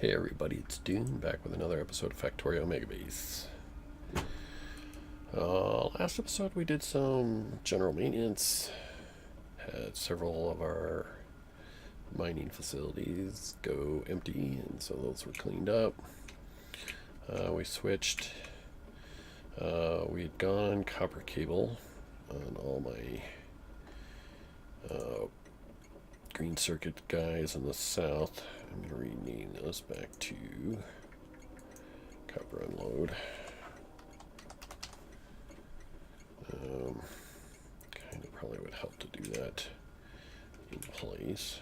Hey everybody, it's Dune back with another episode of Factorio Megabase. Last episode we did some general maintenance, had several of our mining facilities go empty, and so those were cleaned up. We switched, we had gone copper cable on all my green circuit guys in the south. I'm going to rename those back to copper unload. Kind of probably would help to do that in place.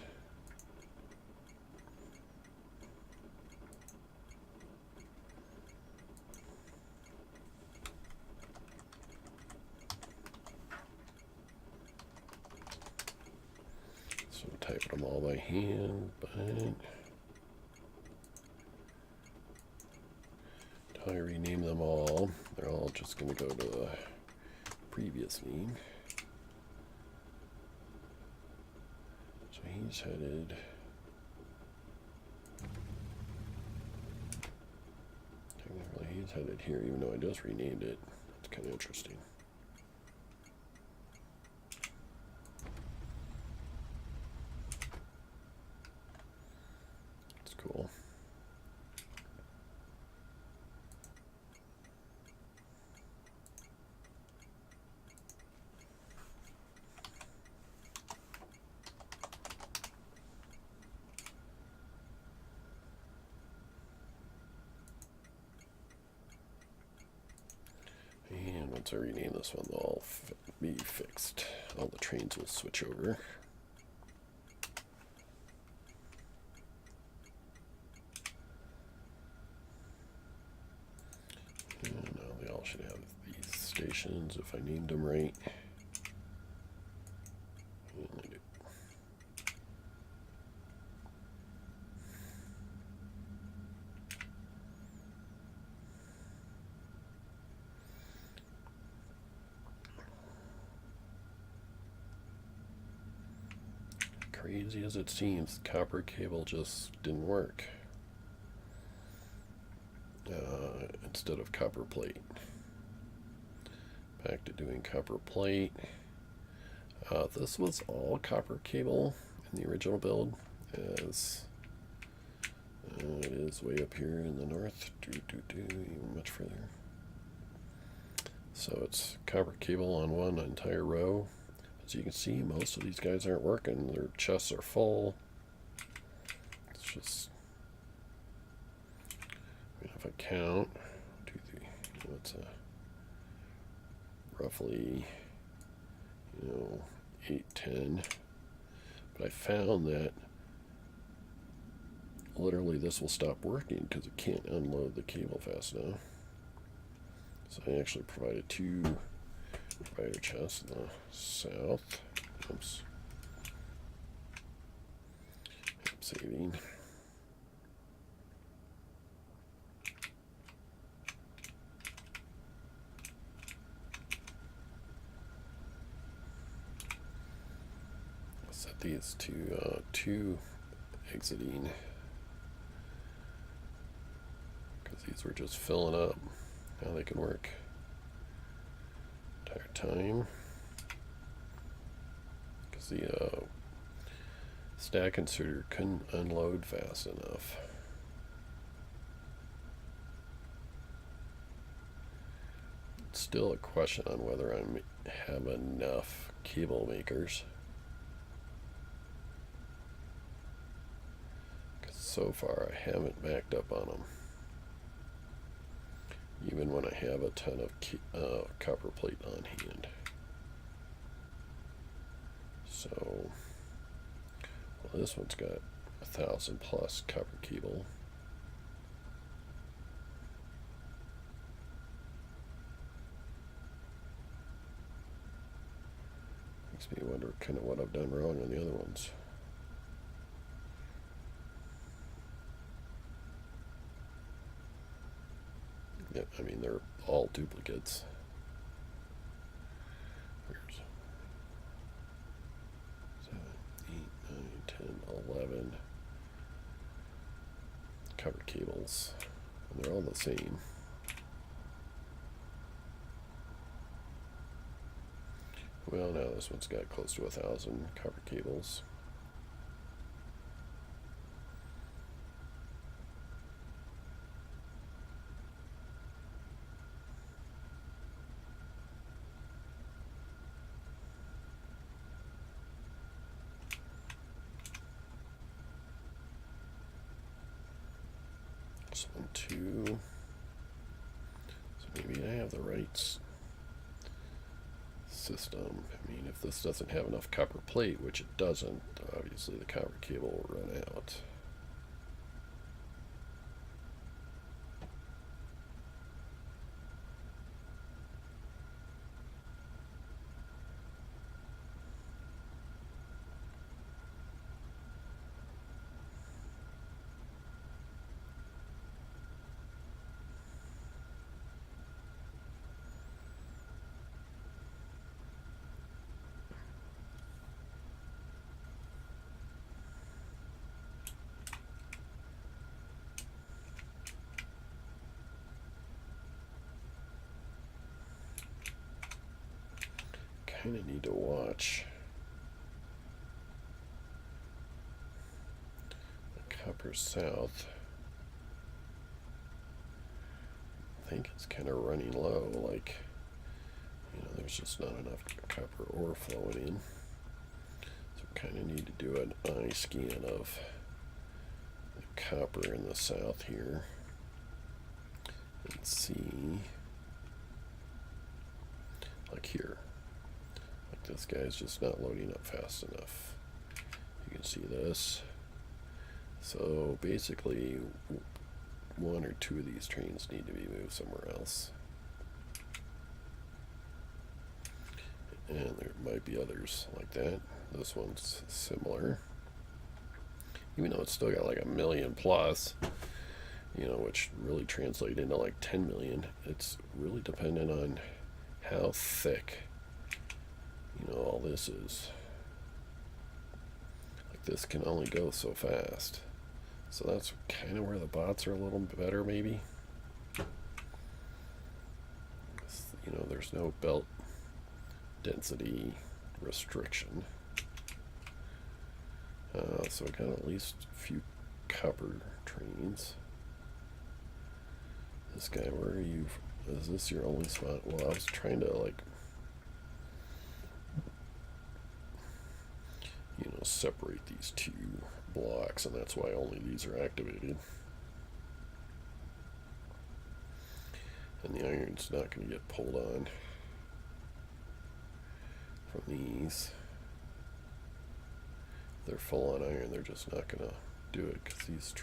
So typing them all by hand, but until I rename them all, they're all just going to go to the previous name. So he's headed. Technically, he's headed here, even though I just renamed it. It's kind of interesting. It's cool. And once I rename this one, they'll all be fixed. All the trains will switch over. And now they all should have these stations if I named them right. And I do. Crazy as it seems, copper cable just didn't work. Instead of copper plate. Back to doing copper plate. This was all copper cable in the original build, as it is way up here in the north, even much further. So it's copper cable on one entire row. As you can see, most of these guys aren't working. Their chests are full. It's just, if I count, 2, 3, what's roughly, 8, 10. But I found that literally this will stop working because it can't unload the cable fast enough. So I actually provided 2 provider chests in the south. Oops. I'm saving. I'll set these to 2 exiting, because these were just filling up. Now they can work entire time, because the stack inserter couldn't unload fast enough. It's still a question on whether I have enough cable makers, because so far I haven't backed up on them, even when I have a ton of copper plate on hand. So, well, this one's got 1,000 plus copper cable. Makes me wonder kind of what I've done wrong on the other ones. Yeah, I mean, they're all duplicates. Here's 7, 8, 9, 10, 11. covered cables, and they're all the same. Well, now this one's got close to 1,000 covered cables. This one too. So maybe I have the right system. I mean, if this doesn't have enough copper plate, which it doesn't, obviously the copper cable will run out. Kind of need to watch the copper south. I think it's kind of running low, like, you know, there's just not enough copper ore flowing in. So we kind of need to do an eye scan of the copper in the south here and see, like here. This guy's just not loading up fast enough. You can see this. So basically, one or two of these trains need to be moved somewhere else. And there might be others like that. This one's similar. Even though it's still got like 1 million plus, you know, which really translate into like 10 million. It's really dependent on how thick, you know, all this is. Like, this can only go so fast. So that's kind of where the bots are a little bit better, maybe. You know, there's no belt density restriction. So I got at least a few copper trains. This guy, where are you? Is this your only spot? Well, I was trying to, like, you know, separate these two blocks, and that's why only these are activated. And the iron's not going to get pulled on from these. If they're full on iron, they're just not going to do it, because these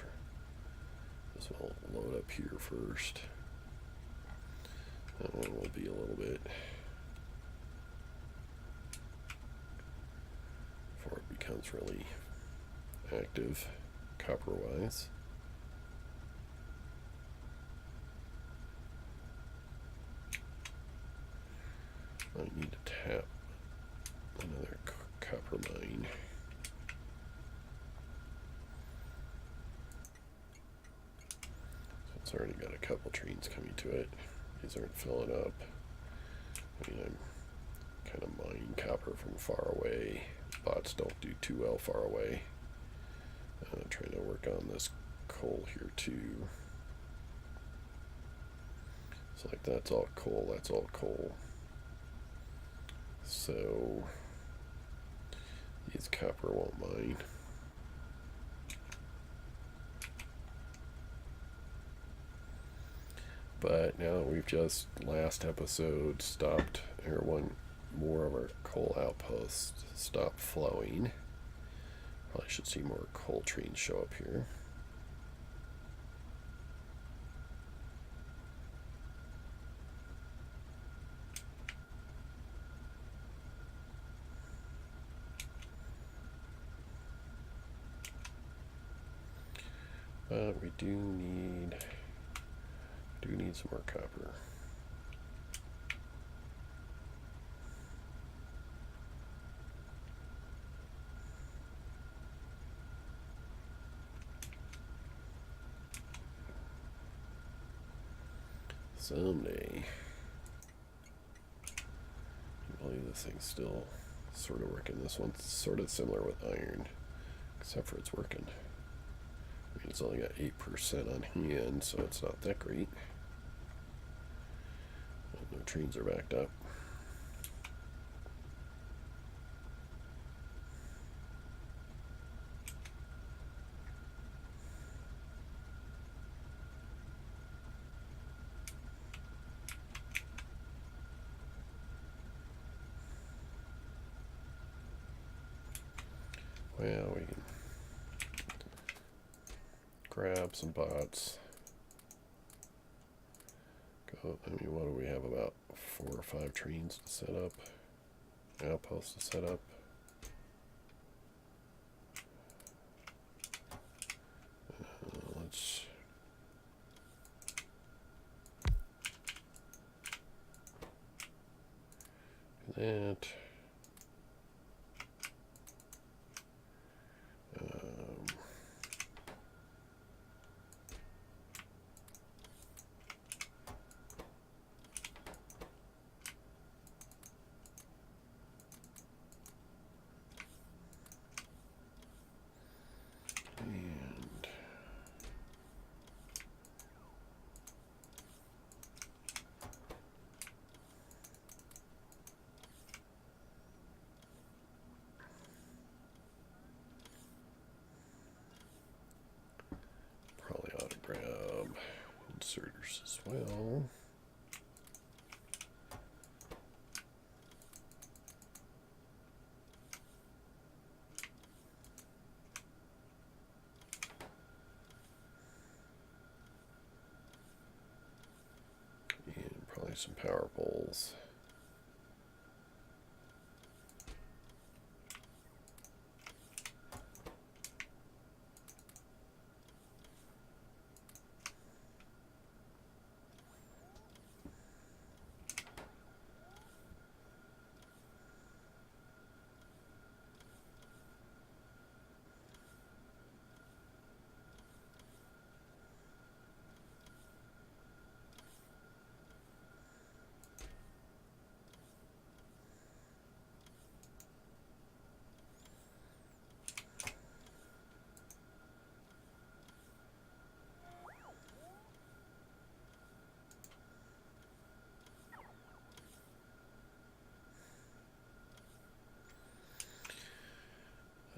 this will load up here first. That one will be a little bit before it becomes really active copper wise. I need to tap another copper mine. So it's already got a couple trains coming to it. These aren't filling up. I mean, I'm kind of mining copper from far away. Bots don't do too well far away. Trying to work on this coal here too. So like, that's all coal, that's all coal. So these copper won't mine. But now that we've just last episode stopped, or one more of our coal outposts stopped flowing, probably should see more coal trains show up here. But we do need some more copper. Someday. I believe this thing's still sort of working. This one's sort of similar with iron, except for it's working. I mean, it's only got 8% on hand, so it's not that great. No trains are backed up. Well, we can grab some bots. Go, I mean, what do we have? About 4 or 5 trains to set up. Outposts to set up. Let's do that. Probably ought to grab inserters as well. And probably some power poles.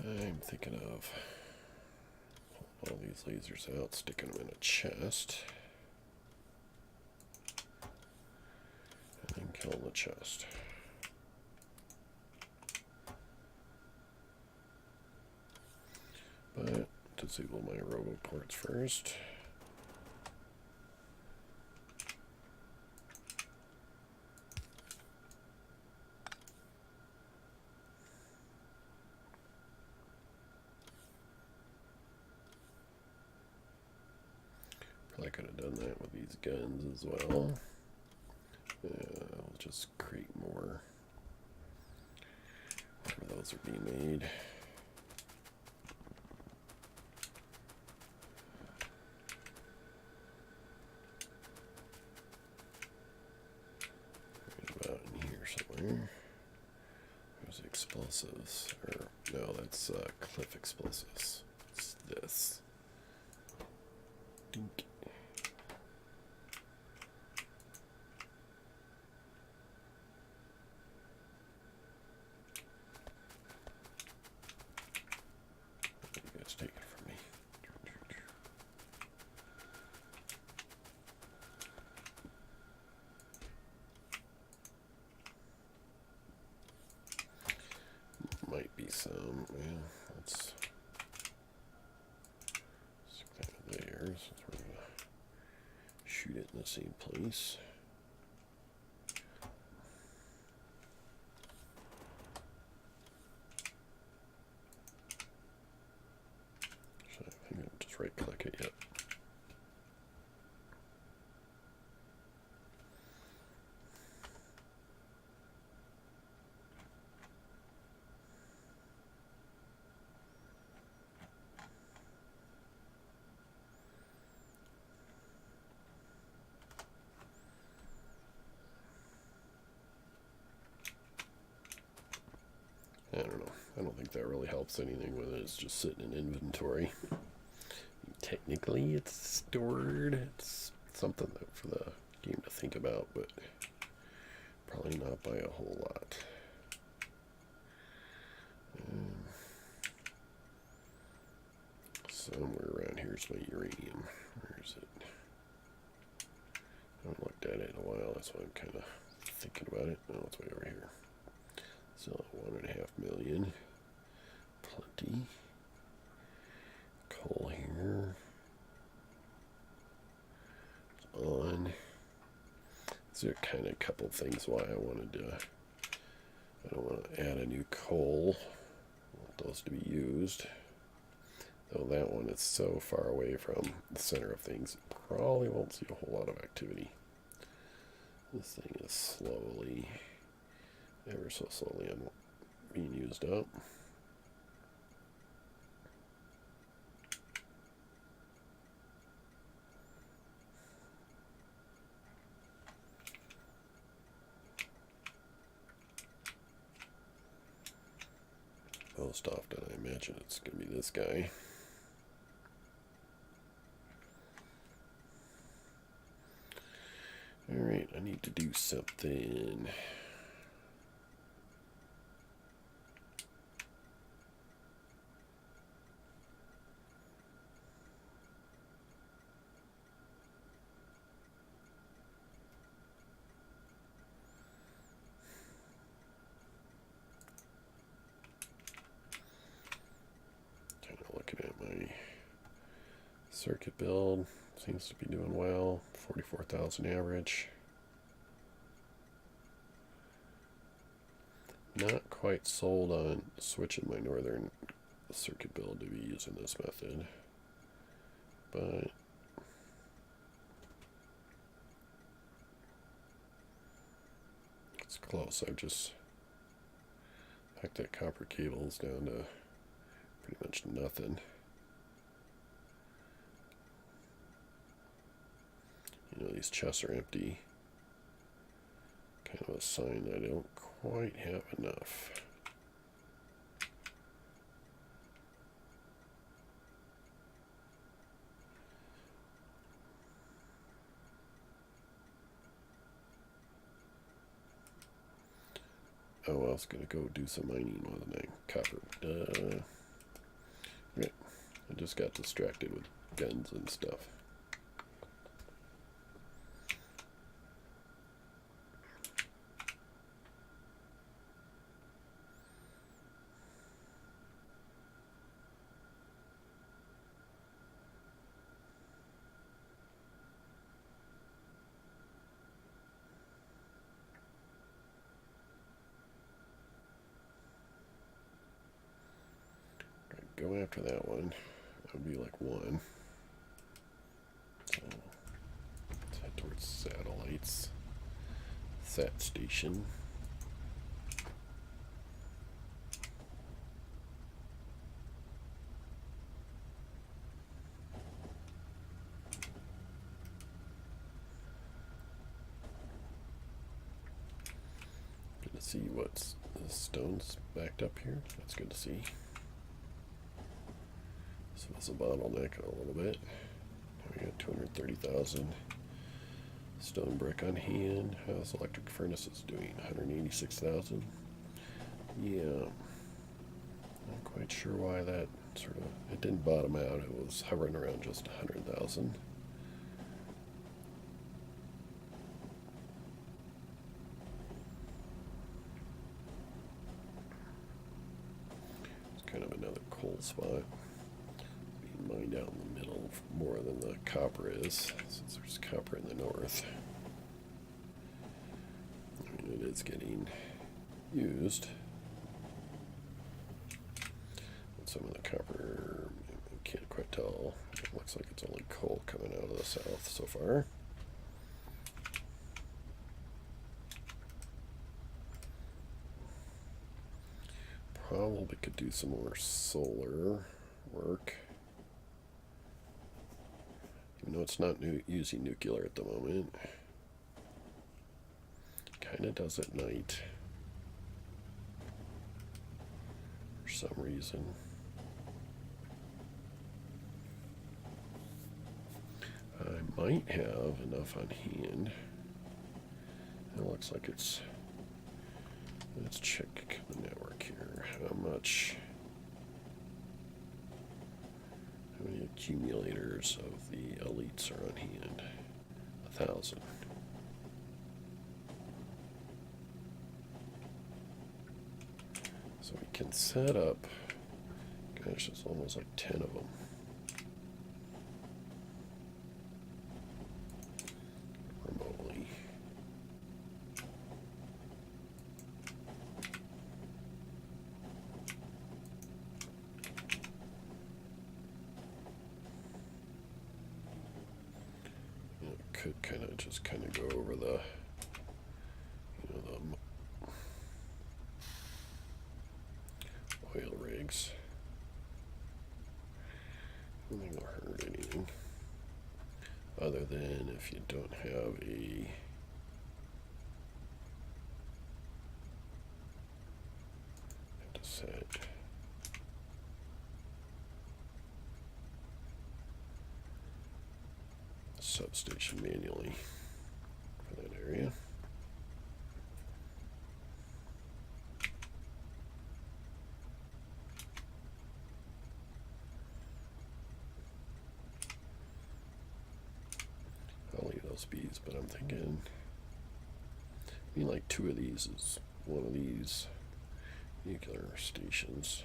I'm thinking of pulling all these lasers out, sticking them in a chest, and then killing the chest. But disable my robo ports first. Probably could have done that with these guns as well. I'll just create more whenever those are being made. Right about in here somewhere. There's explosives. Or no, that's cliff explosives. It's this. Dink. You guys take it from me. Might be some. Yeah, let's stick that there since we're gonna shoot it in the same place. So I think I'll just right click it. Yep. that really helps anything when it's just sitting in inventory. Technically, it's stored. It's something for the game to think about, but probably not by a whole lot. Somewhere around here is my uranium. Where is it? I haven't looked at it in a while. That's why I'm kind of thinking about it. Oh, it's way over here. So 1.5 million. Plenty. Coal here. On. These are kind of a couple things why I wanted to. I don't want to add a new coal. I want those to be used. Though that one is so far away from the center of things, probably won't see a whole lot of activity. This thing is slowly, ever so slowly, being used up. Most often, I imagine it's going to be this guy. Alright, I need to do something. Kind of looking at my circuit build. Seems to be doing well. 44,000 average. Not quite sold on switching my northern circuit build to be using this method, but it's close. I've just packed that copper cables down to pretty much nothing. You know, these chests are empty. Kind of a sign that I don't quite have enough. Oh, I was going to go do some mining, wasn't I? Copper. Right. I just got distracted with guns and stuff. Go after that one. That would be like 1. So let's head towards satellites. Sat station. Good to see what's the stones backed up here. That's good to see. So it's a bottleneck a little bit. We got 230,000 stone brick on hand. How's electric furnaces doing? 186,000. Yeah, not quite sure why that sort of it didn't bottom out. It was hovering around just 100,000. It's kind of another coal spot. Mined out in the middle more than the copper is, since there's copper in the north. I mean, it is getting used. And some of the copper, I can't quite tell. It looks like it's only coal coming out of the south so far. Probably could do some more solar work. Even though it's not using nuclear at the moment. Kind of does at night. For some reason. I might have enough on hand. It looks like it's... Let's check the network here. How many accumulators of the elites are on hand? 1,000. So we can set up, gosh, it's almost like 10 of them. Remotely. It could kind of go over the, oil rigs. I don't think it'll hurt anything. Other than if you don't have a have to set substation manually for that area. I'll leave those bees, but I'm thinking, I mean, like 2 of these is one of these nuclear stations.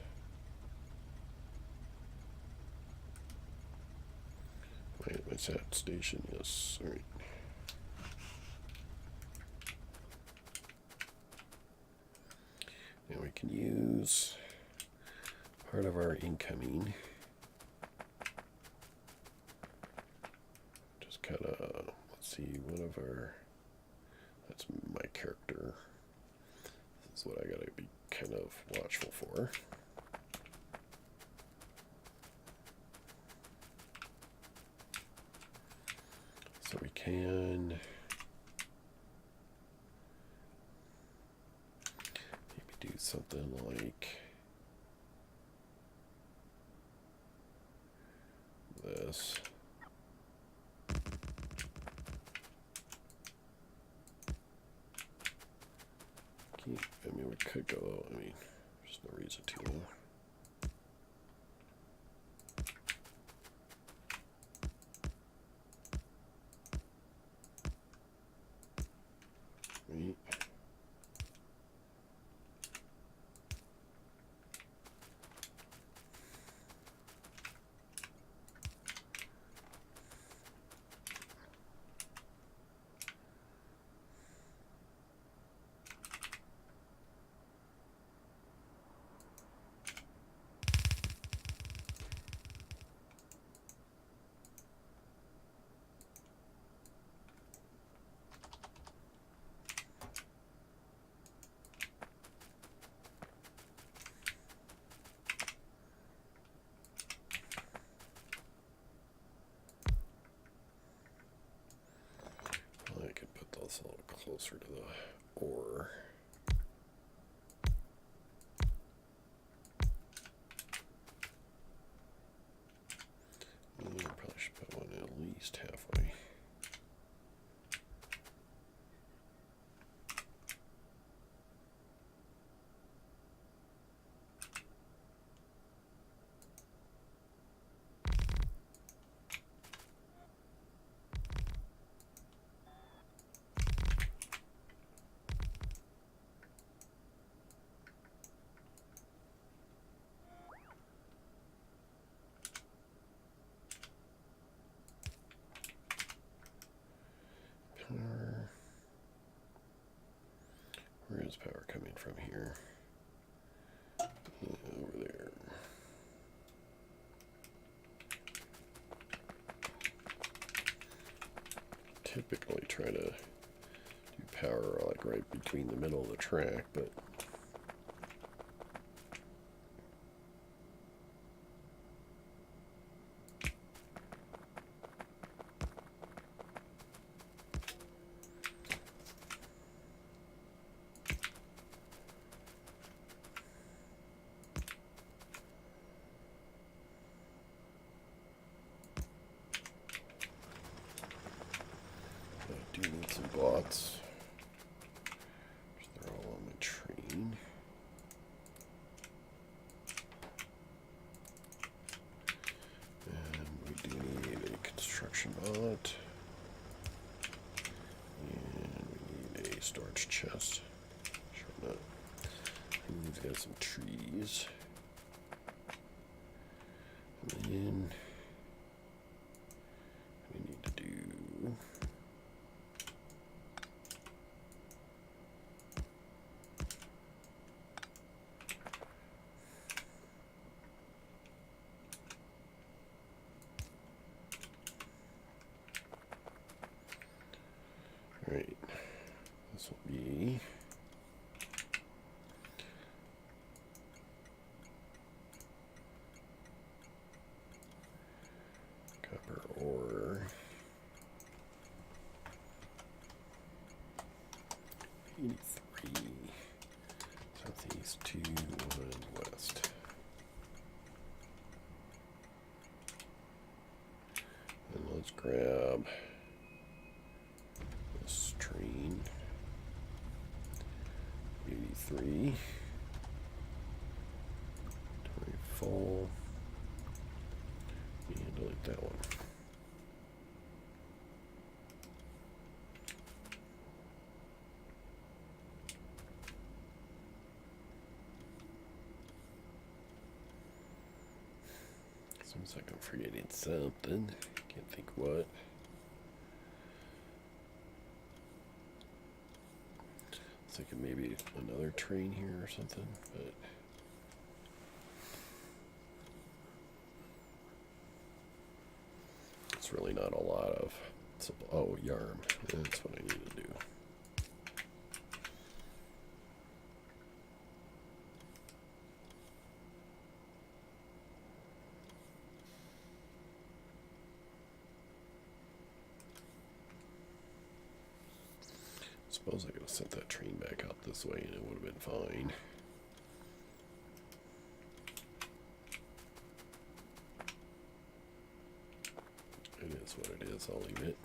Wait, what's that station? Yes, all right. Now we can use part of our incoming. Just kind of, let's see, one of our, that's my character. This is what I gotta be kind of watchful for. So we can maybe do something like this. I mean, we could go, I mean, there's no reason to. Right. I can put those a little closer to the ore. I probably should put one at least halfway. Where is power coming from here? Over there. Typically try to do power like right between the middle of the track, but minutes. They're all on my train. And we do need a construction bot. And we need a storage chest. Sure enough. He's got some trees. And then we need to do right. This will be copper ore. 83. Southeast 2 and west. And let's grab this train. 83. 24. And delete that one. Seems like I'm forgetting something. Can't think what. Thinking maybe another train here or something, but it's really not a lot of. Oh, yarn. That's what I need to do. Suppose I could have sent that train back out this way and it would have been fine. It is what it is, I'll leave it.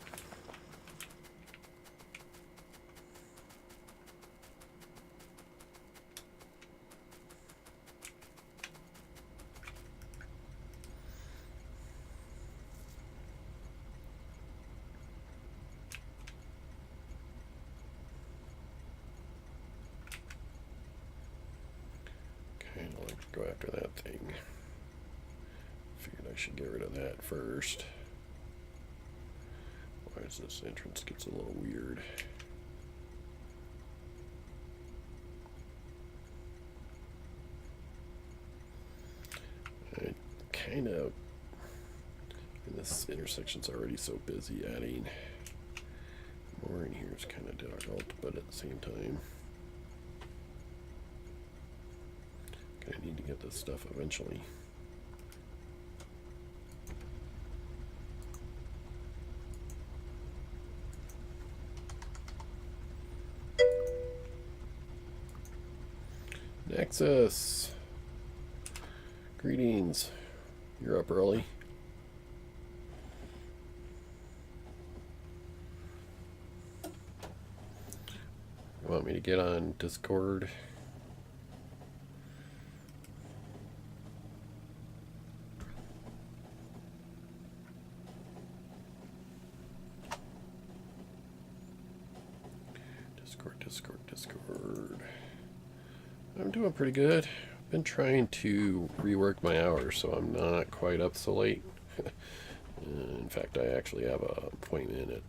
Go after that thing. Figured I should get rid of that first. Why is this entrance gets a little weird? I kind of, and this intersection's already so busy, adding more in here is kind of difficult, but at the same time, I need to get this stuff eventually. Nexus. Greetings. You're up early. You want me to get on Discord? Discord. I'm doing pretty good. I've been trying to rework my hours so I'm not quite up so late. In fact, I actually have an appointment at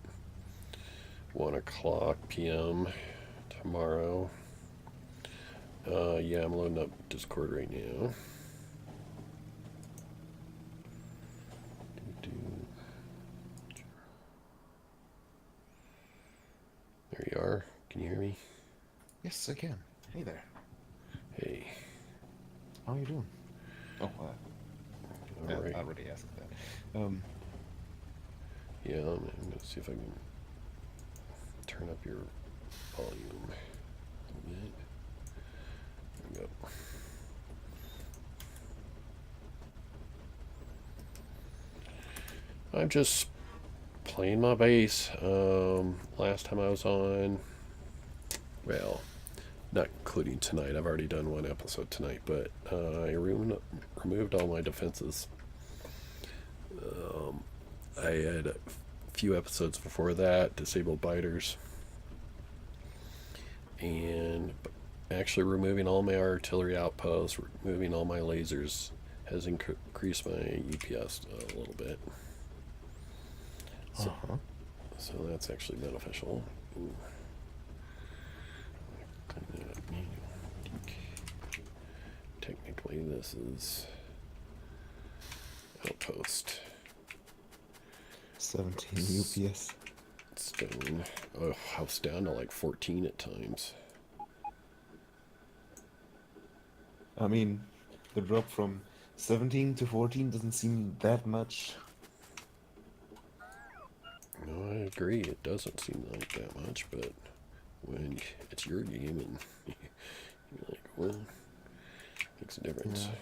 1 o'clock p.m. tomorrow. Yeah, I'm loading up Discord right now. There you are. Can you hear me? Yes, I can. Hey there. Hey. How are you doing? Oh, right. I already asked that. Yeah, I'm going to see if I can turn up your volume a little bit. There we go. I'm just Playing my bass. Last time I was on, well, not including tonight. I've already done one episode tonight, but I removed all my defenses. I had a few episodes before that, disabled biters, and actually removing all my artillery outposts, removing all my lasers has increased my UPS a little bit. So, so that's actually beneficial. Ooh. Technically, this is outpost. 17 UPS. Stone. Oh, I was down to like 14 at times. I mean, the drop from 17 to 14 doesn't seem that much. No, I agree. It doesn't seem like that much, but when it's your game and you're like, well, it makes a difference. Yeah.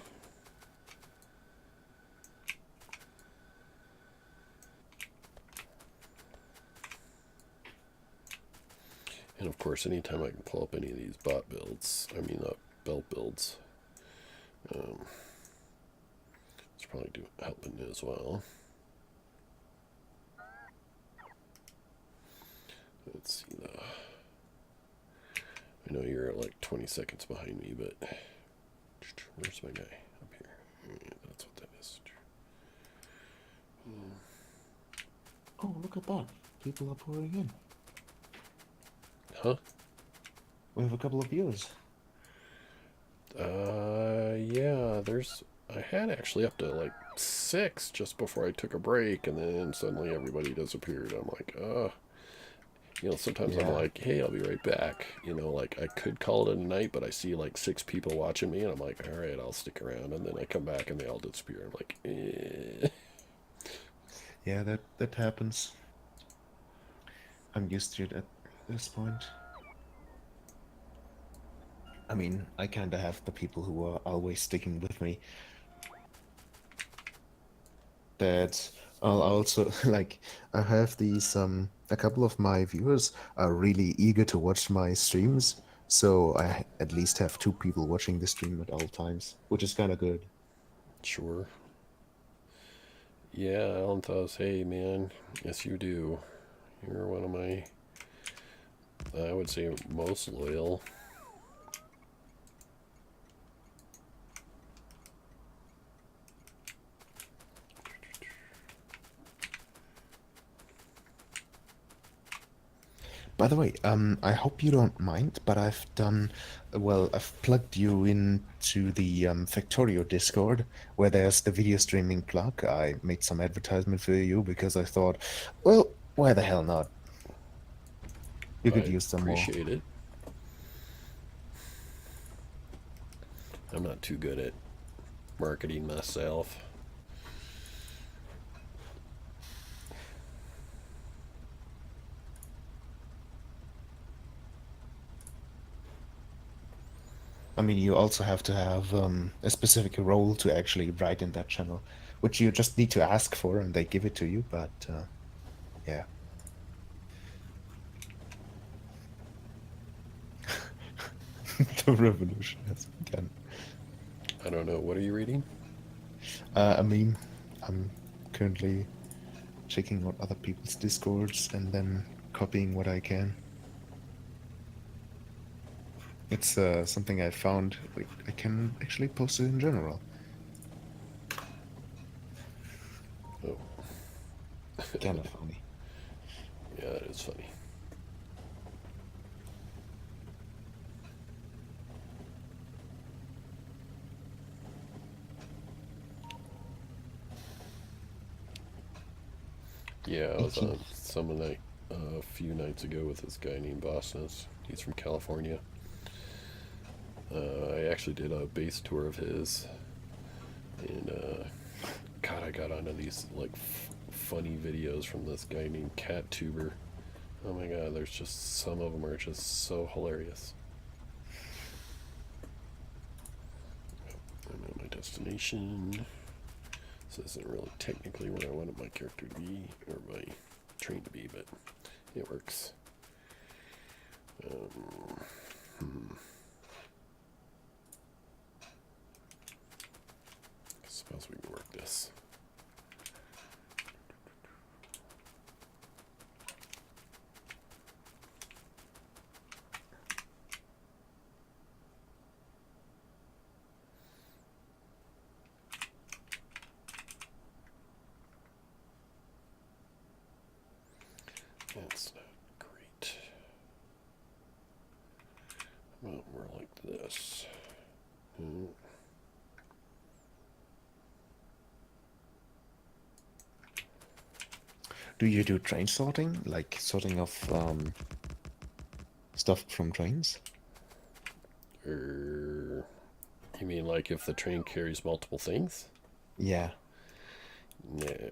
And of course, anytime I can pull up any of these bot builds, belt builds, it's probably helping as well. Let's see though. I know you're like 20 seconds behind me, but where's my guy? Up here. Yeah, that's what that is. Oh, look at that. People are pouring in. Huh? We have a couple of viewers. Yeah, I had actually up to like 6 just before I took a break, and then suddenly everybody disappeared. I'm like, sometimes I'm like, hey, I'll be right back. Like I could call it a night, but I see like 6 people watching me, and I'm like, all right, I'll stick around. And then I come back and they all disappear. I'm like, eh. Yeah, that happens. I'm used to it at this point. I mean, I kind of have the people who are always sticking with me. That I'll also like. I have these a couple of my viewers are really eager to watch my streams, so I at least have 2 people watching the stream at all times, which is kind of good. Sure. Yeah, Alan Thus, hey man, yes you do. You're one of my, I would say, most loyal. By the way, I hope you don't mind, but I've plugged you into the Factorio Discord, where there's the video streaming plug. I made some advertisement for you because I thought, well, why the hell not? You could I use some more. appreciate it. I'm not too good at marketing myself. I mean, you also have to have a specific role to actually write in that channel, which you just need to ask for and they give it to you, but yeah. The revolution has begun. I don't know. What are you reading? I mean, I'm currently checking out other people's discords and then copying what I can. It's something I found like, I can actually post it in general. Oh. Kind of funny. Yeah, it is funny. Yeah, I was on some night a few nights ago with this guy named Bosnus. He's from California. I actually did a base tour of his, and God, I got onto these like funny videos from this guy named Cat Tuber. Oh my God, there's just some of them are just so hilarious. I'm at my destination. This isn't really technically where I wanted my character to be, or my trained to be, but it works. I suppose we can work this. That's not great. Well, more like this. Do you do train sorting, like sorting of stuff from trains? You mean like if the train carries multiple things? Yeah. No.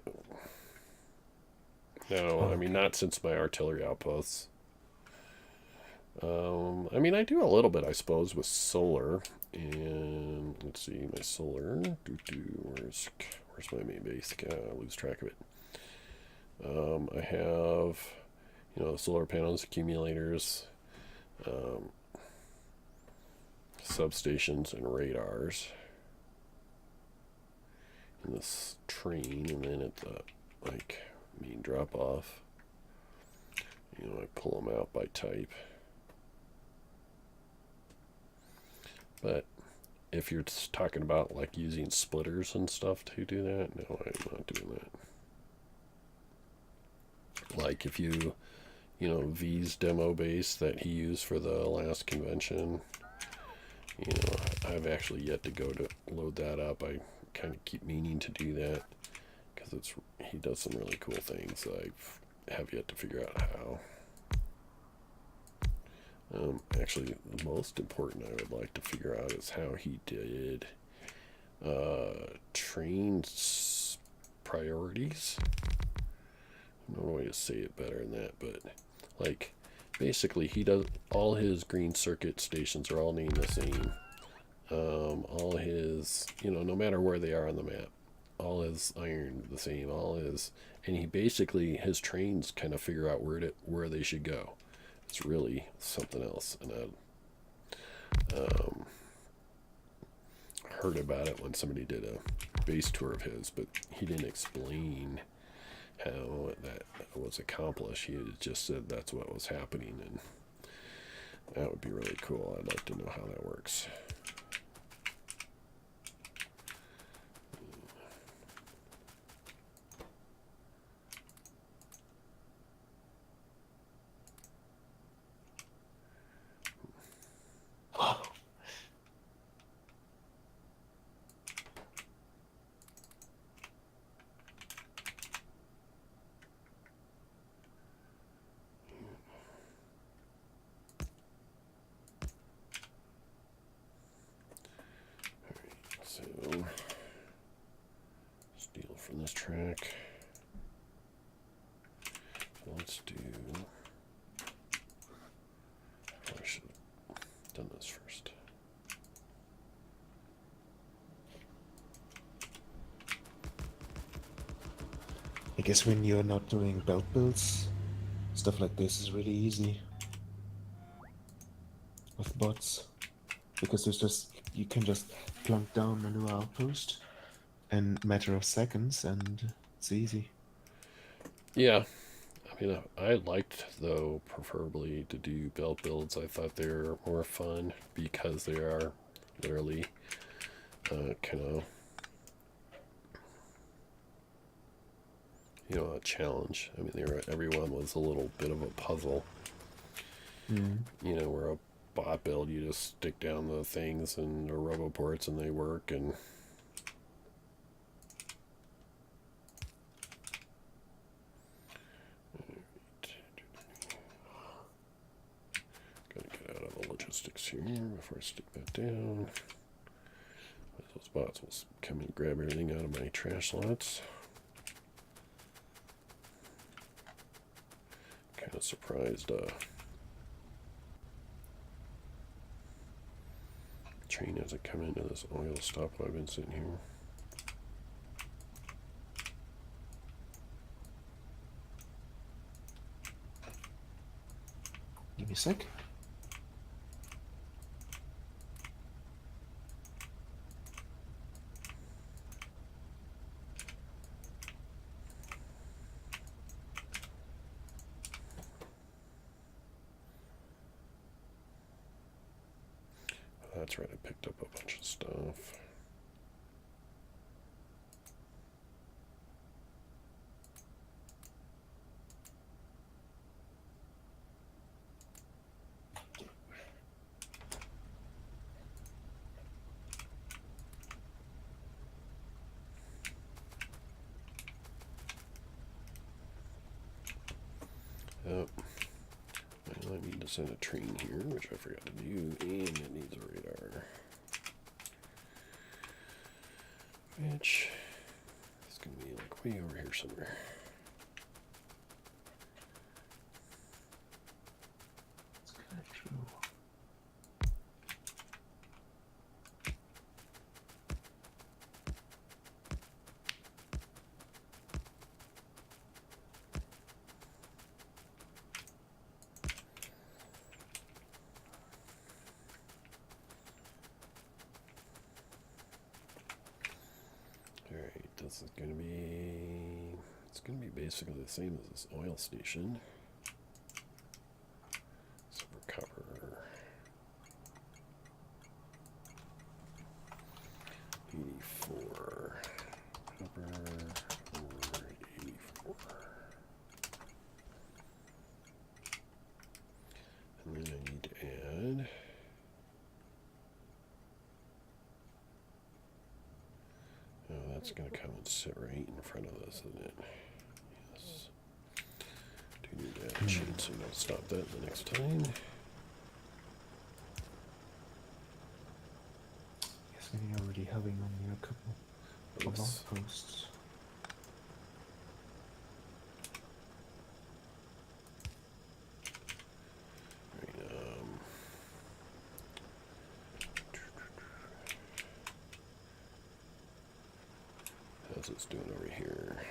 No, I mean, not since my artillery outposts. I mean, I do a little bit, I suppose, with solar. And let's see, my solar. Where's my main base? I lose track of it. I have, solar panels, accumulators, substations, and radars in this train, and then at the main drop off, I pull them out by type. But if you're talking about like using splitters and stuff to do that, no, I'm not doing that. Like if you, V's demo base that he used for the last convention, I've actually yet to go to load that up. I kind of keep meaning to do that because he does some really cool things. I have yet to figure out how. Actually, the most important I would like to figure out is how he did train priorities. No way to say it better than that, but like basically he does all his green circuit stations are all named the same. All his, no matter where they are on the map, all his iron the same. And he basically his trains kind of figure out where they should go. It's really something else, and I heard about it when somebody did a base tour of his, but he didn't explain how that was accomplished. He just said that's what was happening, and that would be really cool. I'd like to know how that works. So, steal from this track. Let's do. I should have done this first. I guess when you're not doing belt builds, stuff like this is really easy with bots, because you can just plunk down a new outpost in a matter of seconds, and it's easy. Yeah, I mean, I liked though preferably to do belt builds. I thought they were more fun because they are literally kind of a challenge. I mean, everyone was a little bit of a puzzle. Where a bot build, you just stick down the things and the roboports and they work, and gotta get out of the logistics here before I stick that down. Those bots will come and grab everything out of my trash lots. Kind of surprised train hasn't come into this oil stop while I've been sitting here. me a sec. That's right, I picked up a bunch of stuff. Yep. Well, I need to send a train here, which I forgot to do, and it needs a radar. Which is going to be like way over here somewhere. That's kind of true. Alright, this is going to be... It's going to be basically the same as this oil station. So for copper... 84. Copper or 84. And then I need to add... Oh, that's going to come and sit right in front of this, isn't it? Yes. Do need to add a chain so don't stop that the next time. Yes, you're already having only a couple of outposts. Right, how's it's doing over here?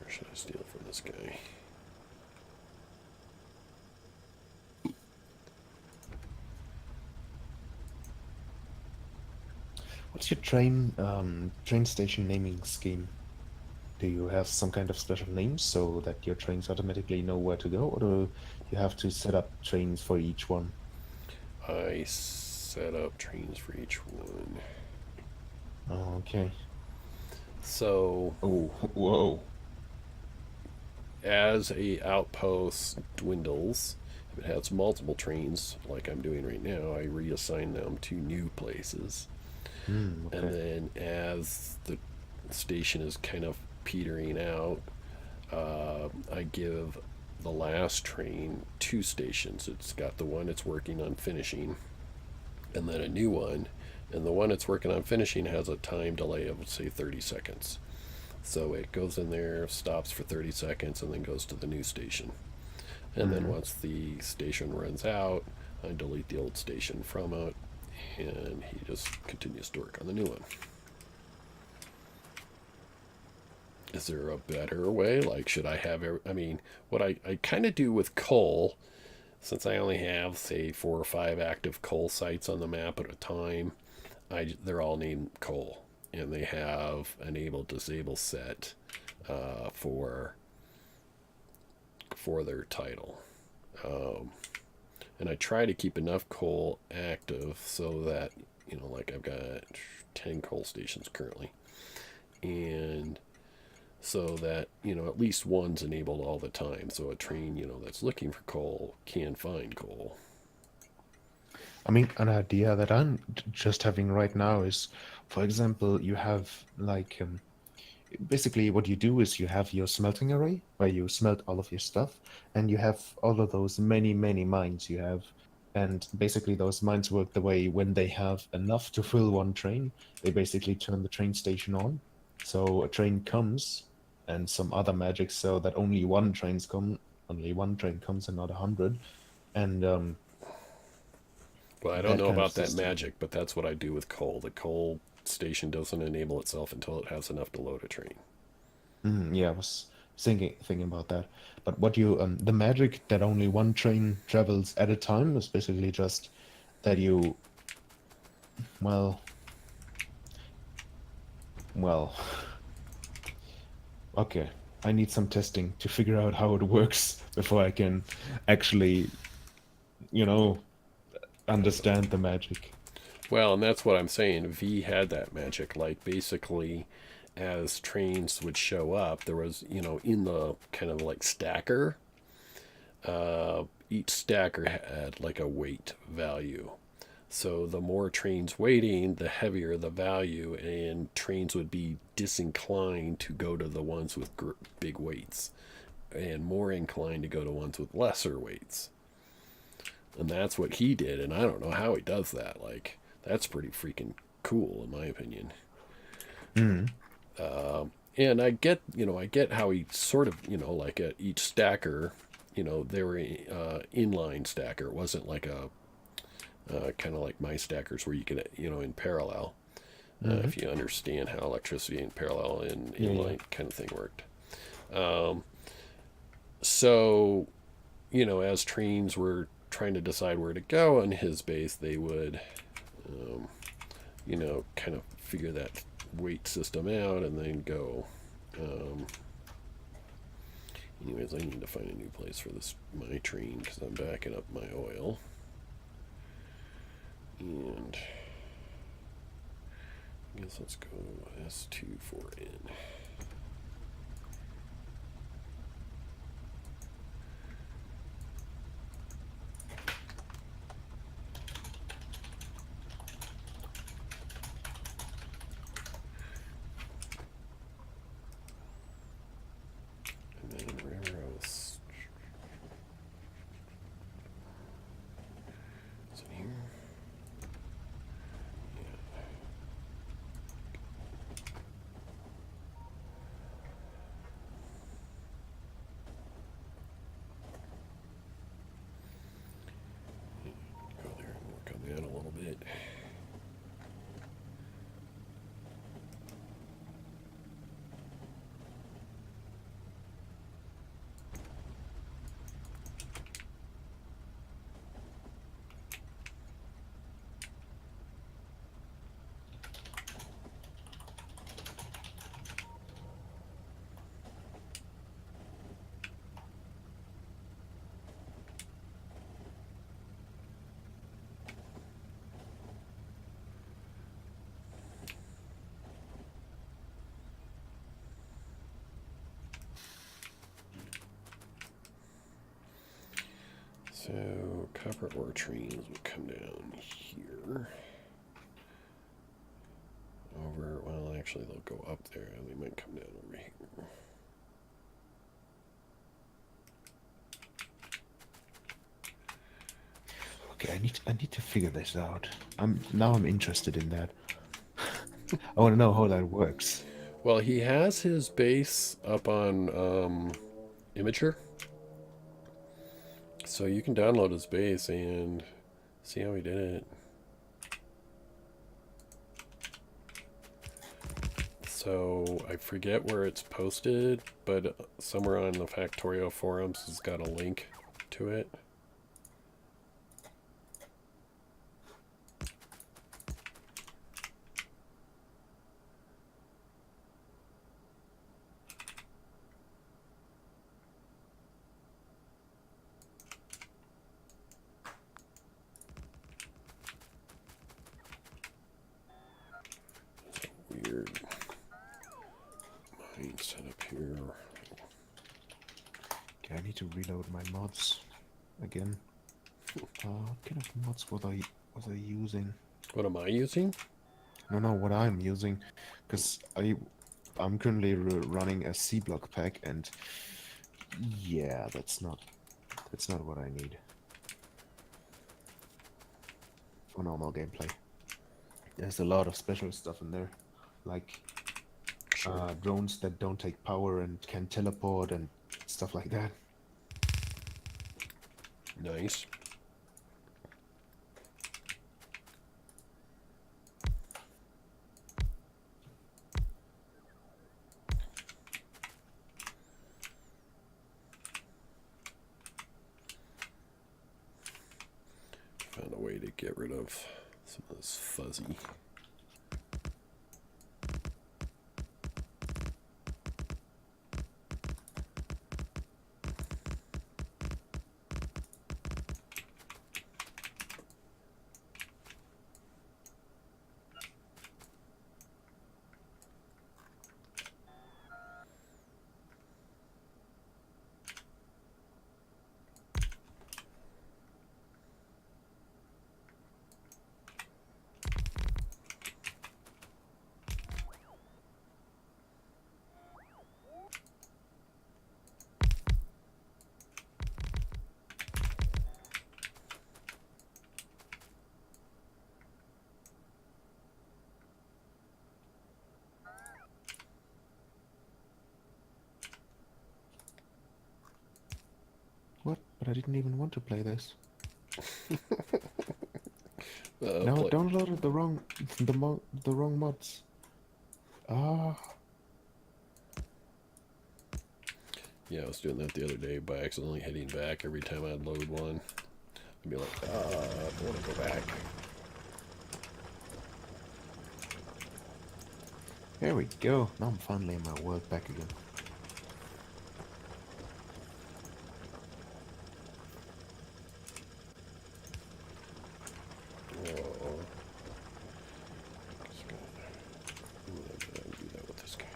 Or should I steal from this guy? What's your train station naming scheme? Do you have some kind of special names so that your trains automatically know where to go, or do you have to set up trains for each one? I set up trains for each one. Oh, okay. So, Oh, whoa. as a outpost dwindles, if it has multiple trains, like I'm doing right now, I reassign them to new places. Okay. And then as the station is kind of petering out, I give the last train two stations. It's got the one it's working on finishing, and then a new one. And the one it's working on finishing has a time delay of, say, 30 seconds. So it goes in there, stops for 30 seconds, and then goes to the new station. And then once the station runs out, I delete the old station from it, and he just continues to work on the new one. Is there a better way? Like, should I have... I mean, what I kind of do with coal, since I only have, say, 4 or 5 active coal sites on the map at a time, they're all named coal. And they have enable disable set for their title. And I try to keep enough coal active so that, like I've got 10 coal stations currently. And so that, at least one's enabled all the time. So a train, that's looking for coal can find coal. I mean, an idea that I'm just having right now is, for example, you have like basically what you do is you have your smelting array where you smelt all of your stuff, and you have all of those many, many mines you have. And basically, those mines work the way when they have enough to fill one train, they basically turn the train station on. So a train comes and some other magic so that only one train comes and not 100. And Well, I don't that know kind of about that system. magic, but that's what I do with coal. The coal station doesn't enable itself until it has enough to load a train. Yeah, I was thinking about that. But what you the magic that only one train travels at a time is basically just that you well well okay. I need some testing to figure out how it works before I can actually, you know, understand the magic. Well, and that's what I'm saying. V had that magic. Like, basically, as trains would show up, there was, in the kind of like stacker, each stacker had like a weight value. So the more trains waiting, the heavier the value, and trains would be disinclined to go to the ones with big weights and more inclined to go to ones with lesser weights. And that's what he did, and I don't know how he does that. Like, that's pretty freaking cool, in my opinion. Mm. And I get how he sort of, like at each stacker, they were inline stacker. It wasn't like a kind of like my stackers where you can, in parallel. Mm-hmm. If you understand how electricity in parallel and Yeah, yeah. inline kind of thing worked. So, as trains were trying to decide where to go on his base, they would, kind of figure that weight system out and then go. Um, Anyways, I need to find a new place for this my train because I'm backing up my oil. And I guess let's go S24N. And then wherever I was. Is it here? Go there and work on that a little bit. So copper ore trains would come down here. Over, well, actually, they'll go up there and they might come down over here. Okay, I need to figure this out. I'm interested in that. I want to know how that works. Well, he has his base up on Imager. So you can download his base and see how he did it. So I forget where it's posted, but somewhere on the Factorio forums has got a link to it. Weird mine setup here. Okay, I need to reload my mods again. What kind of mods was I using? What am I using? No, what I'm using, because I'm currently running a C block pack, and yeah, that's not what I need for normal gameplay. There's a lot of special stuff in there, like Sure. drones that don't take power and can teleport and stuff like that. Nice. rid of some of this fuzzy. What? But I didn't even want to play this. Uh, No, play- downloaded the wrong the wrong mods. Ah, Yeah, I was doing that the other day by accidentally hitting back every time I'd load one. I'd be like, I want to go back. there we go. Now I'm finally in my world back again. Whoa. I'm gonna do that with this guy.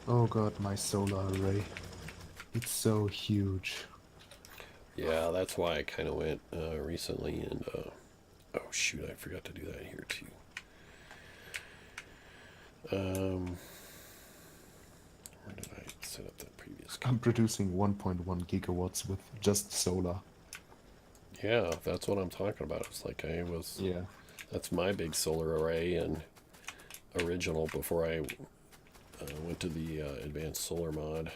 Oh god, my solar array. It's so huge. Yeah, that's why I kind of went recently and oh shoot, I forgot to do that here too. Where did I set up that previous guy? I'm producing 1.1 gigawatts with just solar. Yeah, that's what I'm talking about. It's like I was. Yeah. That's my big solar array and original before I went to the advanced solar mod.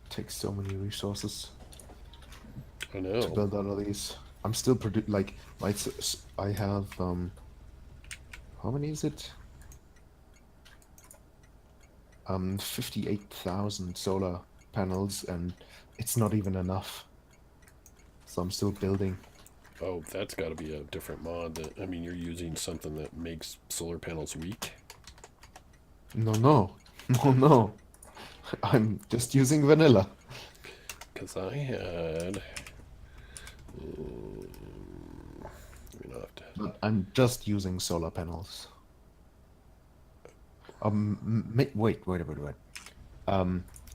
Takes so many resources I to know. build all of these. I'm still like I have how many is it? 58,000 solar panels, and it's not even enough. So I'm still building. Oh, that's got to be a different mod. That I mean, you're using something that makes solar panels weak. No, no, no, no. I'm just using vanilla. Because I had. Let me not. But I'm just using solar panels. Wait.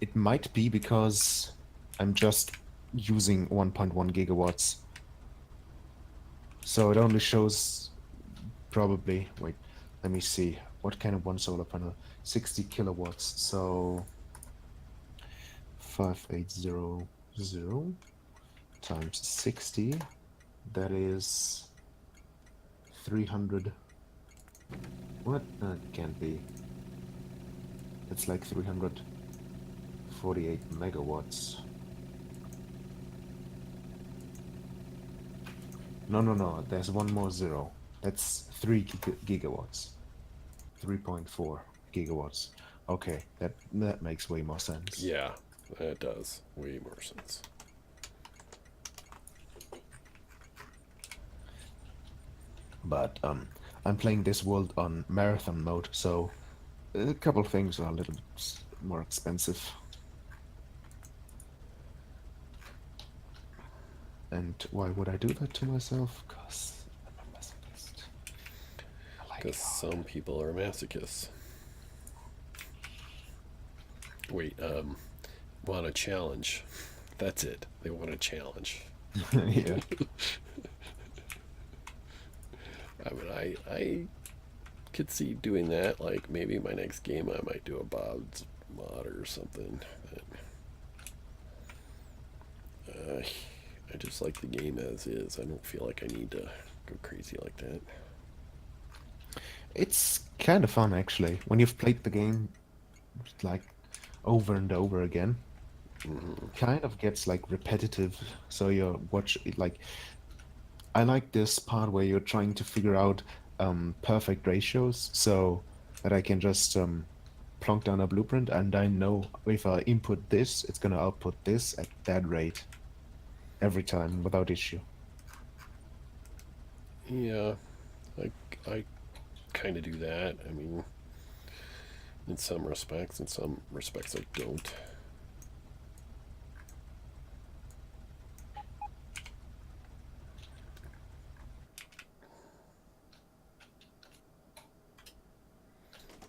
It might be because I'm just using 1.1 gigawatts. So it only shows probably, wait, let me see. What kind of one solar panel? 60 kilowatts. So 5800 times 60. That is 300. What? No, it can't be. It's like 348 megawatts. No. There's one more zero. That's 3 gigawatts. 3.4 gigawatts. Okay, that makes way more sense. Yeah, that does way more sense. But I'm playing this world on marathon mode, so a couple things are a little bit more expensive. And why would I do that to myself? Because I'm a masochist. I like Because it hard. some people are masochists. Wait, want a challenge. That's it. They want a challenge. Yeah. I mean, I could see doing that. Like maybe my next game, I might do a Bob's mod or something. I just like the game as is. I don't feel like I need to go crazy like that. It's kind of fun actually when you've played the game like over and over again. kind of gets like repetitive. So you're watch like I like this part where you're trying to figure out perfect ratios so that I can just plonk down a blueprint and I know if I input this, it's gonna output this at that rate every time without issue. Yeah, I kind of do that. I mean, in some respects, I don't.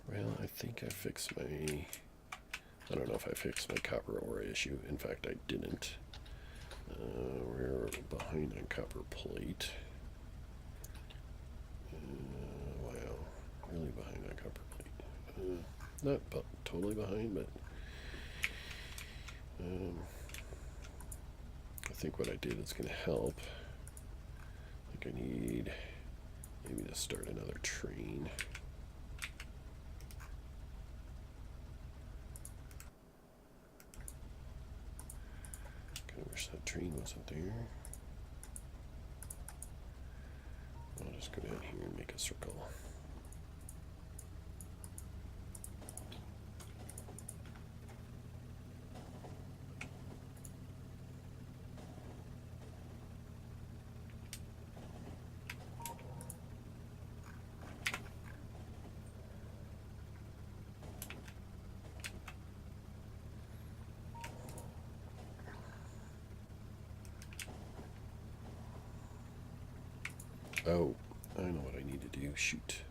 Well, I think I fixed my. I don't know if I fixed my copper ore issue. In fact, I didn't. We're behind on copper plate. Wow, really behind on copper plate. Not totally behind, but I think what I did is going to help. I think I need maybe to start another train. Kind of wish that train wasn't there. I'll just go down here and make a circle. Oh, I know what I need to do. Shoot.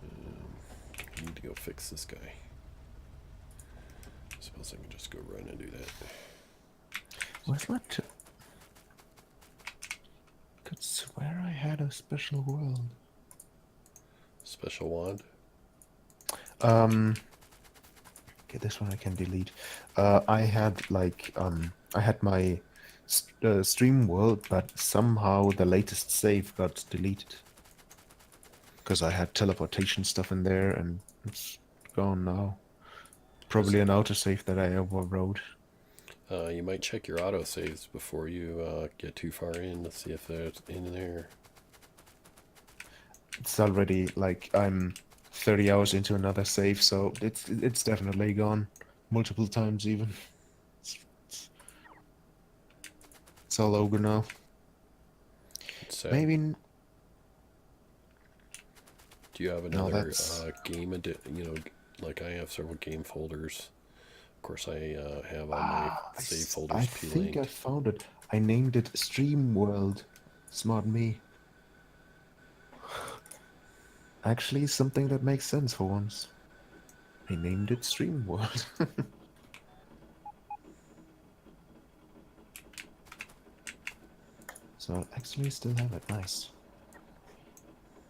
I need to go fix this guy. I suppose I can just go run and do that. Was that? Could swear I had a special world. Special wand? Okay, this one I can delete. I had like I had my stream world, but somehow the latest save got deleted because I had teleportation stuff in there, and it's gone now. Probably an autosave that I overrode. You might check your autosaves before you get too far in to see if there's in there. It's already like I'm 30 hours into another save, so it's definitely gone multiple times even. It's all over now. It's sad. Maybe Do you have no, another that's game? Like I have several game folders. Of course, I have all my save folders I think I p-linked. found it. I named it Stream World. Smart me. Actually, something that makes sense for once. I named it Stream World. So I actually still have it. Nice.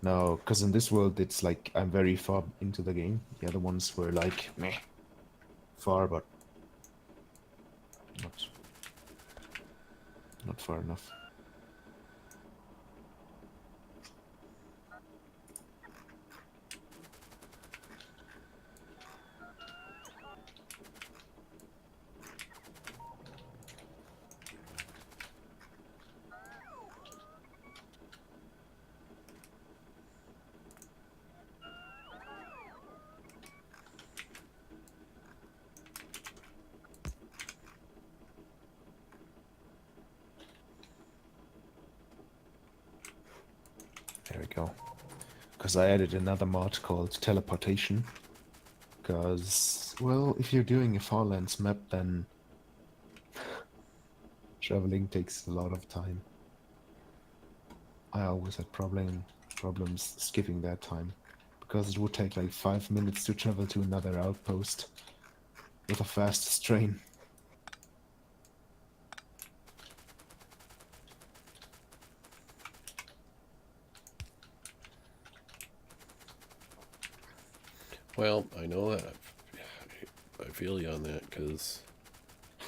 No, because in this world it's like I'm very far into the game. The other ones were like meh, far, but not not far enough. There we go. Because I added another mod called teleportation. Because, well, if you're doing a Farlands map, then traveling takes a lot of time. I always had problems skipping that time. Because it would take like 5 minutes to travel to another outpost with a fast train. Well, I know that. I feel you on that because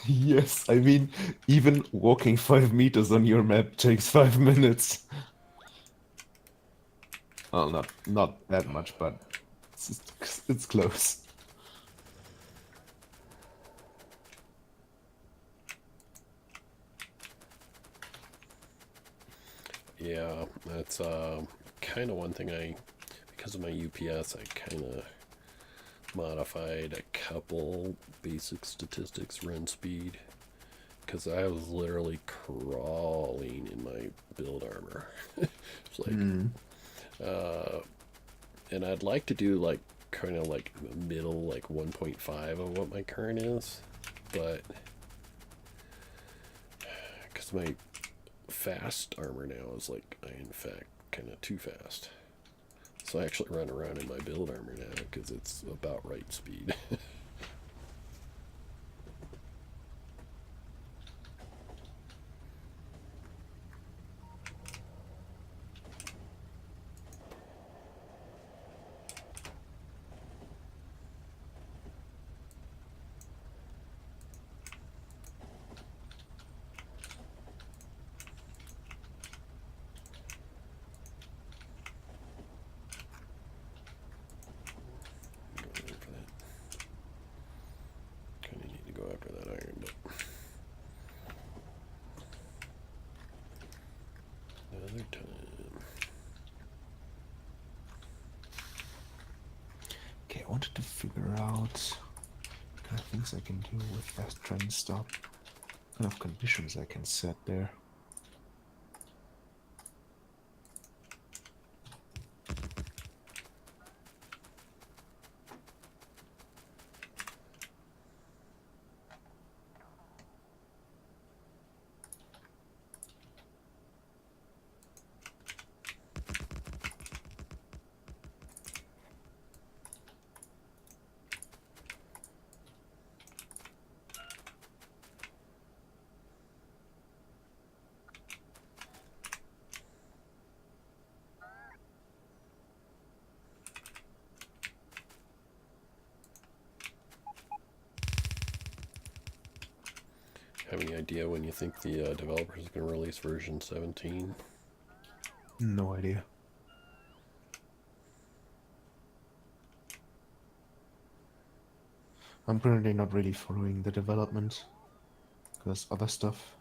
Yes, I mean, even walking 5 meters on your map takes 5 minutes. Well, not that much, but it's close. Yeah, that's kind of one thing because of my UPS, I kind of modified a couple basic statistics, run speed, because I was literally crawling in my build armor. It's like, and I'd like to do like kind of like middle, like 1.5 of what my current is, but because my fast armor now is like, in fact, kind of too fast. So I actually run around in my build armor now because it's about right speed. Kind of need to go after that iron, but another time. Okay, I wanted to figure out what kind of things I can do with that train stop. What kind of conditions I can set there. Have any idea when you think the developer is going to release version 17? No idea. I'm currently not really following the development because other stuff,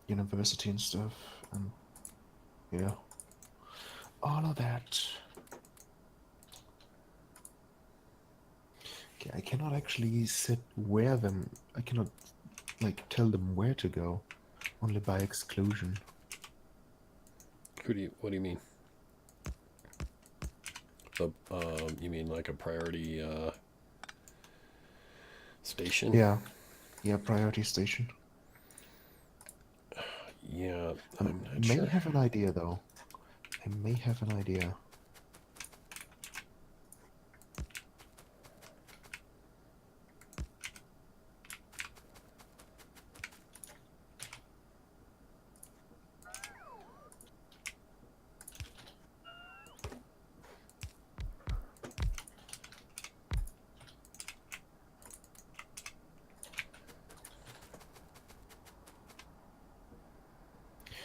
university and stuff, and yeah, all of that. Okay, I cannot actually set where them. I cannot like tell them where to go, only by exclusion. What do you mean? The you mean like a priority station? Yeah, yeah, priority station. Yeah, I I'm not may sure. have an idea though. I may have an idea.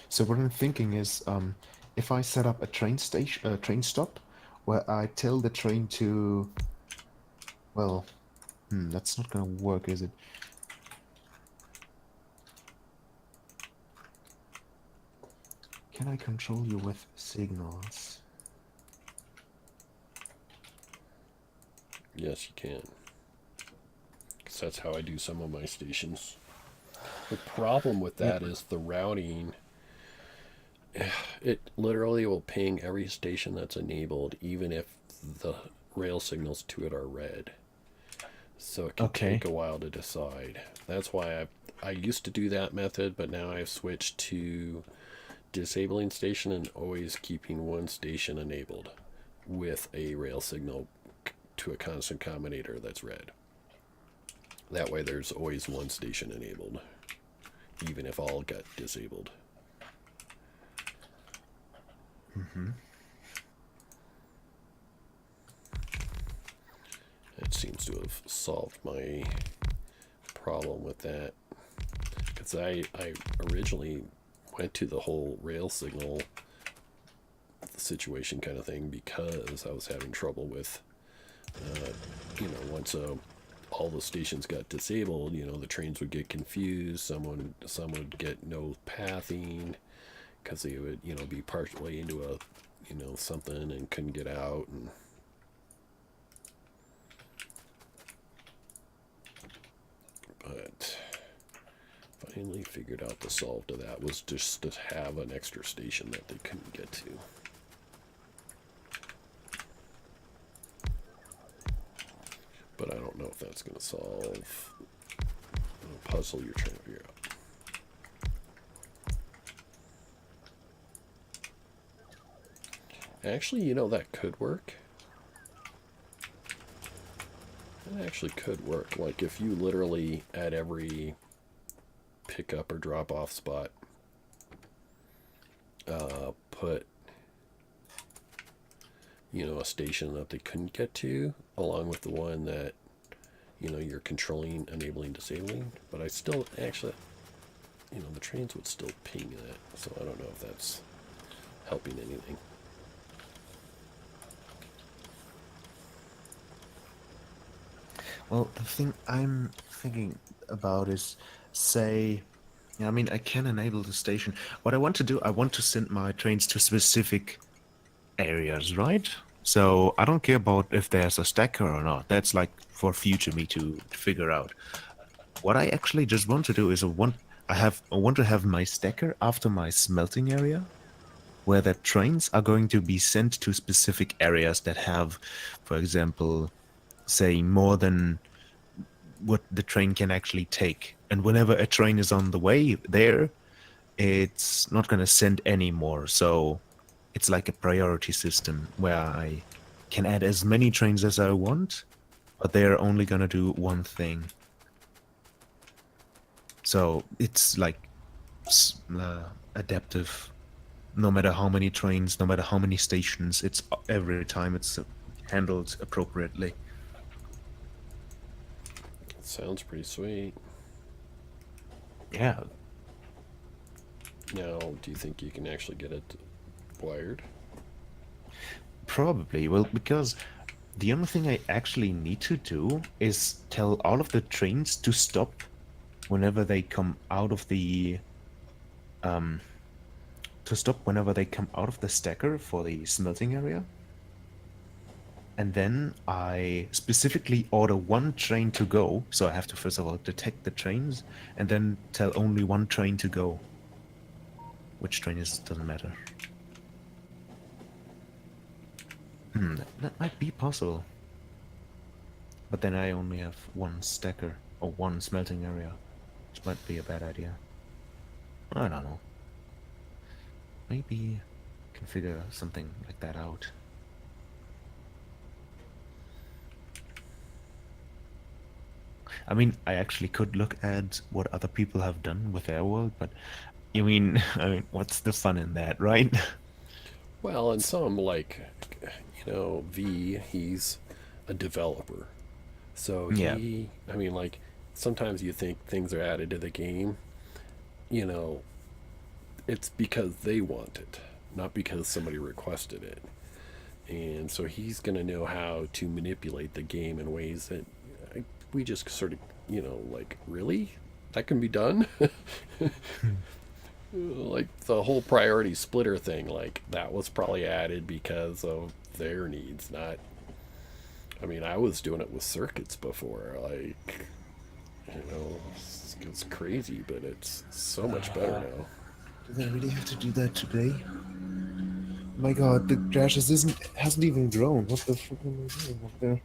So what I'm thinking is, if I set up a train station, a train stop, where I tell the train to, well, that's not gonna work, is it? Can I control you with signals? Yes, you can. Because that's how I do some of my stations. The problem with Yeah. that is the routing. It literally will ping every station that's enabled, even if the rail signals to it are red. So it can Okay. take a while to decide. That's why I used to do that method, but now I've switched to disabling station and always keeping one station enabled with a rail signal to a constant combinator that's red. That way there's always one station enabled, even if all got disabled. It seems to have solved my problem with that. Because I originally went to the whole rail signal situation kind of thing because I was having trouble with, once all the stations got disabled, the trains would get confused. Some would get no pathing, because they would, be partially into a, something and couldn't get out. And but finally figured out the solve to that was just to have an extra station that they couldn't get to. But I don't know if that's going to solve the puzzle you're trying to figure out. Actually, that could work. That actually could work. Like if you literally at every pickup or drop off spot put a station that they couldn't get to along with the one that you're controlling, enabling, disabling. But I still actually the trains would still ping that, so I don't know if that's helping anything. Well, the thing I'm thinking about is, say, I mean, I can enable the station. What I want to do, I want to send my trains to specific areas, right? So I don't care about if there's a stacker or not. That's like for future me to figure out. What I actually just want to do is I want to have my stacker after my smelting area, where the trains are going to be sent to specific areas that have, for example, say more than what the train can actually take. And whenever a train is on the way there, it's not going to send any more. So it's like a priority system where I can add as many trains as I want, but they're only going to do one thing. So it's like adaptive. No matter how many trains, no matter how many stations, it's every time it's handled appropriately. Sounds pretty sweet. Yeah. Now, do you think you can actually get it wired? Probably. Well, because the only thing I actually need to do is tell all of the trains to stop whenever they come out of the stacker for the smelting area. And then I specifically order one train to go. So I have to first of all detect the trains and then tell only one train to go. Which train is doesn't matter. That might be possible. But then I only have one stacker or one smelting area, which might be a bad idea. I don't know. Maybe I can figure something like that out. I mean, I actually could look at what other people have done with their world, but I mean, what's the fun in that, right? Well, and some like, V, he's a developer. So Yeah. I mean, like, sometimes you think things are added to the game, you know, it's because they want it, not because somebody requested it. And so he's going to know how to manipulate the game in ways that we just sort of, like, really? That can be done? Like the whole priority splitter thing, like, that was probably added because of their needs, not. I mean, I was doing it with circuits before. Like, it's crazy, but it's so much better now. Do they really have to do that today? My god, the crashes hasn't even grown. What the fuck am I doing up there?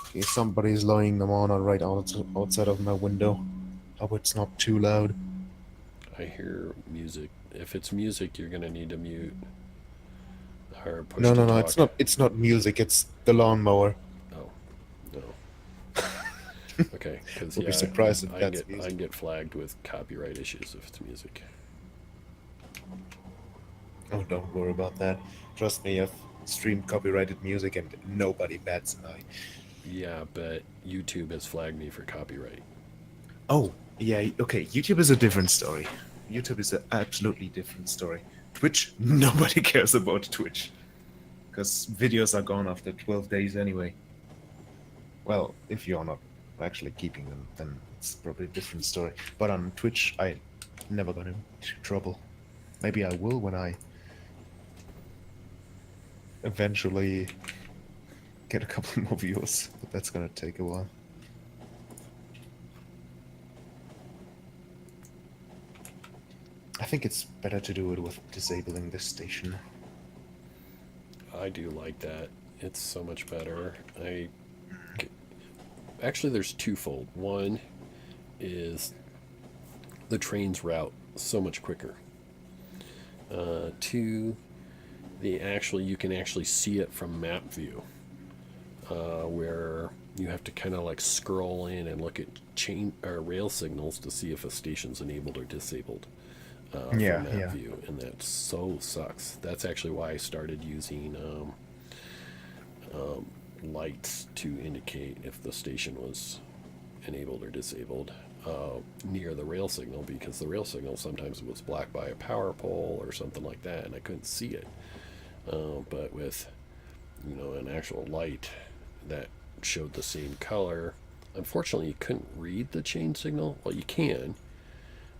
Okay, somebody's lying them on right outside of my window. Hope it's not too loud. I hear music. If it's music, you're gonna need to mute or push No, to no, no, talk. it's not music, it's the lawnmower. Oh, no. Okay, because Would be yeah, surprised if I that's can music. get flagged with copyright issues if it's music. Oh, don't worry about that. Trust me, I've streamed copyrighted music and nobody bats an eye. Yeah, but YouTube has flagged me for copyright. Oh, yeah, okay, YouTube is a different story. YouTube is an absolutely different story. Twitch, nobody cares about Twitch. Because videos are gone after 12 days anyway. Well, if you're not actually keeping them, then it's probably a different story. But on Twitch, I never got into trouble. Maybe I will when I eventually get a couple more viewers, but that's gonna take a while. I think it's better to do it with disabling this station. I do like that. It's so much better. Actually, there's twofold. One is the train's route so much quicker. Two, you can actually see it from map view, where you have to kind of like scroll in and look at chain or rail signals to see if a station's enabled or disabled from Yeah, map yeah. view, and that so sucks. That's actually why I started using lights to indicate if the station was enabled or disabled near the rail signal, because the rail signal sometimes was blocked by a power pole or something like that, and I couldn't see it. But with an actual light that showed the same color, unfortunately you couldn't read the chain signal. Well, you can,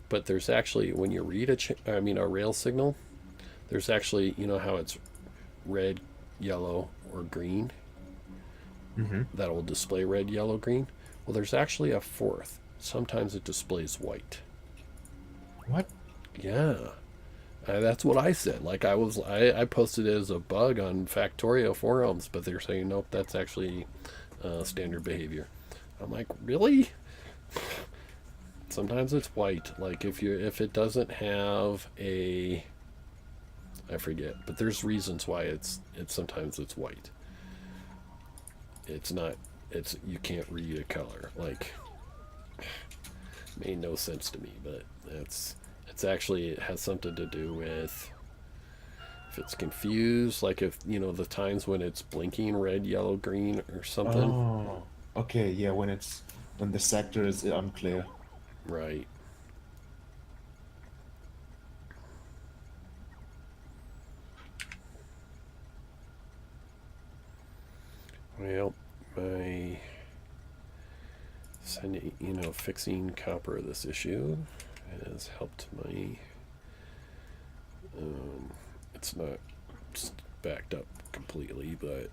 but there's actually, when you read a rail signal, there's actually, how it's red, yellow, or green, Mm-hmm. that will display red, yellow, green. Well, there's actually a fourth. Sometimes it displays white. What? Yeah. That's what I said. Like I posted it as a bug on Factorio forums, but they're saying nope, that's actually standard behavior. I'm like, really? Sometimes it's white. Like if it doesn't have a, I forget, but there's reasons why it's sometimes it's white. It's not. It's, you can't read a color. Like, made no sense to me, but it's actually, it has something to do with if it's confused, like if the times when it's blinking red, yellow, green or something. Oh, okay. Yeah, when the sector is unclear. Right. Well, my fixing copper this issue has helped my it's not backed up completely, but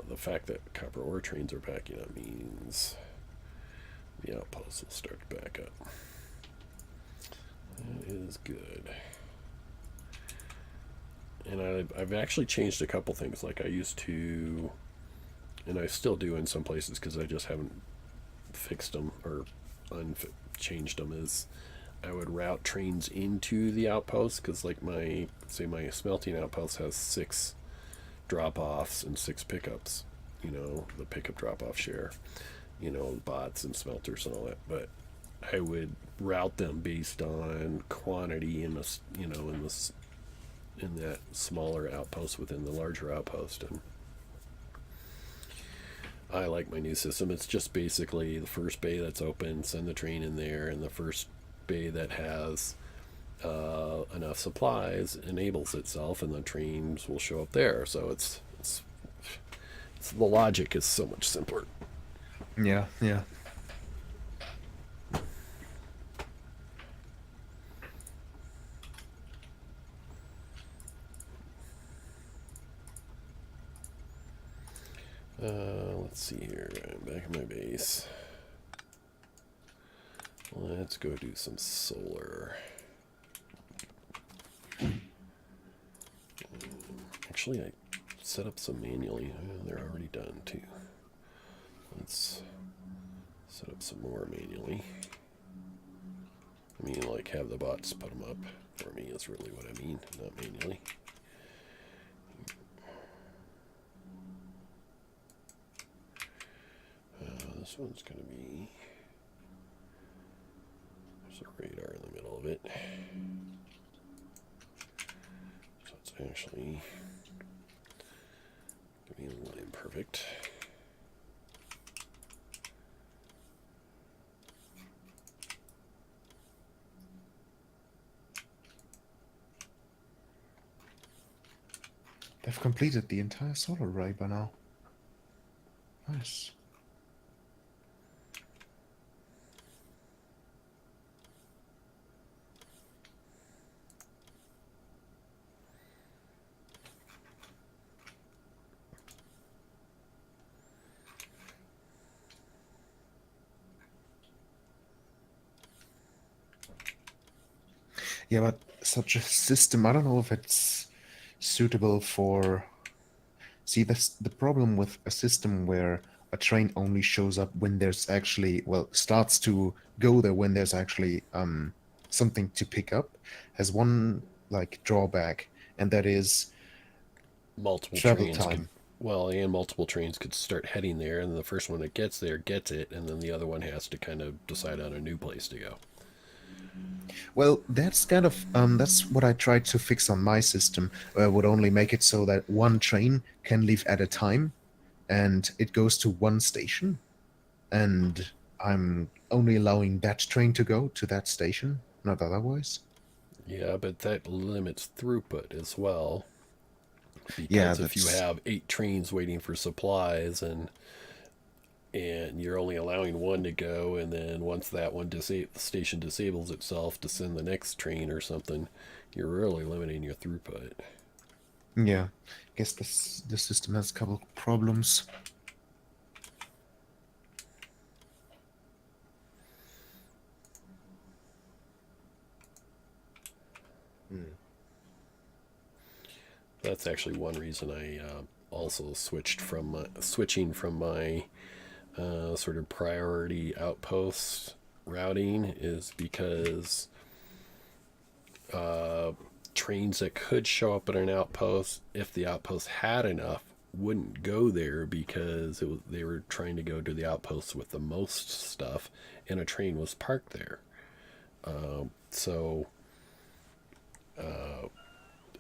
the fact that copper ore trains are backing up means the outpost will start to back up. That is good. And I've actually changed a couple things. Like I used to, and I still do in some places because I just haven't fixed them or changed them, is I would route trains into the outpost, because like my smelting outpost has 6 drop-offs and 6 pickups, the pickup drop-off share, bots and smelters and all that. But I would route them based on quantity in this, in that smaller outpost within the larger outpost. And I like my new system. It's just basically the first bay that's open, send the train in there, and the first bay that has enough supplies enables itself, and the trains will show up there. So it's the logic is so much simpler. Yeah, yeah. Let's see here. I'm back in my base. Let's go do some solar. Actually, I set up some manually. They're already done too. Let's set up some more manually. I mean, like, have the bots put them up for me is really what I mean, not manually. This one's going to be... There's a radar in the middle of it. So it's actually going to be a little imperfect. They've completed the entire solar array by now. Nice. Yeah, but such a system, I don't know if it's suitable for. See, that's the problem with a system where a train only shows up when there's actually, well, starts to go there when there's actually something to pick up, has one like drawback, and that is Multiple travel trains could, time. well, and multiple trains could start heading there, and the first one that gets there gets it, and then the other one has to kind of decide on a new place to go. Well, that's kind of that's what I tried to fix on my system. Would only make it so that one train can leave at a time, and it goes to one station, and I'm only allowing that train to go to that station, not otherwise. Yeah, but that limits throughput as well, Yeah, because if you that's have 8 trains waiting for supplies and you're only allowing one to go, and then once that one station disables itself to send the next train or something, you're really limiting your throughput. yeah. Guess this system has a couple problems. Hmm. That's actually one reason I also switching from my sort of priority outpost routing is because uh, trains that could show up at an outpost, if the outpost had enough, wouldn't go there because they were trying to go to the outpost with the most stuff, and a train was parked there. So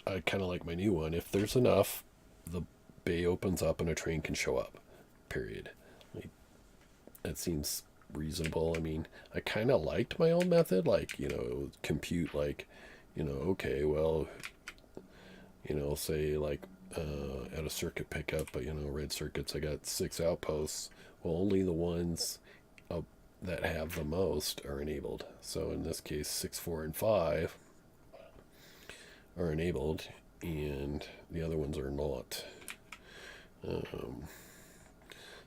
I kind of like my new one. If there's enough, the bay opens up and a train can show up. Period. Like, that seems reasonable. I mean, I kind of liked my old method, like, it would compute, like, okay, well, say, like, at a circuit pickup, but, red circuits, I got 6 outposts. Well, only the ones uh, that have the most are enabled. So in this case, 6, 4, and 5 are enabled, and the other ones are not. Um,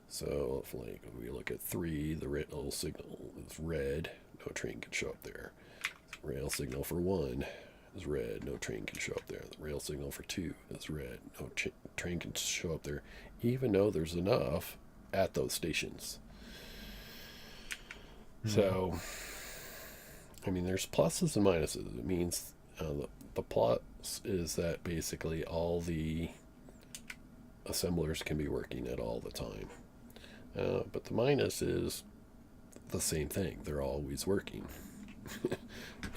So if like we look at 3, the rail signal is red, no train can show up there. The rail signal for 1 is red, no train can show up there. The rail signal for 2 is red, no train can show up there, even though there's enough at those stations. Hmm. So, I mean, there's pluses and minuses. It means the plus is that basically all the assemblers can be working at all the time. But the minus is the same thing. They're always working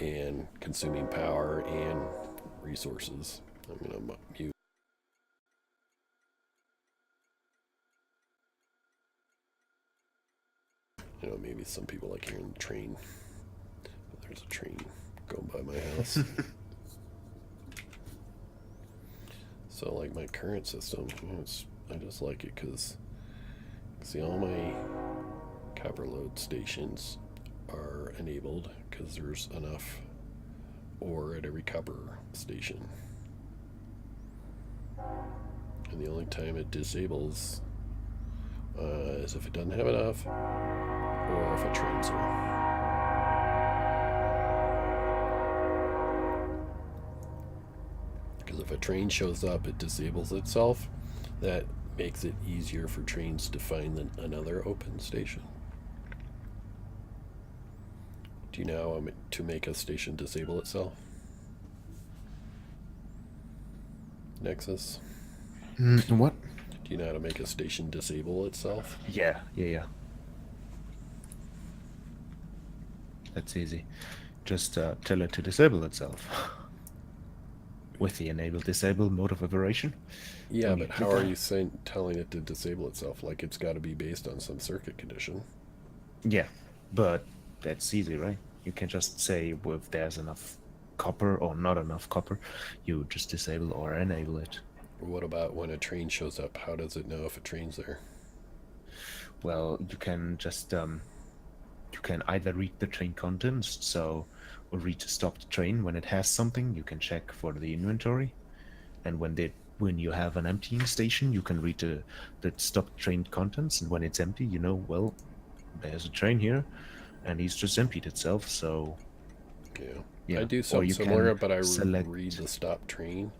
and consuming power and resources. I'm going to mute. Maybe some people like hearing the train. There's a train going by my house. So, like my current system, I just like it because, see, all my copper load stations are enabled because there's enough ore at every copper station. And the only time it disables is if it doesn't have enough or if a train's there. Because if a train shows up, it disables itself. That makes it easier for trains to find another open station. Do you know how to make a station disable itself? Nexus? What? Do you know how to make a station disable itself? Yeah. That's easy. Just tell it to disable itself. With the enable disable mode of operation. Yeah, When you but how click are that. you telling it to disable itself? Like, it's got to be based on some circuit condition. Yeah, but that's easy, right? You can just say if there's enough copper or not enough copper, you just disable or enable it. What about when a train shows up? How does it know if a train's there? Well, you can just you can either read the train contents, so or read to stop the train when it has something. You can check for the inventory, and when you have an emptying station, you can read the stop train contents, and when it's empty, well, there's a train here, and he's just emptied itself. So Yeah. I Yeah, do or something you similar, can but I read select. the stop train,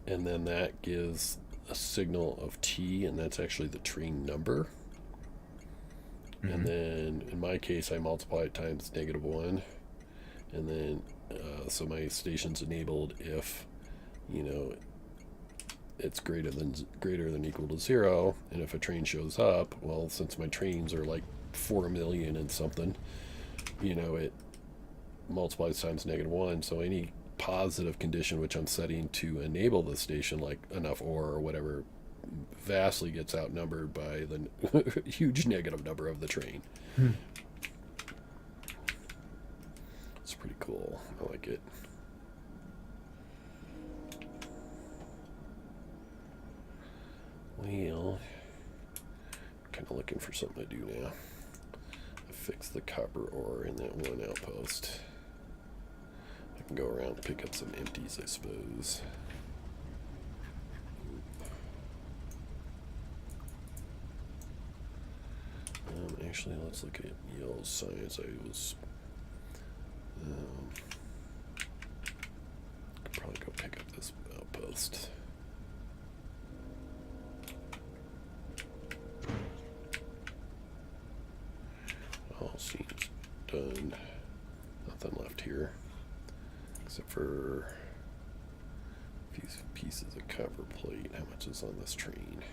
and then that gives a signal of T, and that's actually the train number. And Mhm. then in my case, I multiply it times -1, and then so my station's enabled if, you know, it's greater than equal to 0, and if a train shows up, well, since my trains are like 4 million and something, you know, it multiplies times -1. So any positive condition which I'm setting to enable the station, like enough ore or whatever, vastly gets outnumbered by the huge negative number of the train. Hmm. It's pretty cool. I like it. Well, kind of looking for something to do now. I fixed the copper ore in that one outpost. I can go around and pick up some empties, I suppose. Actually, let's look at yield science. I was could probably go pick up this outpost. All seems done. Nothing left here except for a few pieces of copper plate. How much is on this train?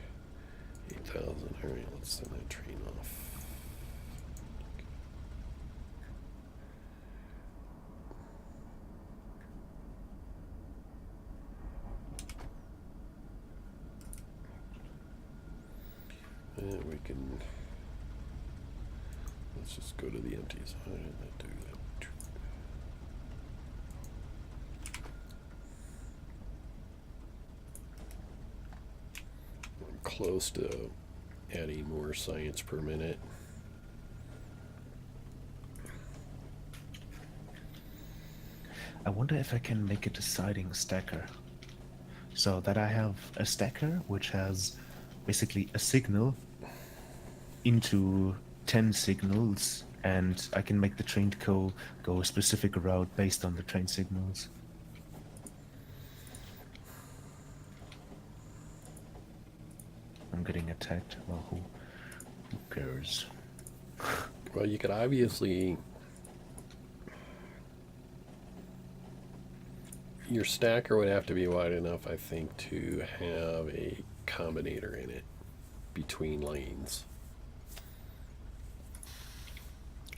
8,000. All right, let's send that train off. And we can, let's just go to the empties. Why did that do that? I'm close to adding more science per minute. I wonder if I can make a deciding stacker. So that I have a stacker which has basically a signal into 10 signals, and I can make the train go a specific route based on the train signals. I'm getting attacked. Well, who cares? Well, you could obviously, your stacker would have to be wide enough, I think, to have a combinator in it between lanes.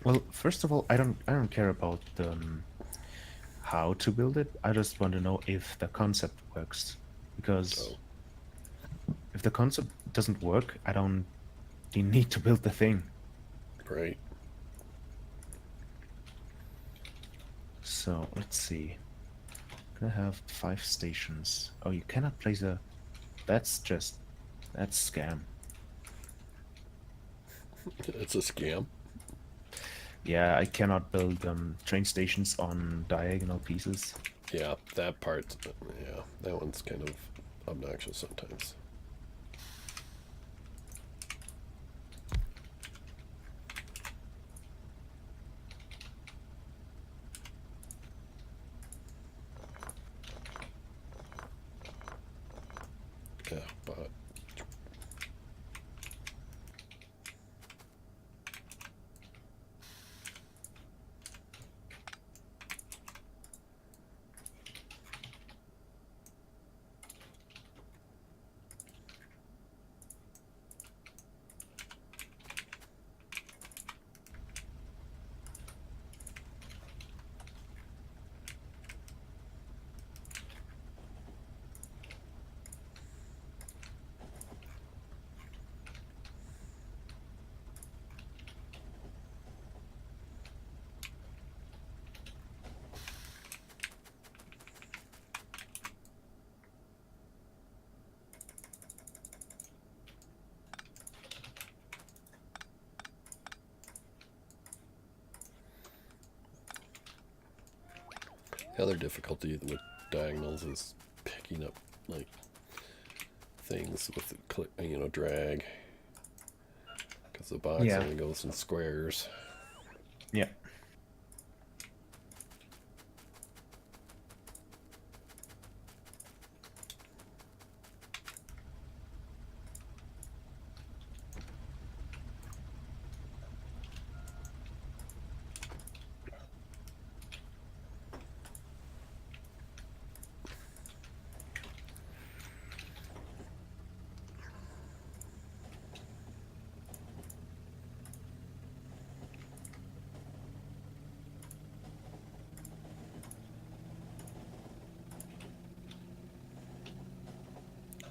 Well, first of all, I don't care about how to build it. I just want to know if the concept works, because Oh, if the concept doesn't work, I don't need to build the thing. right. So let's see. Gonna have 5 stations. Oh, you cannot place a. That's scam. It's a scam. Yeah, I cannot build train stations on diagonal pieces. Yeah, that part. Yeah, that one's kind of obnoxious sometimes. Yeah, but the other difficulty with diagonals is picking up like things with the drag, because the box Yeah. only goes in squares. Yeah.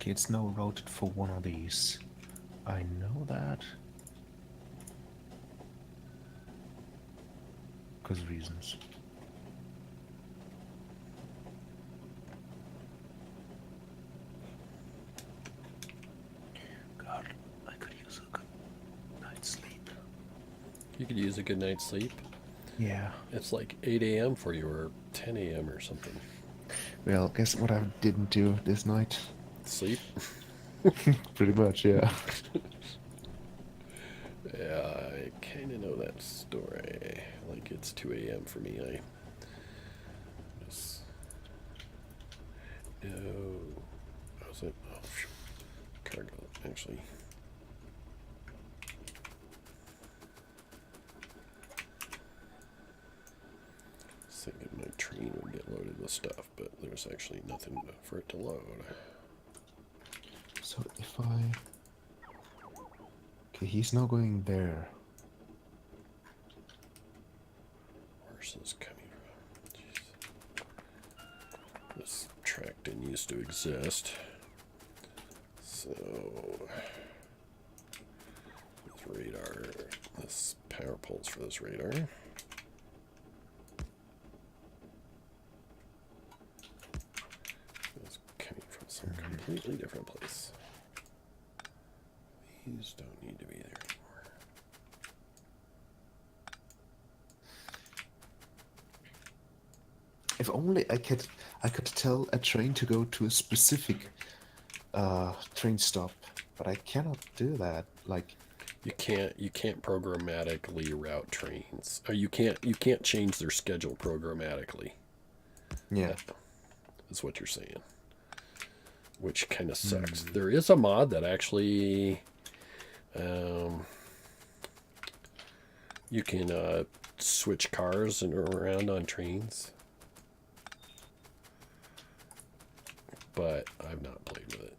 Okay, it's now routed for one of these. I know that. Because of reasons. God, I could use a good night's sleep. You could use a good night's sleep. Yeah. It's like 8 a.m. for you, or 10 a.m. or something. Well, guess what I didn't do this night? Sleep? Pretty much, yeah. Yeah, I kind of know that story. Like, it's 2 a.m. for me. I just. No. How's it? Oh, cargo, actually. I was thinking my train would get loaded with stuff, but there's actually nothing for it to load. So if I... Okay, he's now going there. Where's this coming from? Jeez. This track didn't used to exist. So... This radar... This power poles for this radar. It's coming from some completely different place. These don't need to be there anymore. If only I could tell a train to go to a specific train stop, but I cannot do that. Like you can't programmatically route trains. Or you can't change their schedule programmatically. yeah. That's what you're saying. Which kind of sucks. There is a mod that actually you can switch cars and around on trains. But I've not played with it.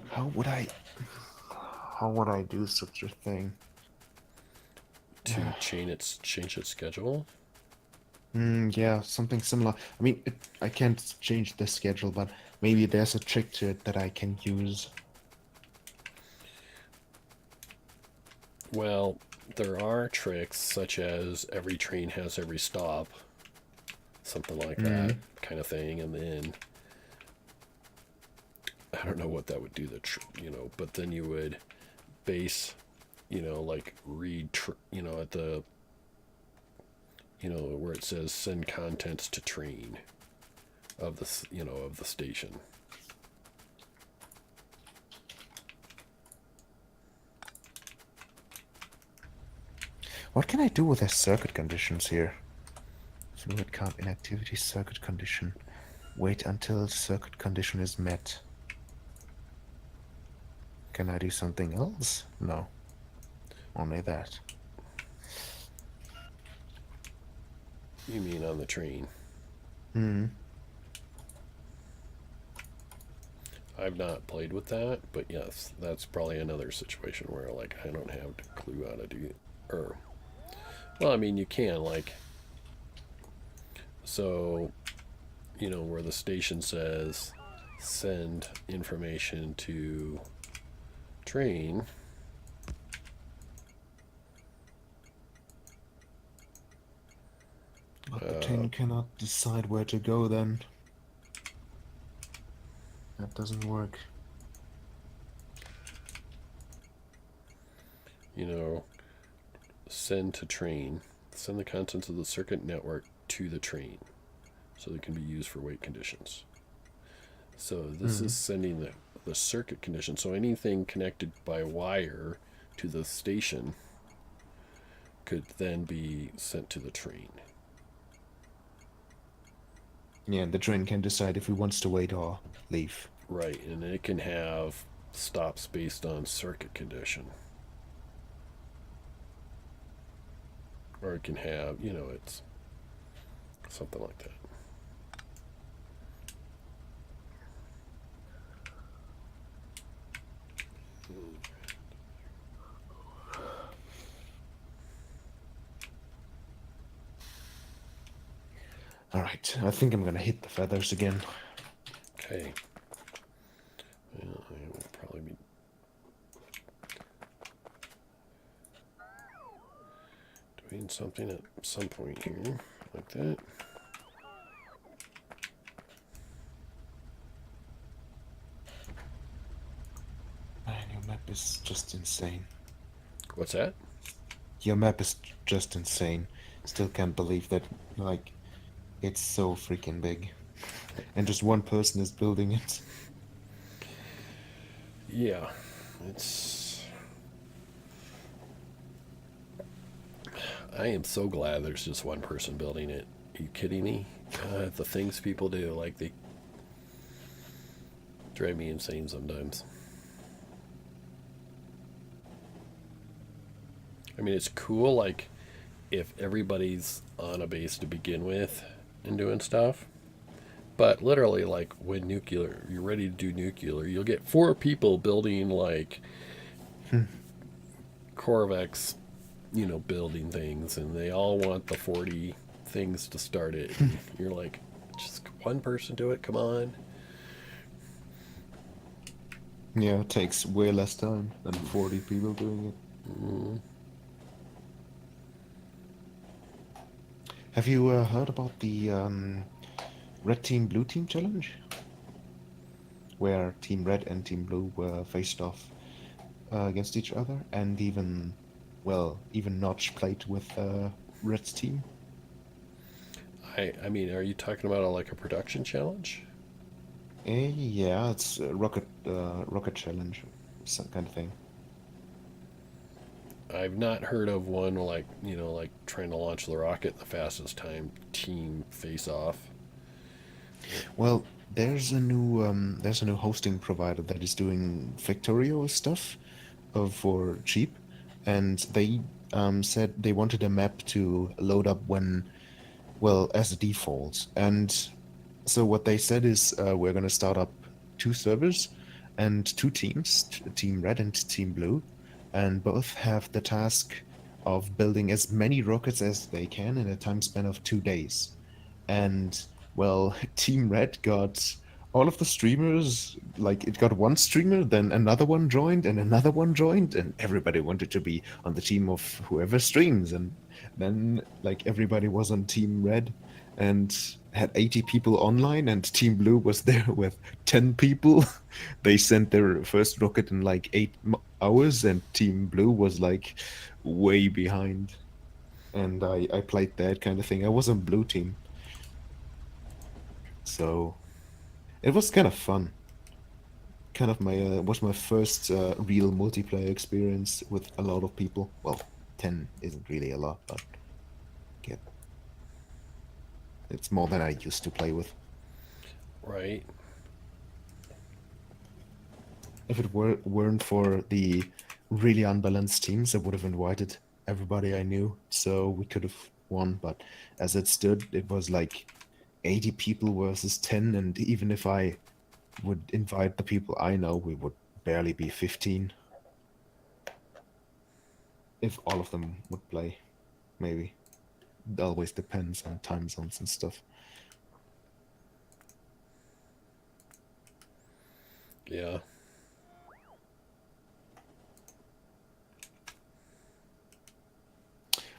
How would I do such a thing? To change its schedule. Yeah, something similar. I mean, I can't change the schedule, but maybe there's a trick to it that I can use. Well, there are tricks such as every train has every stop, something like that kind of thing, and then I don't know what that would do. But then you would base, like read, at the, where it says send contents to train of the station. What can I do with the circuit conditions here? Fluid count inactivity circuit condition. Wait until circuit condition is met. Can I do something else? No. Only that. You mean on the train? I've not played with that, but yes, that's probably another situation where like I don't have a clue how to do it. Well, I mean you can so where the station says send information to train. But the train cannot decide where to go then. That doesn't work. Send to train. Send the contents of the circuit network to the train so they can be used for wait conditions. So this is sending the circuit condition. So anything connected by wire to the station could then be sent to the train. Yeah, the train can decide if it wants to wait or leave. Right, and it can have stops based on circuit condition. Or it can have, it's something like that. All right, I think I'm gonna hit the feathers again. Okay. Well, I will probably be doing something at some point here, like that. Man, your map is just insane. What's that? Your map is just insane. Still can't believe that, like, it's so freaking big. And just one person is building it. Yeah, it's. I am so glad there's just one person building it. Are you kidding me? The things people do, like, they drive me insane sometimes. I mean, it's cool, like, if everybody's on a base to begin with and doing stuff. But literally, like, when you're ready to do nuclear, you'll get 4 people building, like, Corvex, building things, and they all want the 40 things to start it. And you're like, just one person do it, come on. Yeah, it takes way less time than 40 people doing it. Mm, Have you heard about the Red Team Blue Team challenge? Where Team Red and Team Blue were faced off against each other, and even, well, even Notch played with Red's team. I mean, are you talking about like a production challenge? Yeah, it's a rocket challenge, some kind of thing. I've not heard of one like, like trying to launch the rocket the fastest time team face off. Well, there's a new hosting provider that is doing Factorio stuff for cheap, and they said they wanted a map to load up when, well, as a default. And so what they said is we're going to start up 2 servers and 2 teams, Team Red and Team Blue, and both have the task of building as many rockets as they can in a time span of 2 days. And, well, Team Red got all of the streamers, like it got one streamer, then another one joined, and another one joined, and everybody wanted to be on the team of whoever streams. And then, like, everybody was on Team Red and had 80 people online, and Team Blue was there with 10 people. They sent their first rocket in like 8 hours, and Team Blue was like way behind. And I played that kind of thing. I was on Blue Team. So it was kind of fun. Kind of my was my first real multiplayer experience with a lot of people. Well, 10 isn't really a lot, but yeah, it's more than I used to play with. Right. If it weren't for the really unbalanced teams, I would have invited everybody I knew, so we could have won. But as it stood, it was like 80 people versus 10, and even if I would invite the people I know, we would barely be 15 if all of them would play. Maybe. It always depends on time zones and stuff. Yeah.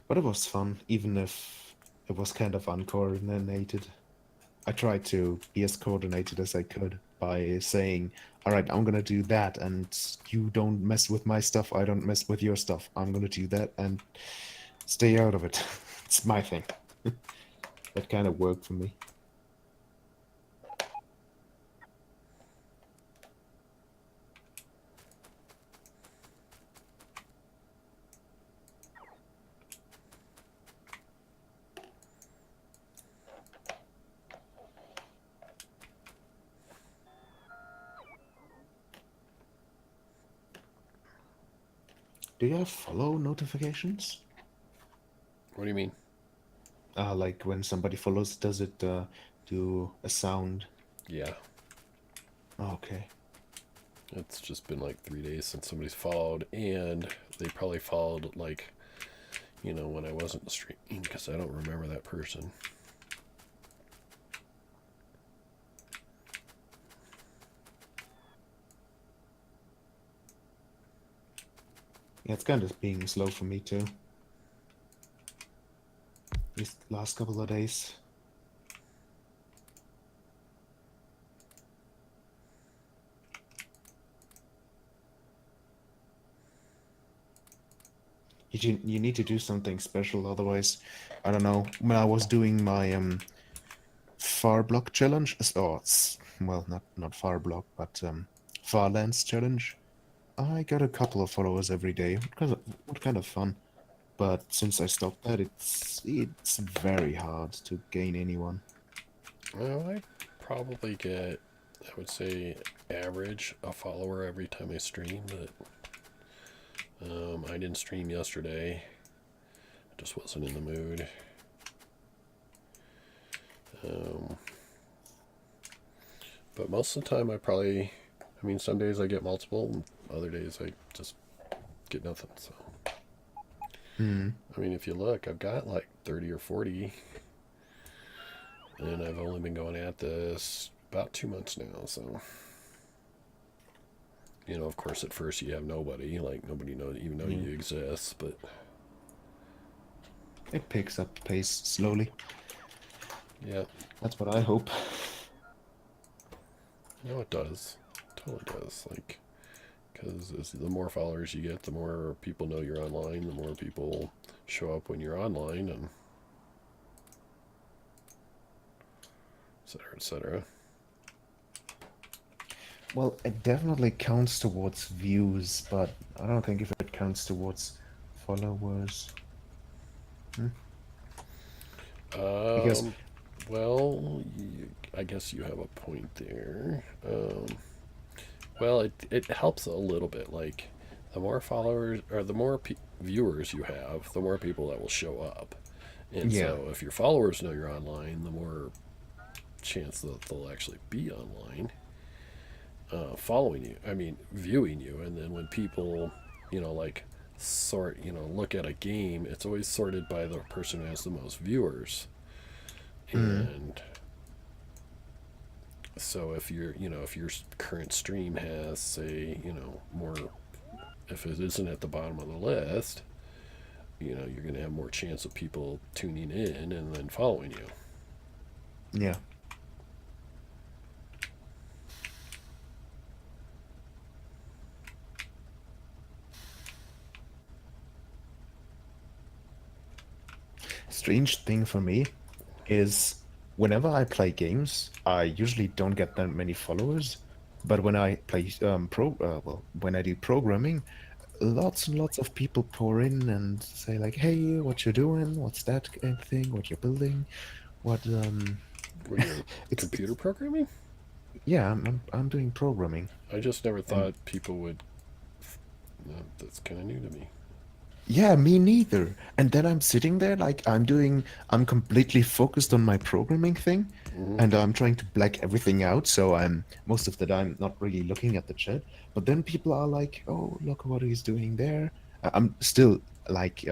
But it was fun, even if it was kind of uncoordinated. I tried to be as coordinated as I could by saying, all right, I'm going to do that, and you don't mess with my stuff, I don't mess with your stuff. I'm going to do that and stay out of it. It's my thing. That kind of worked for me. Do you have follow notifications? What do you mean? Like when somebody follows, does it do a sound? Yeah. Okay. It's just been like 3 days since somebody's followed, and they probably followed like, when I wasn't streaming because I don't remember that person. Yeah, it's kind of being slow for me too. These last couple of days. You need to do something special, otherwise, I don't know. When I was doing my far block challenge, well, not far block, but far lands challenge, I got a couple of followers every day. What kind of fun. But since I stopped that, it's very hard to gain anyone. Well, I probably get, I would say, average a follower every time I stream, but I didn't stream yesterday. I just wasn't in the mood. But most of the time, I mean, some days I get multiple, and other days I just get nothing. So, Hmm. I mean, if you look, I've got like 30 or 40, and I've only been going at this about 2 months now. So, you know, of course, at first you have nobody, like nobody knows even know Yeah. you exist, but It picks up pace slowly. yeah, That's what I hope. no, it does, totally does. Like, because the more followers you get, the more people know you're online, the more people show up when you're online, and et cetera, et cetera. Well, it definitely counts towards views, but I don't think if it counts towards followers. Hmm? Because, Um, well, I guess you have a point there. Well, it helps a little bit. Like, the more followers or the more viewers you have, the more people that will show up. And yeah, so, if your followers know you're online, the more chance that they'll actually be online, following you. I mean, viewing you. And then when people, like look at a game, it's always sorted by the person who has the most viewers. mm, And so if your current stream has, say, more, if it isn't at the bottom of the list, you're going to have more chance of people tuning in and then following you. yeah. Strange thing for me is whenever I play games, I usually don't get that many followers. But when I play when I do programming, lots and lots of people pour in and say like, "Hey, what you doing? What's that kind of thing? What you're building? What Were you computer it's programming? yeah, I'm doing programming, I just never and thought people would. That's kind of new to me. yeah, me neither. And then I'm sitting there like I'm completely focused on my programming thing, Hmm. and I'm trying to black everything out, so I'm most of the time not really looking at the chat. But then people are like, "Oh, look what he's doing there." I'm still like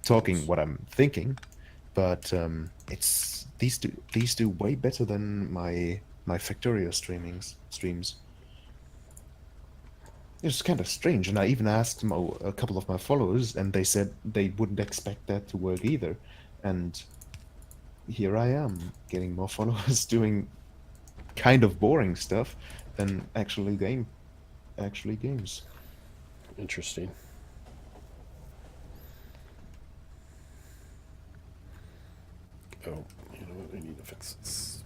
talking Nice. what I'm thinking, but it's these do way better than my Factorio streams. It's kind of strange, and I even asked a couple of my followers, and they said they wouldn't expect that to work either. And here I am, getting more followers, doing kind of boring stuff than actually games. Interesting. Oh, you know what? I need to fix this.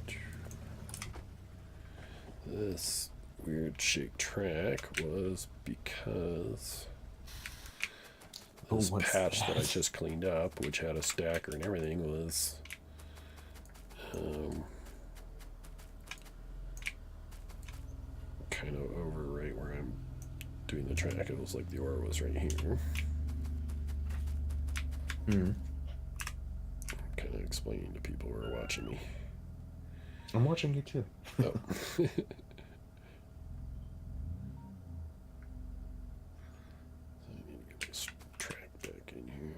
This weird shake track was because Oh, this what's patch that I that? just cleaned up, which had a stacker and everything, was um, kind of over right where I'm doing the track. It was like the aura was right here. Hmm. Kind of explaining to people who are watching me. I'm watching you too. Oh. I need to get this track back in here.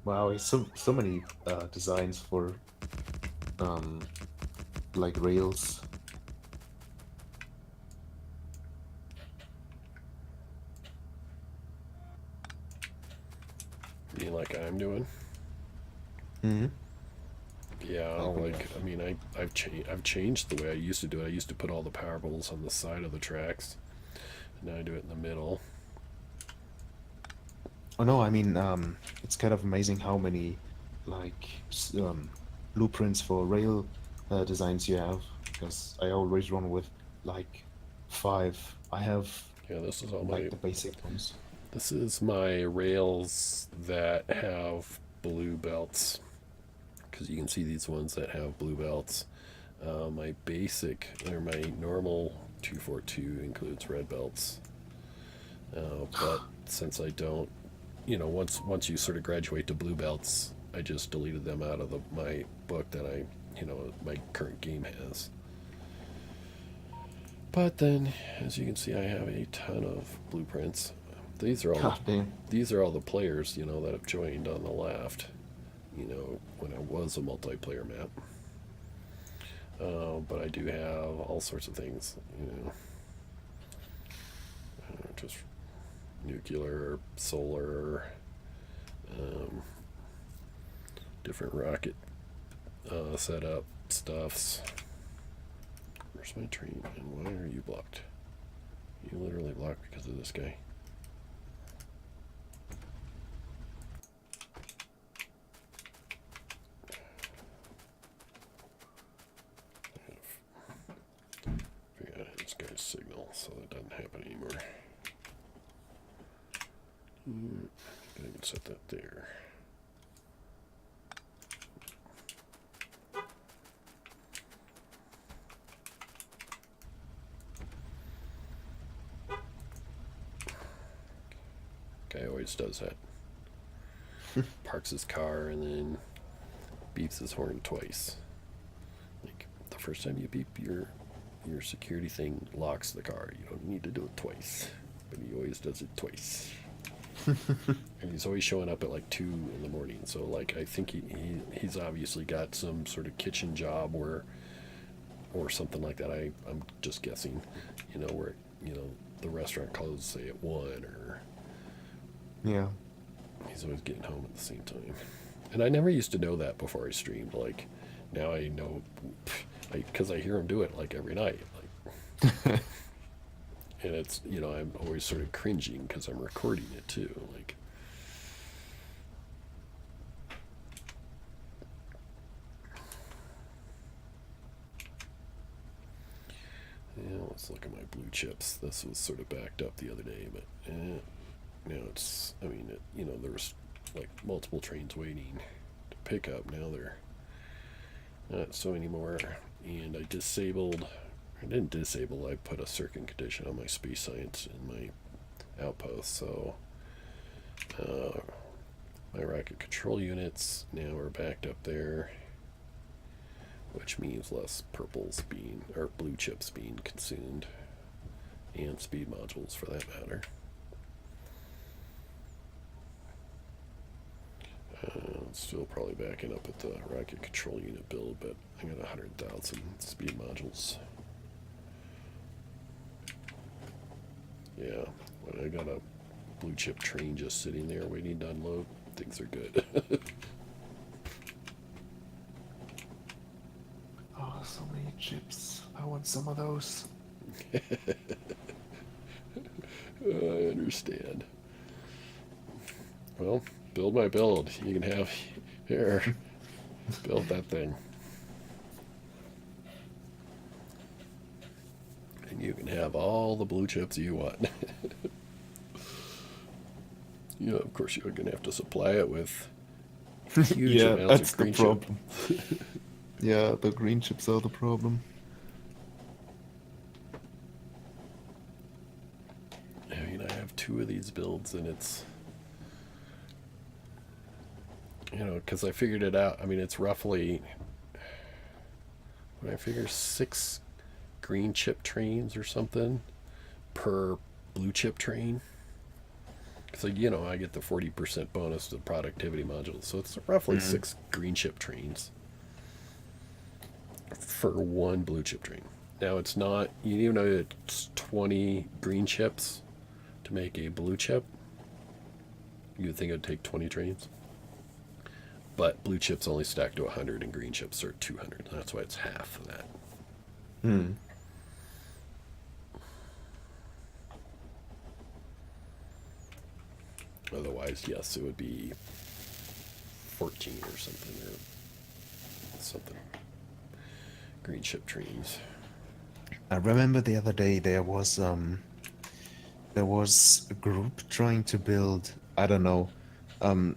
Wow, so many designs for um, like rails. You mean like I'm doing? Mm-hmm. Yeah, Like when you like I mean, I've changed the way I used to do it. I used to put all the power poles on the side of the tracks. Now I do it in the middle. Oh no, I mean, it's kind of amazing how many like blueprints for rail designs you have. Because I always run with like 5. I have Yeah, this is all like my. the basic ones. This is my rails that have blue belts. Because you can see these ones that have blue belts. My basic or my normal 242 includes red belts. But since I don't, once you sort of graduate to blue belts, I just deleted them out of my book that my current game has. But then, as you can see, I have a ton of blueprints. These are all the God damn. these are all the players that have joined on the left. When it was a multiplayer map. But I do have all sorts of things. Just nuclear, solar, um, different rocket setup stuffs. Where's my train? And why are you blocked? You literally blocked because of this guy. Figure out this guy's signal so that doesn't happen anymore. I can set that there. Guy always does that. Parks his car and then beeps his horn twice. Like the first time you beep your security thing locks the car. You don't need to do it twice. But he always does it twice. And he's always showing up at like 2 in the morning. So like I think he's obviously got some sort of kitchen job or something like that. I'm just guessing, where the restaurant closes say at 1 or Yeah. he's always getting home at the same time. And I never used to know that before I streamed. Like now I know because I hear him do it like every night. Like and it's I'm always sort of cringing because I'm recording it too. Like let's look at my blue chips. This was sort of backed up the other day, but now it's. I mean, there was like multiple trains waiting to pick up. Now they're not so anymore. And I disabled. I didn't disable. I put a circuit condition on my space science in my outpost. So my rocket control units now are backed up there, which means less purples being or blue chips being consumed, and speed modules for that matter. Still probably backing up at the rocket control unit build, but I got 100,000 speed modules. Yeah, when I got a blue chip train just sitting there waiting to unload, things are good. Oh, so many chips. I want some of those. I understand. Well, build my build. You can have here. Build that thing. And you can have all the blue chips you want. Of course you're gonna have to supply it with huge Yeah, amounts that's of the green problem. chip. Yeah, the green chips are the problem. I mean, I have 2 of these builds, and it's because I figured it out. I mean, it's roughly when I figure 6 green chip trains or something per blue chip train. So I get the 40% bonus to the productivity module, so it's roughly 6 green chip trains. for one blue chip train. Now it's not, you know, it's 20 green chips to make a blue chip. You would think it would take 20 trains. But blue chips only stack to 100 and green chips are 200. That's why it's half of that. Hmm. Otherwise, yes, it would be 14 or something. Green chip trains. I remember the other day there was a group trying to build, I don't know, um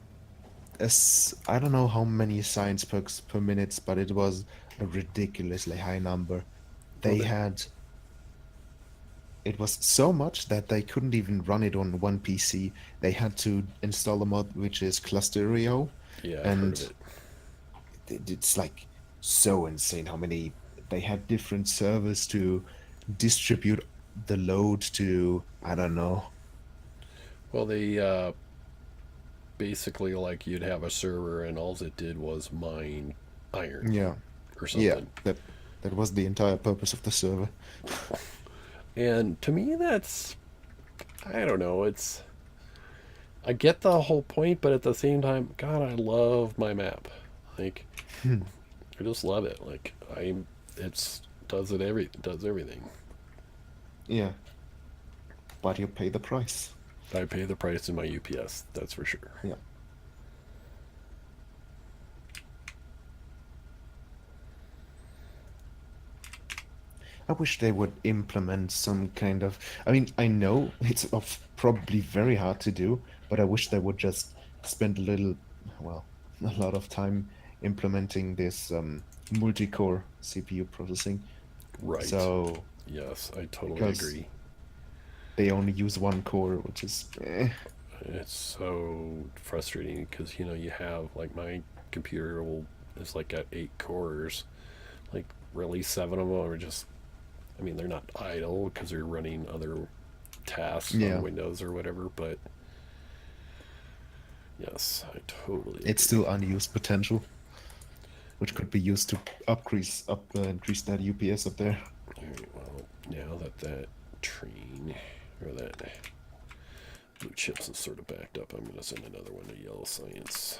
I don't know how many science perks per minute, but it was a ridiculously high number. Well, They had It was so much that they couldn't even run it on one PC. They had to install a mod which is Clusterio, yeah, I've heard of and it. it's like so insane how many they had different servers to distribute the load to. I don't know. Well, they basically, like, you'd have a server and all it did was mine iron Yeah, or yeah, something. that was the entire purpose of the server. And to me, that's, I don't know, it's, I get the whole point, but at the same time, God, I love my map. Like, I just love it. Like, it's, does everything. Yeah, but you pay the price. I pay the price in my UPS, that's for sure. Yeah. I wish they would implement some kind of. I mean, I know it's probably very hard to do, but I wish they would just spend a little, well, a lot of time implementing this multi-core CPU processing. Right. So, Yes, I totally because agree. they only use one core, which is, It's so frustrating because, you know, you have, like, my computer will, is like got 8 cores. Like, really, 7 of them are just, I mean, they're not idle because they're running other tasks on yeah, Windows or whatever, but yes, I totally it's agree. still unused potential, which could be used to increase that UPS up there. All right, well, now that that train or that blue chips is sort of backed up, I'm going to send another one to Yellow Science.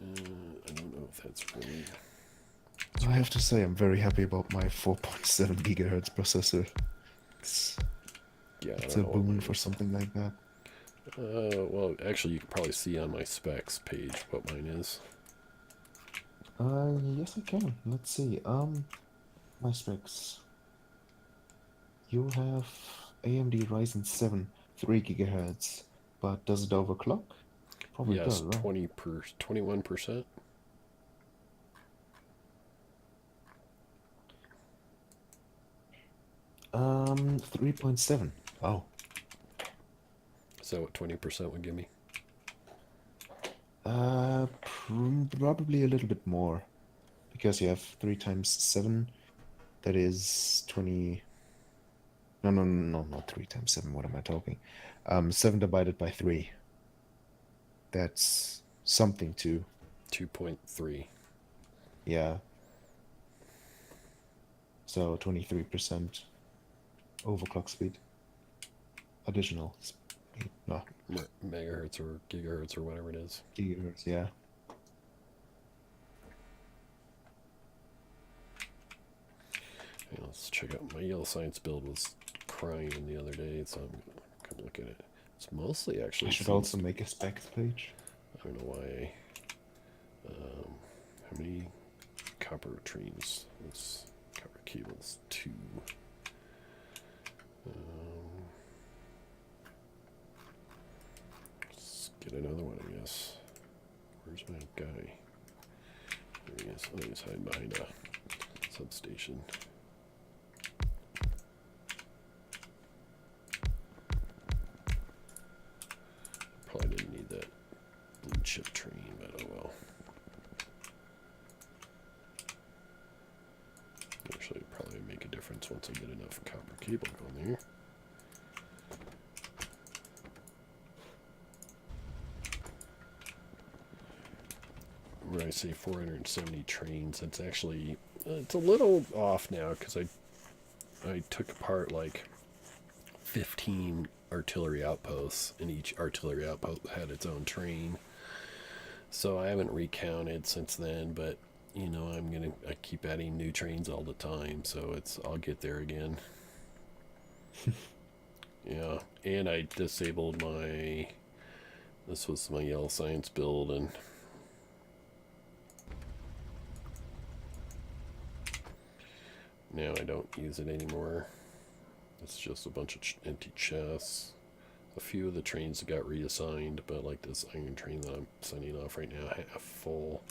I don't know if that's really. I have to say, I'm very happy about my 4.7 gigahertz processor. It's, Yeah, I it's don't a know what boon mine for is. something like that. Well, actually, you can probably see on my specs page what mine is. Yes, I can. Let's see. My specs. You have AMD Ryzen 7, 3 gigahertz, but does it overclock? Probably does, Yes, right? 21%. 3.7. Oh. Is that what 20% would give me? Probably a little bit more, because you have 3 times 7. That is 20. No, no, no, no, not 3 times 7. What am I talking? 7 divided by 3. That's something to. 2.3. Yeah. So 23% overclock speed. Additional speed. No, Megahertz or gigahertz or whatever it is. gigahertz, yeah. Yeah, let's check out my Yellow Science build. Was crying the other day, so I'm gonna come look at it. It's mostly I actually should seems. also make a specs page. I don't know why. How many copper trains? It's copper cables 2. Um, let's get another one, I guess. Where's my guy? There he is. Oh, he's hiding behind a substation. Probably didn't need that blue chip train, but oh well. Actually, it'd probably make a difference once I get enough copper cable going there. Right, say 470 trains. It's actually it's a little off now because I took apart like 15 artillery outposts, and each artillery outpost had its own train. So I haven't recounted since then, but you know, I keep adding new trains all the time, so I'll get there again. Yeah, and I disabled this was my Yellow Science build, and now I don't use it anymore. It's just a bunch of empty chests. A few of the trains got reassigned, but like this iron train that I'm sending off right now, half full.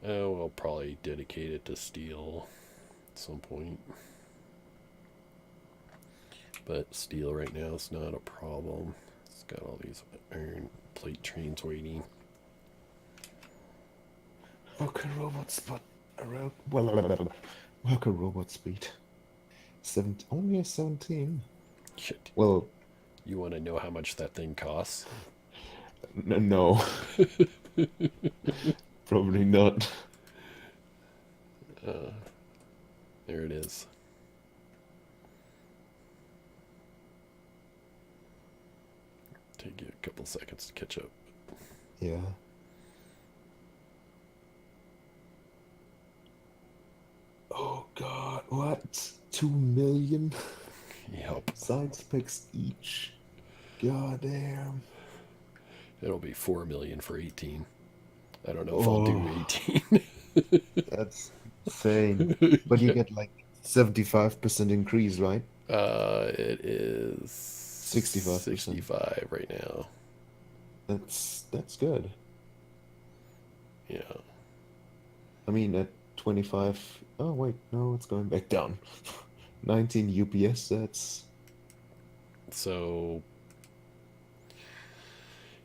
Oh, I'll probably dedicate it to steel at some point. But steel right now is not a problem. It's got all these iron plate trains waiting. Worker robot spot. Worker robot speed. Only a 17. Shit. Well, You want to know how much that thing costs? no. Probably not. There it is. Take you a couple seconds to catch up. Yeah. Oh god, what? 2 million Yep. science picks each. God damn. It'll be 4 million for 18. I don't know if I'll do 18. That's insane. But you get like 75% increase, right? It is 65%. 65 right now. That's good. Yeah. I mean, at 25. Oh wait, no, it's going back down. 19 UPS. That's So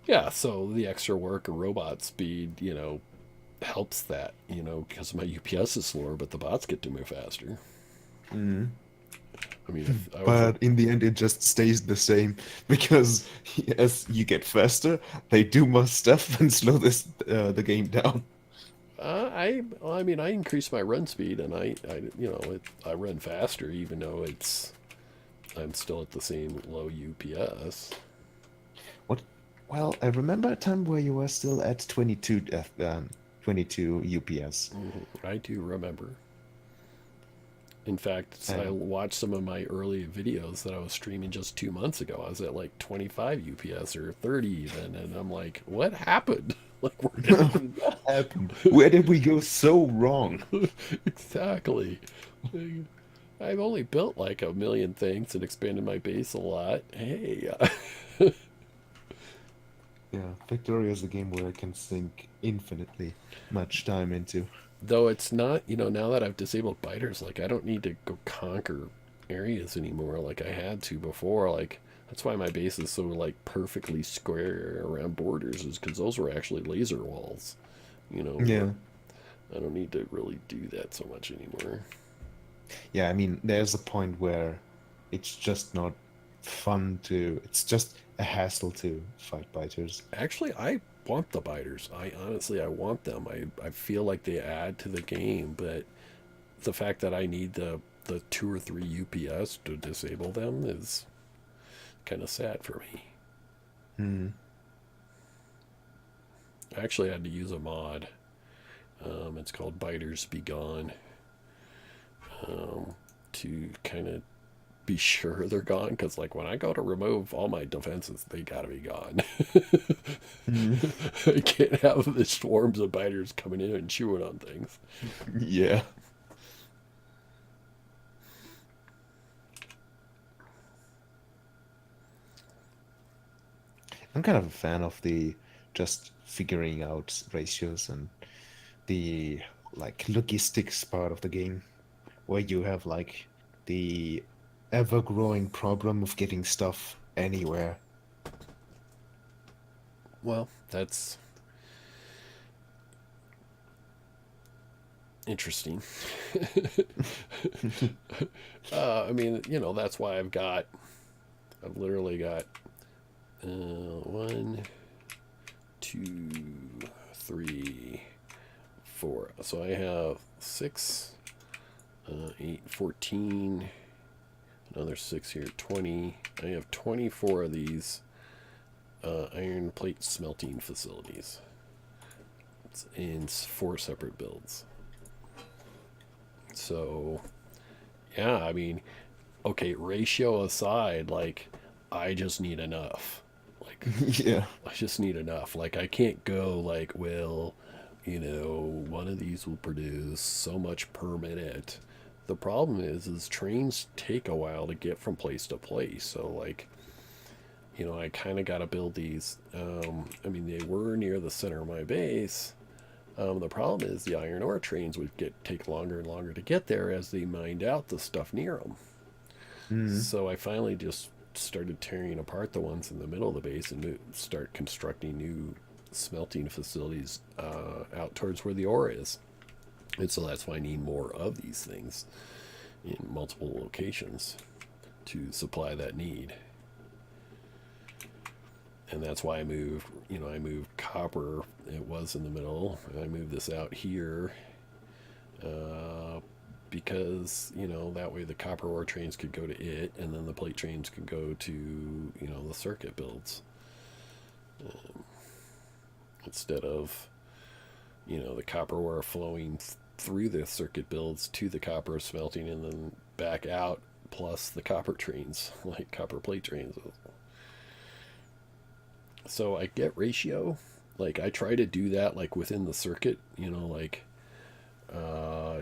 yeah, so the extra work or robot speed, you know, helps that, you know, because my UPS is slower, but the bots get to move faster. mm. I mean, if I was, But in the end, it just stays the same because as you get faster, they do more stuff and slow the game down. I mean, I increase my run speed, and you know, I run faster, even though I'm still at the same low UPS. What? Well, I remember a time where you were still at 22 UPS. I do remember. In fact, I And watched some of my early videos that I was streaming just 2 months ago. I was at like 25 UPS or 30 even, and I'm like, what happened? Like, where did what happened? Where did we go so wrong? exactly? I've only built like a million things and expanded my base a lot. Hey, Yeah, Factorio is a game where I can sink infinitely much time into. though it's not, you know, now that I've disabled biters, like I don't need to go conquer areas anymore like I had to before. Like that's why my base is so like perfectly square around borders, is because those were actually laser walls. You know, Yeah. I don't need to really do that so much anymore. Yeah, I mean, there's a point where it's just not fun to. It's just a hassle to fight biters. Actually, I want the biters. I want them. I feel like they add to the game, but the fact that I need the 2 or 3 UPS to disable them is kind of sad for me. Hmm. I actually had to use a mod. It's called Biters Be Gone, to kind of be sure they're gone. Because like when I go to remove all my defenses, they gotta be gone. Hmm. I can't have the swarms of biters coming in and chewing on things. Yeah. I'm kind of a fan of the just figuring out ratios and the like logistics part of the game, where you have like the ever-growing problem of getting stuff anywhere. Well, that's interesting. I mean, you know, that's why I've literally got 1, 2, 3, 4. So I have 6, 8, 14, another 6 here, 20. I have 24 of these iron plate smelting facilities. It's in 4 separate builds. So, yeah, I mean, okay, ratio aside, like, I just need enough. Like, Yeah. I just need enough. Like, I can't go, like, well, one of these will produce so much per minute. The problem is trains take a while to get from place to place. So, like, I kind of got to build these. I mean, they were near the center of my base. The problem is the iron ore trains would take longer and longer to get there as they mined out the stuff near them. Mm. So I finally just started tearing apart the ones in the middle of the base and start constructing new smelting facilities out towards where the ore is. And so that's why I need more of these things in multiple locations to supply that need. And that's why I moved, I moved copper. It was in the middle. I moved this out here because, that way the copper ore trains could go to it, and then the plate trains could go to, the circuit builds. Instead of, the copper ore flowing through the circuit builds to the copper smelting and then back out, plus the copper trains, like copper plate trains. So I get ratio. Like I try to do that like within the circuit, like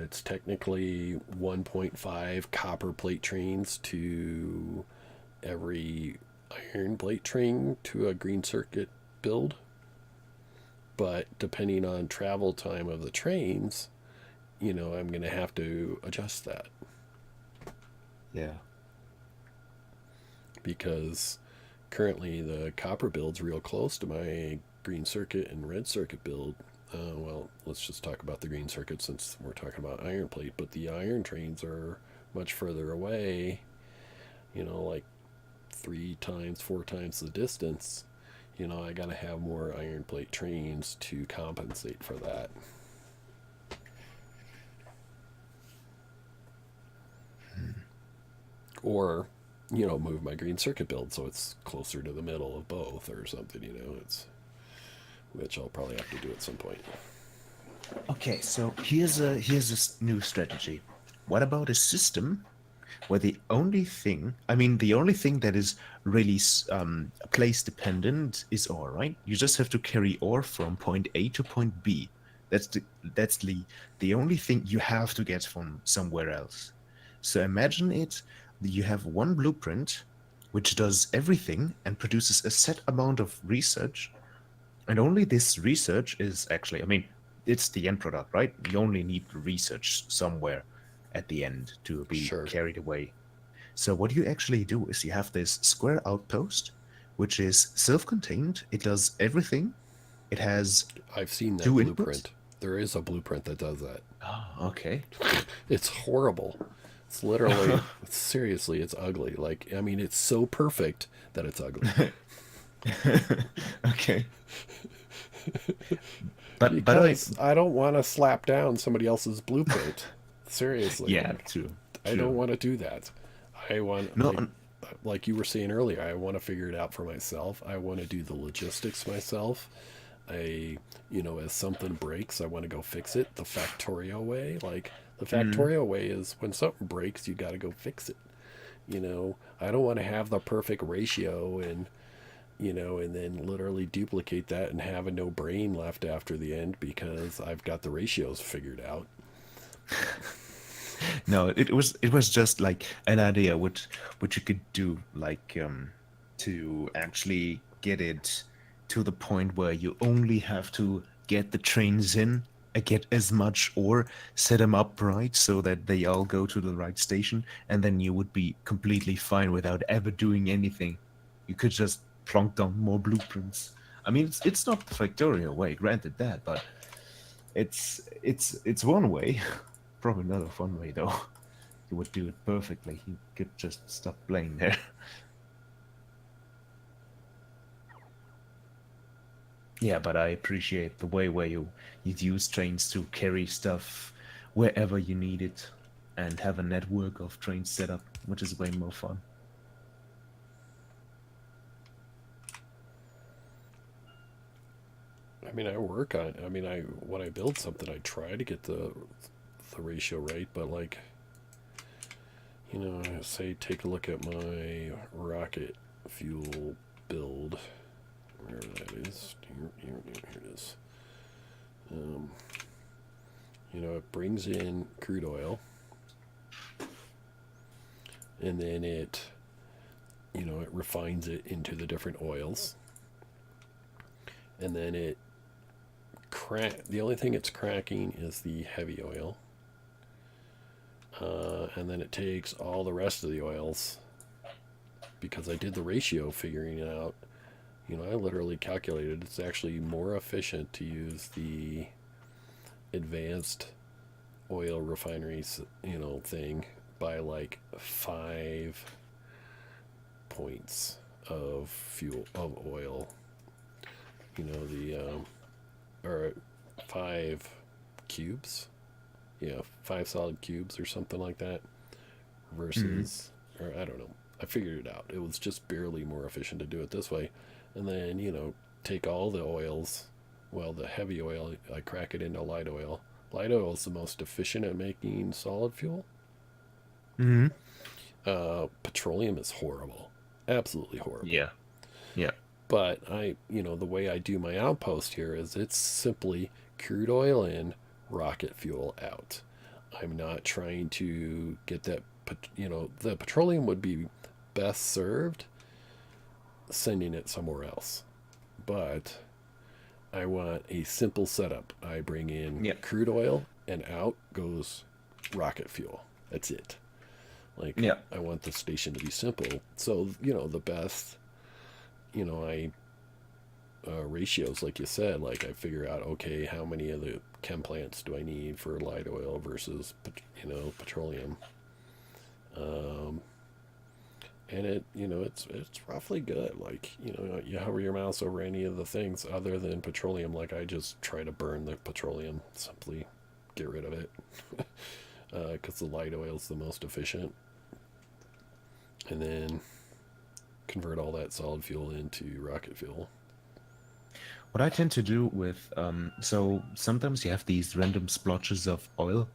it's technically 1.5 copper plate trains to every iron plate train to a green circuit build. But depending on travel time of the trains, I'm going to have to adjust that. Yeah. Because currently the copper build's real close to my green circuit and red circuit build. Well, let's just talk about the green circuit since we're talking about iron plate, but the iron trains are much further away, like 3 times, 4 times the distance. I got to have more iron plate trains to compensate for that. Or, move my green circuit build so it's closer to the middle of both or something, it's which I'll probably have to do at some point. Okay, so here's a new strategy. What about a system where the only thing that is really place dependent is ore, right? You just have to carry ore from point A to point B. That's the only thing you have to get from somewhere else. So imagine you have one blueprint which does everything and produces a set amount of research, and only this research is actually, I mean, it's the end product, right? You only need research somewhere at the end to be Sure. carried away. So what you actually do is you have this square outpost, which is self-contained. It does everything. It has I've seen that 2 inputs. blueprint. There is a blueprint that does that. Oh, okay. It's horrible. It's literally, seriously, it's ugly. Like, I mean, it's so perfect that it's ugly. Okay. But Because I don't want to slap down somebody else's blueprint. Seriously. yeah, true. I don't True. want to do that. I want, No, like you were saying earlier, I want to figure it out for myself. I want to do the logistics myself. As something breaks, I want to go fix it the Factorio way. Like, the Factorio way is when something breaks, you got to go fix it. I don't want to have the perfect ratio and then literally duplicate that and have a no brain left after the end because I've got the ratios figured out. no, it was just like an idea which you could do, like to actually get it to the point where you only have to get the trains in, get as much ore, set them up right so that they all go to the right station, and then you would be completely fine without ever doing anything. You could just plonk down more blueprints. I mean, it's not the Factorio way, granted that, but it's one way. Probably not a fun way though. You would do it perfectly. You could just stop playing there. Yeah, but I appreciate the way where you use trains to carry stuff wherever you need it and have a network of trains set up, which is way more fun. I mean, I work on. I mean, I when I build something, I try to get the ratio right, but like, say take a look at my rocket fuel build, wherever that is. Here it is. Um, it brings in crude oil, and then it refines it into the different oils, and then the only thing it's cracking is the heavy oil, and then it takes all the rest of the oils, because I did the ratio figuring it out. I literally calculated it's actually more efficient to use the advanced oil refineries, thing by like 5 points of fuel of oil. The or 5 cubes. Yeah, 5 solid cubes or something like that. Hmm. Versus, or I don't know. I figured it out. It was just barely more efficient to do it this way. And then, take all the oils. Well, the heavy oil, I crack it into light oil. Light oil is the most efficient at making solid fuel. Hmm. Petroleum is horrible. Absolutely horrible. Yeah. Yeah. But the way I do my outpost here is it's simply crude oil in, rocket fuel out. I'm not trying to get that, the petroleum would be best served sending it somewhere else. But I want a simple setup. I bring in Yeah. crude oil and out goes rocket fuel. That's it. Like, Yeah. I want the station to be simple. So, the best, I ratios, like you said, like I figure out, okay, how many of the chem plants do I need for light oil versus, petroleum. Um, and it's roughly good. Like, you hover your mouse over any of the things other than petroleum. Like, I just try to burn the petroleum, simply get rid of it, because the light oil is the most efficient, and then convert all that solid fuel into rocket fuel. What I tend to do with, so sometimes you have these random splotches of oil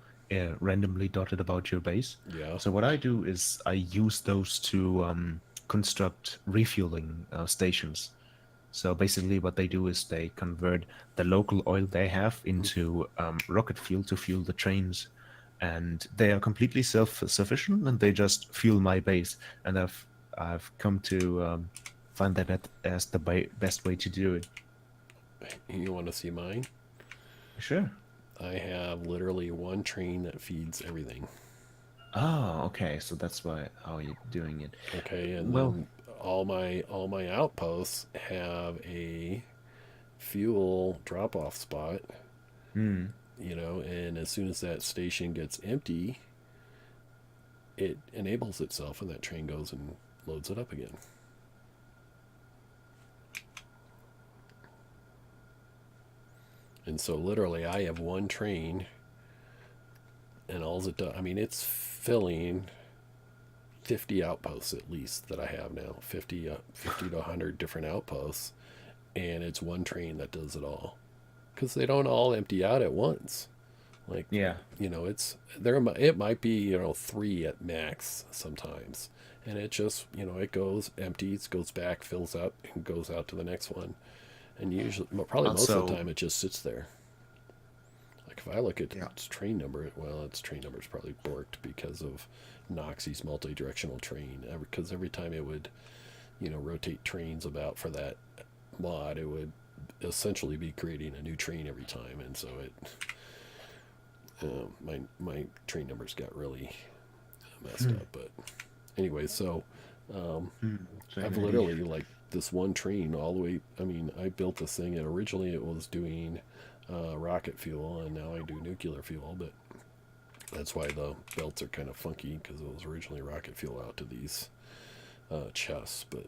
randomly dotted about your base. Yeah. So what I do is I use those to construct refueling stations. So basically, what they do is they convert the local oil they have into rocket fuel to fuel the trains, and they are completely self-sufficient, and they just fuel my base. And I've come to find that as the best way to do it. You want to see mine? Sure. I have literally one train that feeds everything. Oh, okay. So that's why how you're doing it. Okay, and Well, then all my outposts have a fuel drop off spot, hmm. and as soon as that station gets empty, it enables itself and that train goes and loads it up again. And so literally I have one train, and all it does, I mean, it's filling 50 outposts at least that I have now, 50 to 100 different outposts, and it's one train that does it all, because they don't all empty out at once. Like, Yeah. it's there. It might be, three at max sometimes, and it just, it goes, empties, goes back, fills up, and goes out to the next one. And usually, probably most of the Also, time, it just sits there. Like, if I look at yeah. its train number, well, its train number is probably borked because of Noxie's multi-directional train. Because every time it would, rotate trains about for that mod, it would essentially be creating a new train every time, and so my train numbers got really messed Hmm. up. But anyway, so Hmm. I've Same idea. literally, like, this one train all the way. I mean, I built this thing, and originally it was doing rocket fuel, and now I do nuclear fuel. But that's why the belts are kind of funky, because it was originally rocket fuel out to these chests. But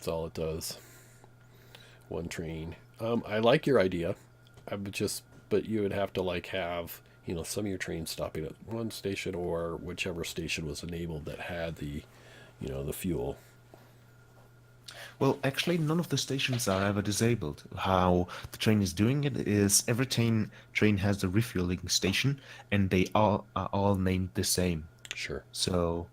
That's all it does. One train. I like your idea. I would just, but you would have to like have, some of your trains stopping at one station or whichever station was enabled that had the fuel. Well, actually, none of the stations are ever disabled. How the train is doing it is every train has a refueling station, and they all are all named the same. Sure. So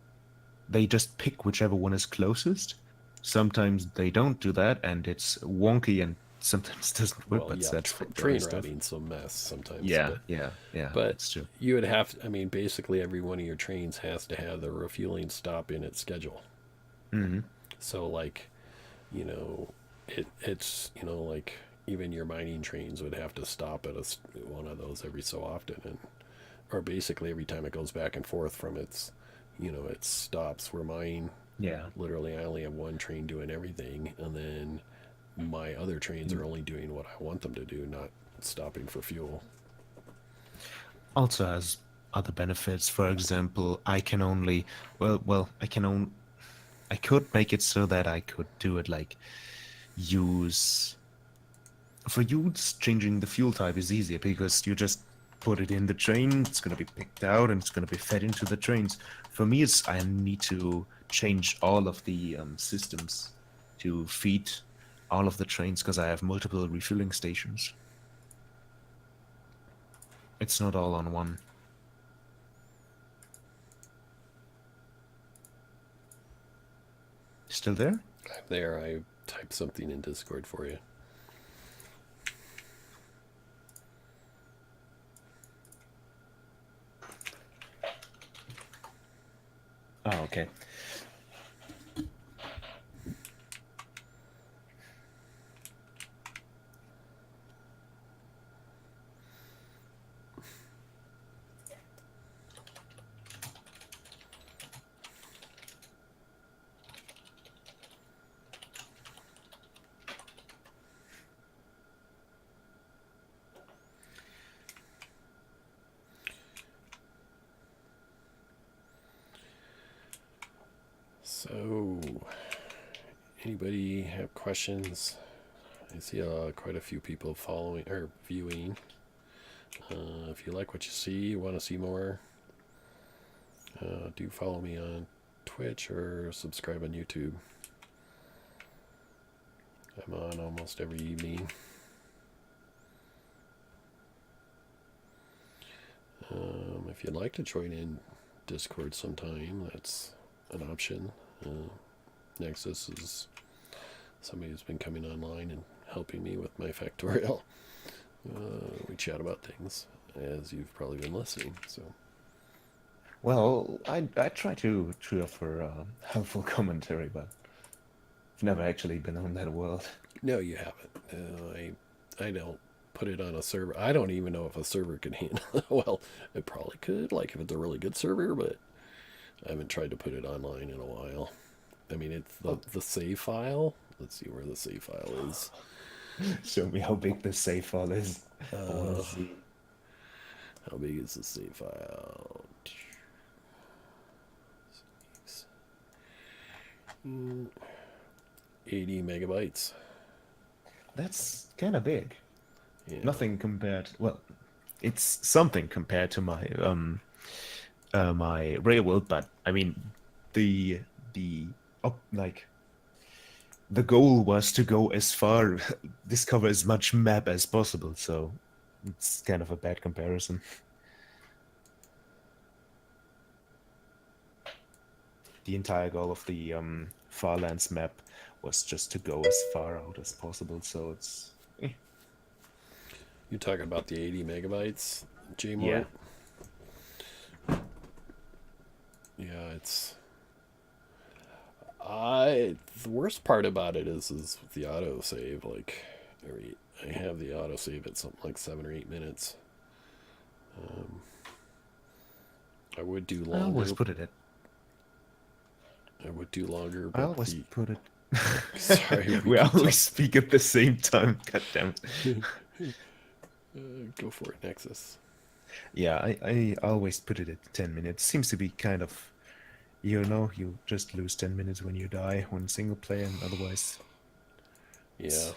they just pick whichever one is closest. Sometimes they don't do that, and it's wonky and sometimes doesn't work, Well, but yeah, that's Factorio train stuff. routing's a mess sometimes, Yeah, yeah, yeah, but that's true. you would have. I mean, basically every one of your trains has to have the refueling stop in its schedule. Hmm. So like, you know, it's like even your mining trains would have to stop at one of those every so often, and or basically every time it goes back and forth from its stops. Where mine, Yeah. literally, I only have one train doing everything, and then my other trains are Mm. only doing what I want them to do, not stopping for fuel. Also has other benefits. For example, I can only, I can only, I could make it so that I could do it like use for you, changing the fuel type is easier because you just put it in the train, it's going to be picked out, and it's going to be fed into the trains. For me, it's I need to change all of the systems to feed all of the trains because I have multiple refueling stations. It's not all on one. Still there? There, I typed something in Discord for you. Oh, okay. So, anybody have questions? I see quite a few people following or viewing. If you like what you see, you want to see more, do follow me on Twitch or subscribe on YouTube. I'm on almost every evening. If you'd like to join in Discord sometime, that's an option. Nexus is somebody who's been coming online and helping me with my Factorial. We chat about things, as you've probably been listening. So, Well, I try to offer helpful commentary, but I've never actually been on that world. no, you haven't. I don't put it on a server. I don't even know if a server can handle it. Well, it probably could, like if it's a really good server, but I haven't tried to put it online in a while. I mean, it's Oh, the save file. Let's see where the save file is. show me how big the save file is. I want to Uh, see. how big is the save file? 80 megabytes. That's kind of big. Yeah. Nothing compared. Well, it's something compared to my railroad, but I mean, the the like the goal was to go as far, discover as much map as possible. So it's kind of a bad comparison. The entire goal of the Farlands map was just to go as far out as possible. So it's You're talking about the 80 megabytes, yeah. Jmart? Yeah, it's. The worst part about it is the autosave. Like, I have the autosave at something like 7 or 8 minutes. Um, I would do I always longer. put it at. I would do longer, I but always the put it. sorry, we We keep always speak at the same time. God damn it. go for it, Nexus. Yeah, I always put it at 10 minutes. Seems to be kind of You know, you just lose 10 minutes when you die when single player, and otherwise. Yeah,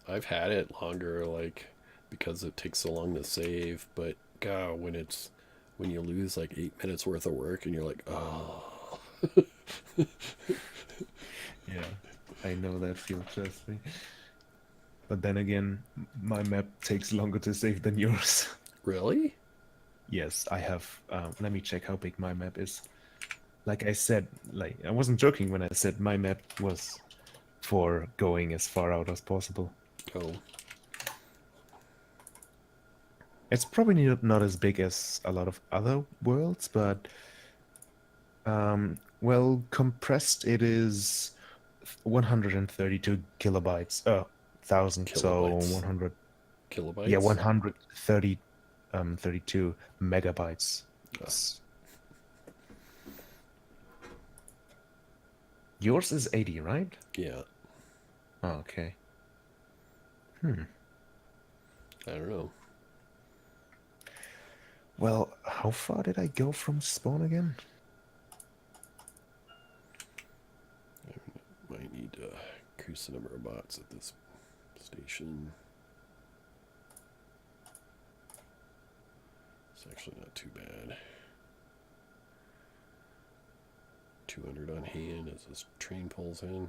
I've had it longer, like because it takes so long to save. But God, when you lose like 8 minutes worth of work, and you're like, oh, Yeah, I know that feel, trust me. But then again, my map takes longer to save than yours. really? Yes, I have. Let me check how big my map is. Like I said, like I wasn't joking when I said my map was for going as far out as possible. Oh, It's probably not as big as a lot of other worlds, but well, compressed it is 132 kilobytes, thousand, so kilobytes, 100, yeah, kilobytes. 130, 32 megabytes. Oh, It's, yours is 80, right? yeah, Oh, okay. Hmm. I don't know. Well, how far did I go from spawn again? Might need to increase the number of bots at this station. It's actually not too bad. 200 on hand as this train pulls in.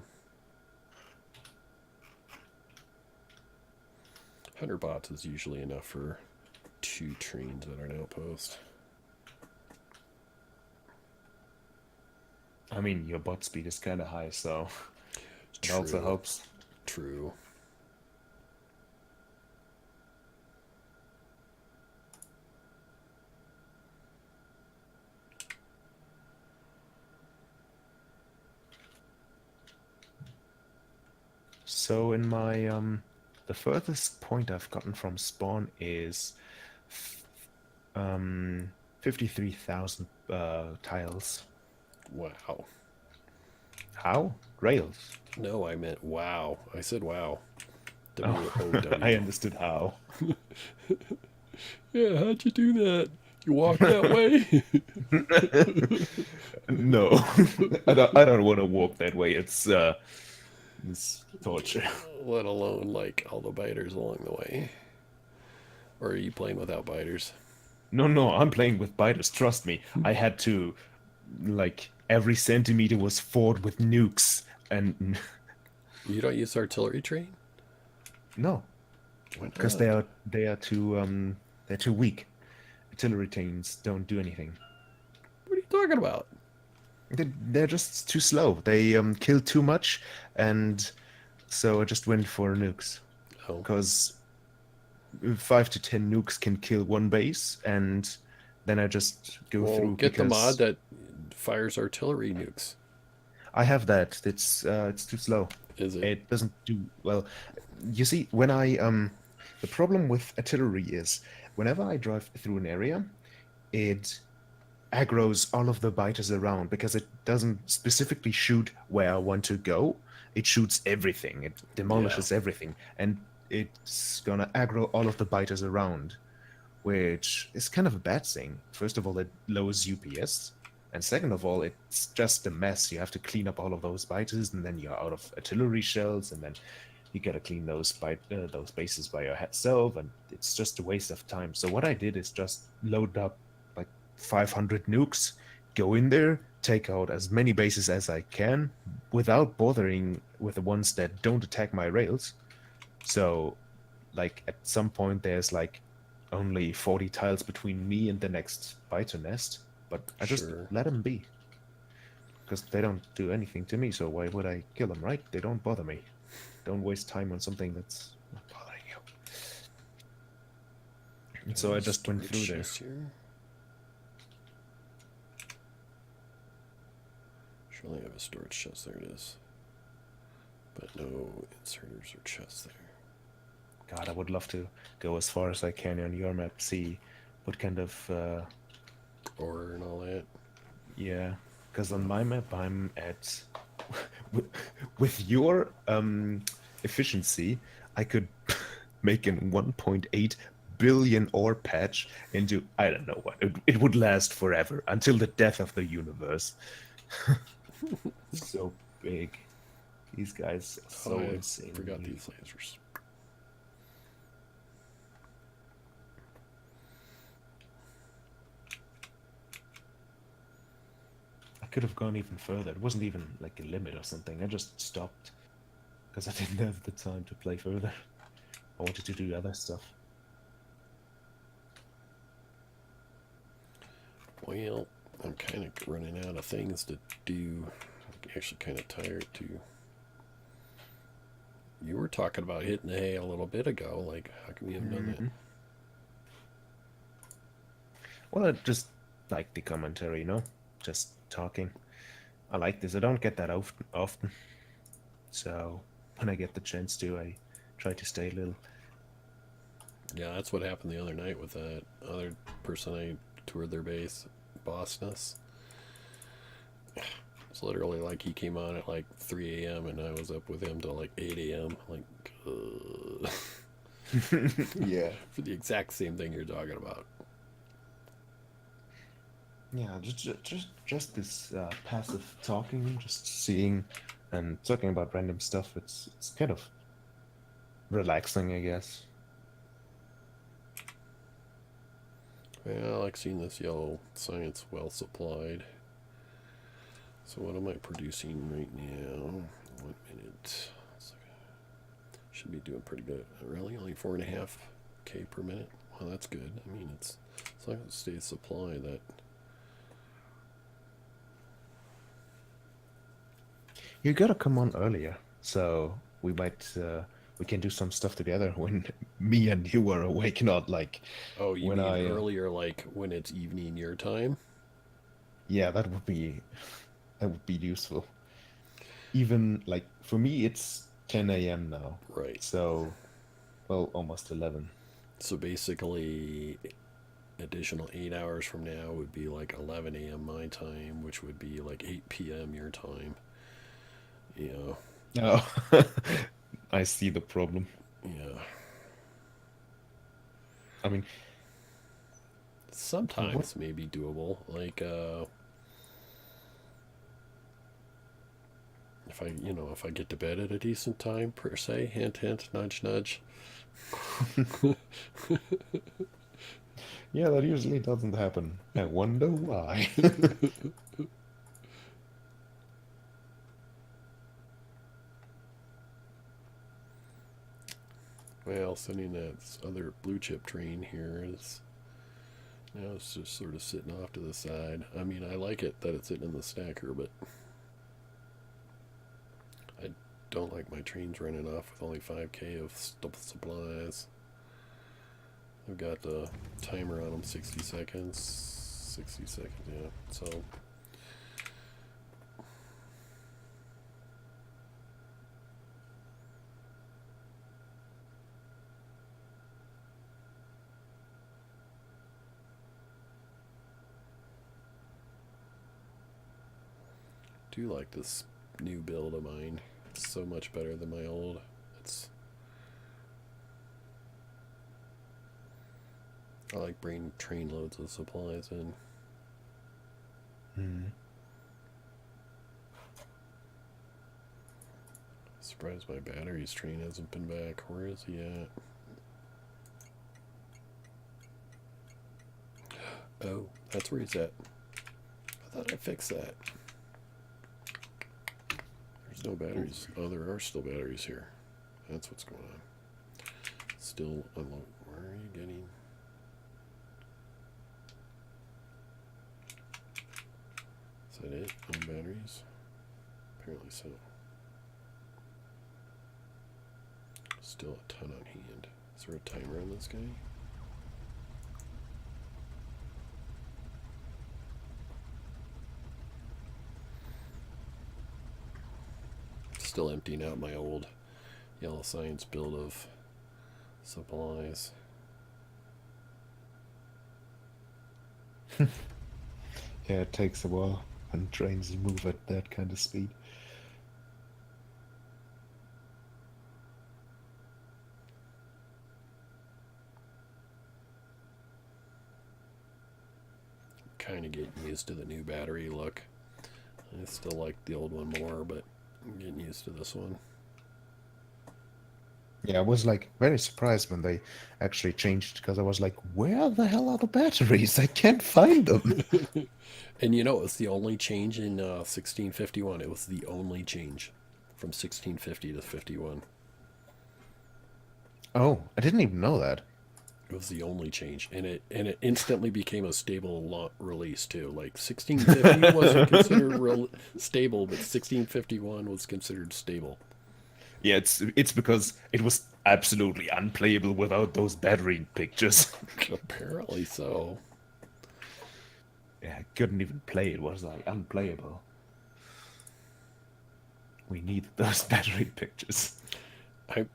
100 bots is usually enough for 2 trains at an outpost. I mean, your bot speed is kind of high, so it also True, helps. true. So in my the furthest point I've gotten from spawn is 53,000 tiles. Wow. How? Rails. No, I meant wow. I said wow. Oh, I WOW. understood how. Yeah, how'd you do that? You walk that way? No, I don't want to walk that way. It's torture. Let alone like all the biters along the way. Or are you playing without biters? No, no, I'm playing with biters. Trust me. I had to, like, every centimeter was fought with nukes, and You don't use artillery train? no, Why because not? they're too weak. Artillery trains don't do anything. What are you talking about? They're just too slow. They kill too much, and so I just went for nukes. Oh, Because 5 to 10 nukes can kill one base, and then I just go well, through get the mod because that fires artillery nukes. I have that. It's too slow. Is it? It doesn't do well. You see, when I the problem with artillery is whenever I drive through an area, it aggroes all of the biters around because it doesn't specifically shoot where I want to go. It shoots everything. It Yeah, demolishes everything, and it's gonna aggro all of the biters around, which is kind of a bad thing. First of all, it lowers UPS, and second of all, it's just a mess. You have to clean up all of those biters, and then you're out of artillery shells, and then you gotta clean those bases by yourself, and it's just a waste of time. So what I did is just load up like 500 nukes, go in there, take out as many bases as I can, without bothering with the ones that don't attack my rails. So, like at some point, there's like only 40 tiles between me and the next biter nest, but I just sure. let them be because they don't do anything to me. So why would I kill them, right? They don't bother me. Don't waste time on something that's not bothering you. And so I just went through Storage there. chest here. Surely I have a storage chest. There it is. But no inserters or chests there. God, I would love to go as far as I can on your map, see what kind of Ore and all that. yeah. Because on my map, I'm at with your efficiency, I could make an 1.8 billion ore patch into I don't know what. It would last forever until the death of the universe. So big. These guys are Oh, so I insanely forgot big. these lasers. I could have gone even further. It wasn't even like a limit or something. I just stopped because I didn't have the time to play further. I wanted to do other stuff. Well, I'm kind of running out of things to do. I'm actually kind of tired too. You were talking about hitting the hay a little bit ago. Like, how come you haven't done that? Hmm. Well, I just like the commentary, just talking. I like this. I don't get that often, so when I get the chance to, I try to stay a little. Yeah, that's what happened the other night with that other person I toured their base, Bossness. It's literally like he came on at like 3 a.m. and I was up with him till like 8 a.m. Like, Yeah. for the exact same thing you're talking about. Yeah, just this passive talking, just seeing and talking about random stuff. It's kind of relaxing, I guess. Well, I like seeing this yellow science well supplied. So what am I producing right now? 1 minute. Should be doing pretty good. Really, only 4.5K per minute. Well, that's good. I mean, it's as long as it stays supply. That You gotta come on earlier, so we can do some stuff together when me and you are awake, not like oh, you when mean I. earlier, like when it's evening your time? Yeah, that would be useful. Even like for me, it's 10 a.m. now, Right. so well, almost 11. So basically, additional 8 hours from now would be like 11 a.m. my time, which would be like 8 p.m. your time. Yeah, Oh, I see the problem. yeah. I mean, what? Sometimes maybe doable. Like if I get to bed at a decent time per se, hint hint, nudge nudge. Yeah, that usually doesn't happen. I wonder why. Well, sending that other blue chip train here is now it's just sort of sitting off to the side. I mean, I like it that it's sitting in the stacker, but I don't like my trains running off with only 5K of supplies. I've got the timer on them, 60 seconds. 60 seconds, yeah. So do like this new build of mine. It's so much better than my old. It's I like bringing train loads of supplies in. Hmm. Surprised my batteries train hasn't been back. Where is he at? Oh, that's where he's at. I thought I fixed that. There's no batteries. Oh, there are still batteries here. That's what's going on. Still unload. Where are you getting? Is that it? No batteries? Apparently so. Still a ton on hand. Is there a timer on this guy? Still emptying out my old Yellow Science build of supplies. Yeah, it takes a while when trains move at that kind of speed. Kind of getting used to the new battery look. I still like the old one more, but I'm getting used to this one. Yeah, I was like very surprised when they actually changed because I was like, where the hell are the batteries? I can't find them. And you know, it was the only change in 1651. It was the only change from 1650 to 51. Oh, I didn't even know that. It was the only change, and it instantly became a stable release too. Like 1650 wasn't considered stable, but 1651 was considered stable. Yeah, it's because it was absolutely unplayable without those battery pictures. Apparently so. Yeah, I couldn't even play. It was like unplayable. We need those battery pictures. I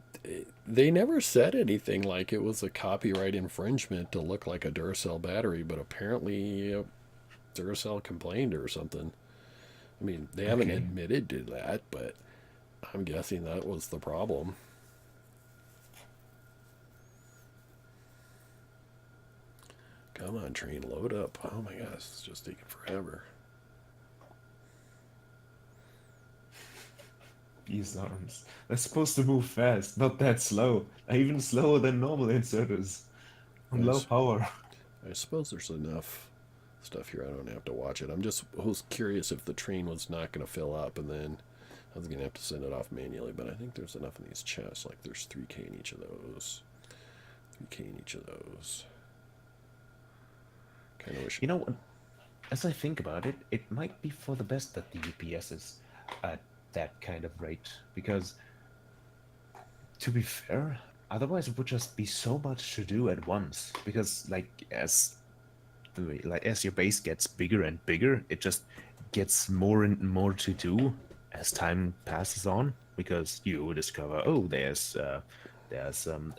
they never said anything like it was a copyright infringement to look like a Duracell battery, but apparently Duracell complained or something. I mean, they haven't Okay. admitted to that, but I'm guessing that was the problem. Come on, train, load up. Oh my gosh, it's just taking forever. These arms. They're supposed to move fast, not that slow. Even slower than normal inserters on I, low power. I suppose there's enough stuff here I don't have to watch it. I was curious if the train was not going to fill up, and then I was going to have to send it off manually, but I think there's enough in these chests. Like there's 3K in each of those. 3K in each of those. Kind of wish. You know, as I think about it, it might be for the best that the UPS is at that kind of rate because, to be fair, otherwise it would just be so much to do at once. Because as your base gets bigger and bigger, it just gets more and more to do as time passes on. Because you discover, oh, there's a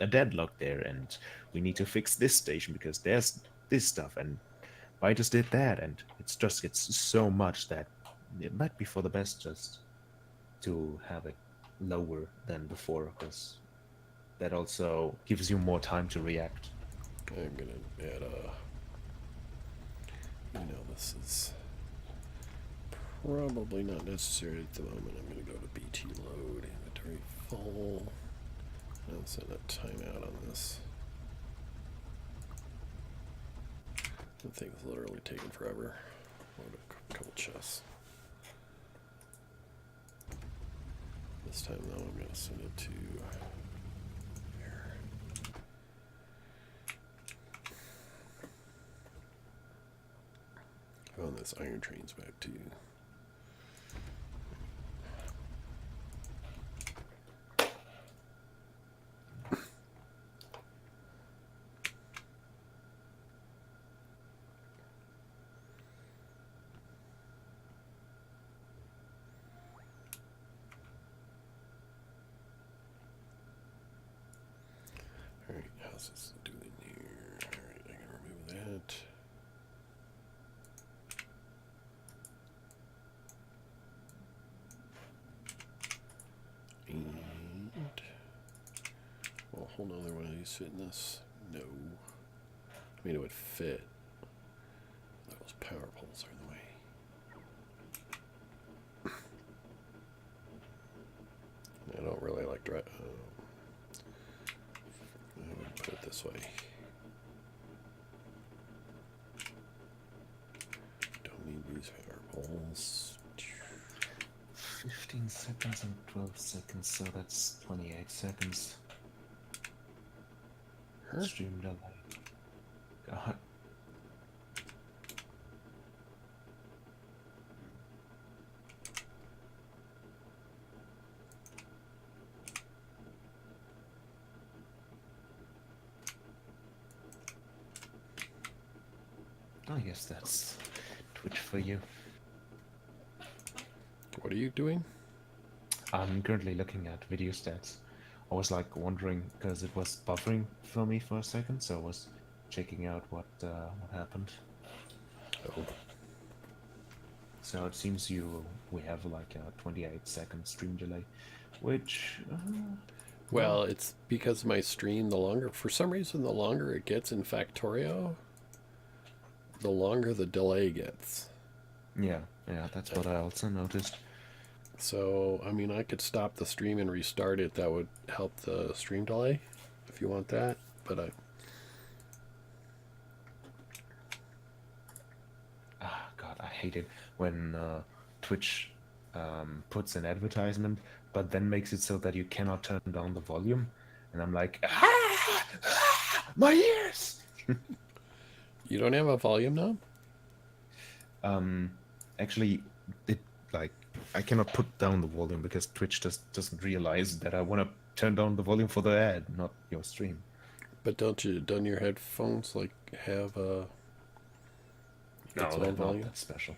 deadlock there, and we need to fix this station because there's this stuff, and I just did that, and it just gets so much that it might be for the best just to have it lower than before, because that also gives you more time to react. I'm going to add a. This is probably not necessary at the moment. I'm going to go to BT load, inventory full. I'll send a timeout on this. The thing's literally taking forever. Load a couple chests. This time though, I'm going to send it to here. Oh, and this iron train's back too. Alright, how's this doing here? Alright, I can remove that. And well, hold on, other one of these fit in this? No. I mean, it would fit. Those power poles are in the way. I don't really like I would put it this way. Don't need these power poles. 15 seconds and 12 seconds, so that's 28 seconds. Huh? Stream delay. God. I guess that's Twitch for you. What are you doing? I'm currently looking at video stats. I was like wondering because it was buffering for me for a second, so I was checking out what happened. Oh, So it seems we have like a 28-second stream delay, which well, it's because my stream, for some reason, the longer it gets in Factorio, the longer the delay gets. yeah, Yeah, that's what I also noticed. So, I mean, I could stop the stream and restart it. That would help the stream delay if you want that. But Ah, God, I hate it when Twitch puts an advertisement, but then makes it so that you cannot turn down the volume. And I'm like, my ears! you don't have a volume knob? Um, Actually, it like I cannot put down the volume because Twitch just doesn't realize that I want to turn down the volume for the ad, not your stream. But don't your headphones like have its No, own they're not volume? that special.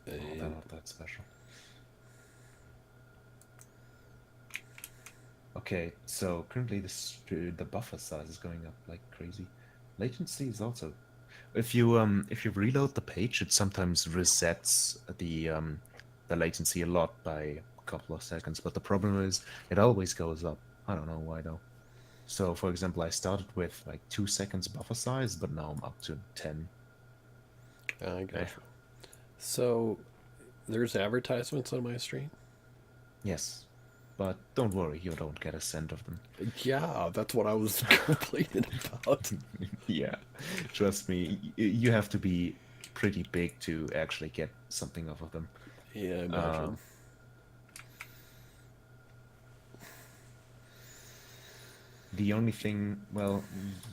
No, they're And not that special. Okay, so currently the buffer size is going up like crazy. Latency is also. If you reload the page, it sometimes resets the latency a lot by a couple of seconds. But the problem is it always goes up. I don't know why though. So for example, I started with like 2 seconds buffer size, but now I'm up to 10. I Eh, got you. So there's advertisements on my stream. yes, but don't worry, you don't get a cent of them. Yeah, that's what I was complaining about. Yeah, trust me, you have to be pretty big to actually get something off of them. Yeah, I Uh, imagine. the only thing, well,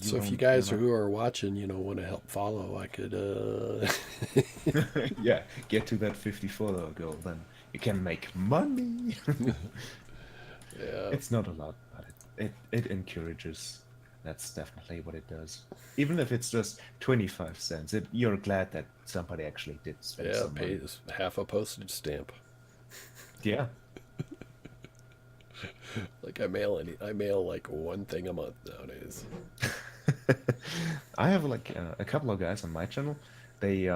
you So if you won't, guys you're who are watching, want to help follow, I could. not, yeah, get to that 50 follower goal, then you can make money. Yeah, It's not a lot, but it encourages. That's definitely what it does. Even if it's just 25 cents, you're glad that somebody actually did spend yeah. some money. Pays half a postage stamp. Yeah. Like I mail like one thing a month nowadays. I have like a couple of guys on my channel. They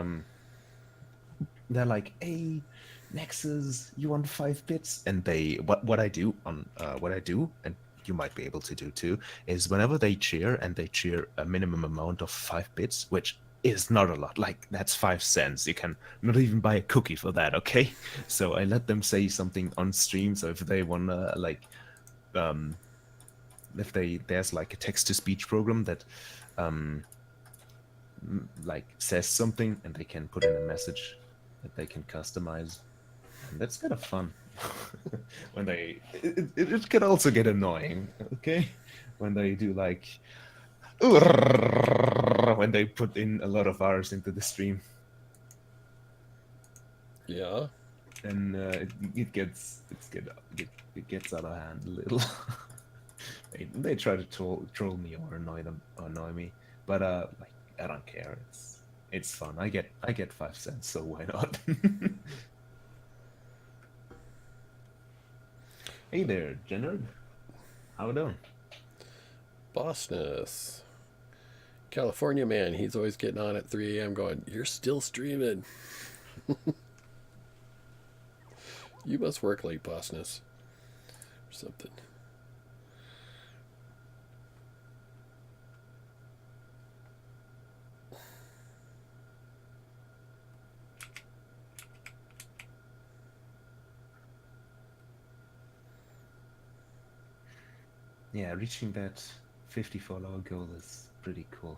they're like, "Hey, Nexus, you want 5 bits?" And they what I do, and you might be able to do too, is whenever they cheer and they cheer a minimum amount of 5 bits, which is not a lot. Like that's 5 cents. You can not even buy a cookie for that. Okay, so I let them say something on stream. So if they wanna like um if there's like a text to speech program that um like says something and they can put in a message that they can customize, and that's kind of fun. When it can also get annoying, okay, when they do like when they put in a lot of hours into the stream, Yeah, and it gets out of hand a little. They try to troll me or annoy me, but like I don't care. It's fun. I get 5 cents, so why not? Hey there, Jenner. How we doing? Bossness. California man, he's always getting on at 3 a.m. going, "You're still streaming. You must work late, Bossness," or something. Yeah, reaching that 50 follower goal is pretty cool.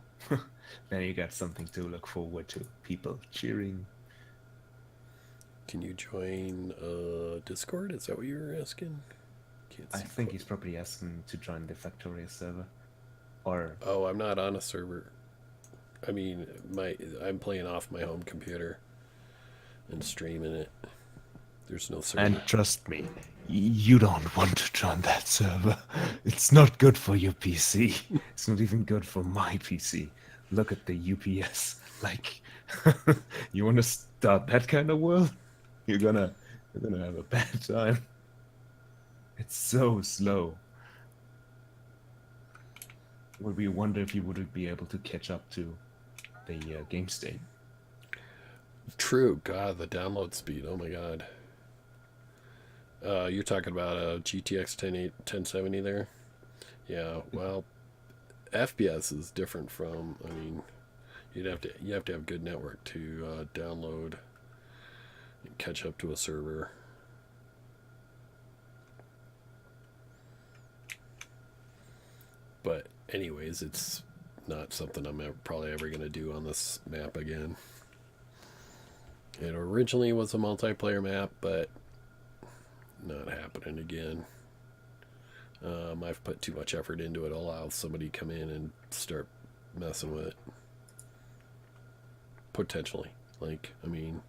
Then you got something to look forward to. People cheering. Can you join Discord? Is that what you were asking? Can't I see. think he's probably asking to join the Factorio server. Or Oh, I'm not on a server. I mean, I'm playing off my home computer and streaming it. There's no and server. trust me, you don't want to join that server. It's not good for your PC. It's not even good for my PC. Look at the UPS. Like, you want to start that kind of world? You're gonna have a bad time. It's so slow. Would we wonder if you would be able to catch up to the game state? True. God, the download speed. Oh my God. You're talking about a GTX 1070 there? Yeah. Well, FPS is different from. I mean, you have to have good network to download and catch up to a server. But anyways, it's not something I'm probably ever going to do on this map again. It originally was a multiplayer map, but not happening again. I've put too much effort into it. I'll allow somebody come in and start messing with it. Potentially. Like, I mean,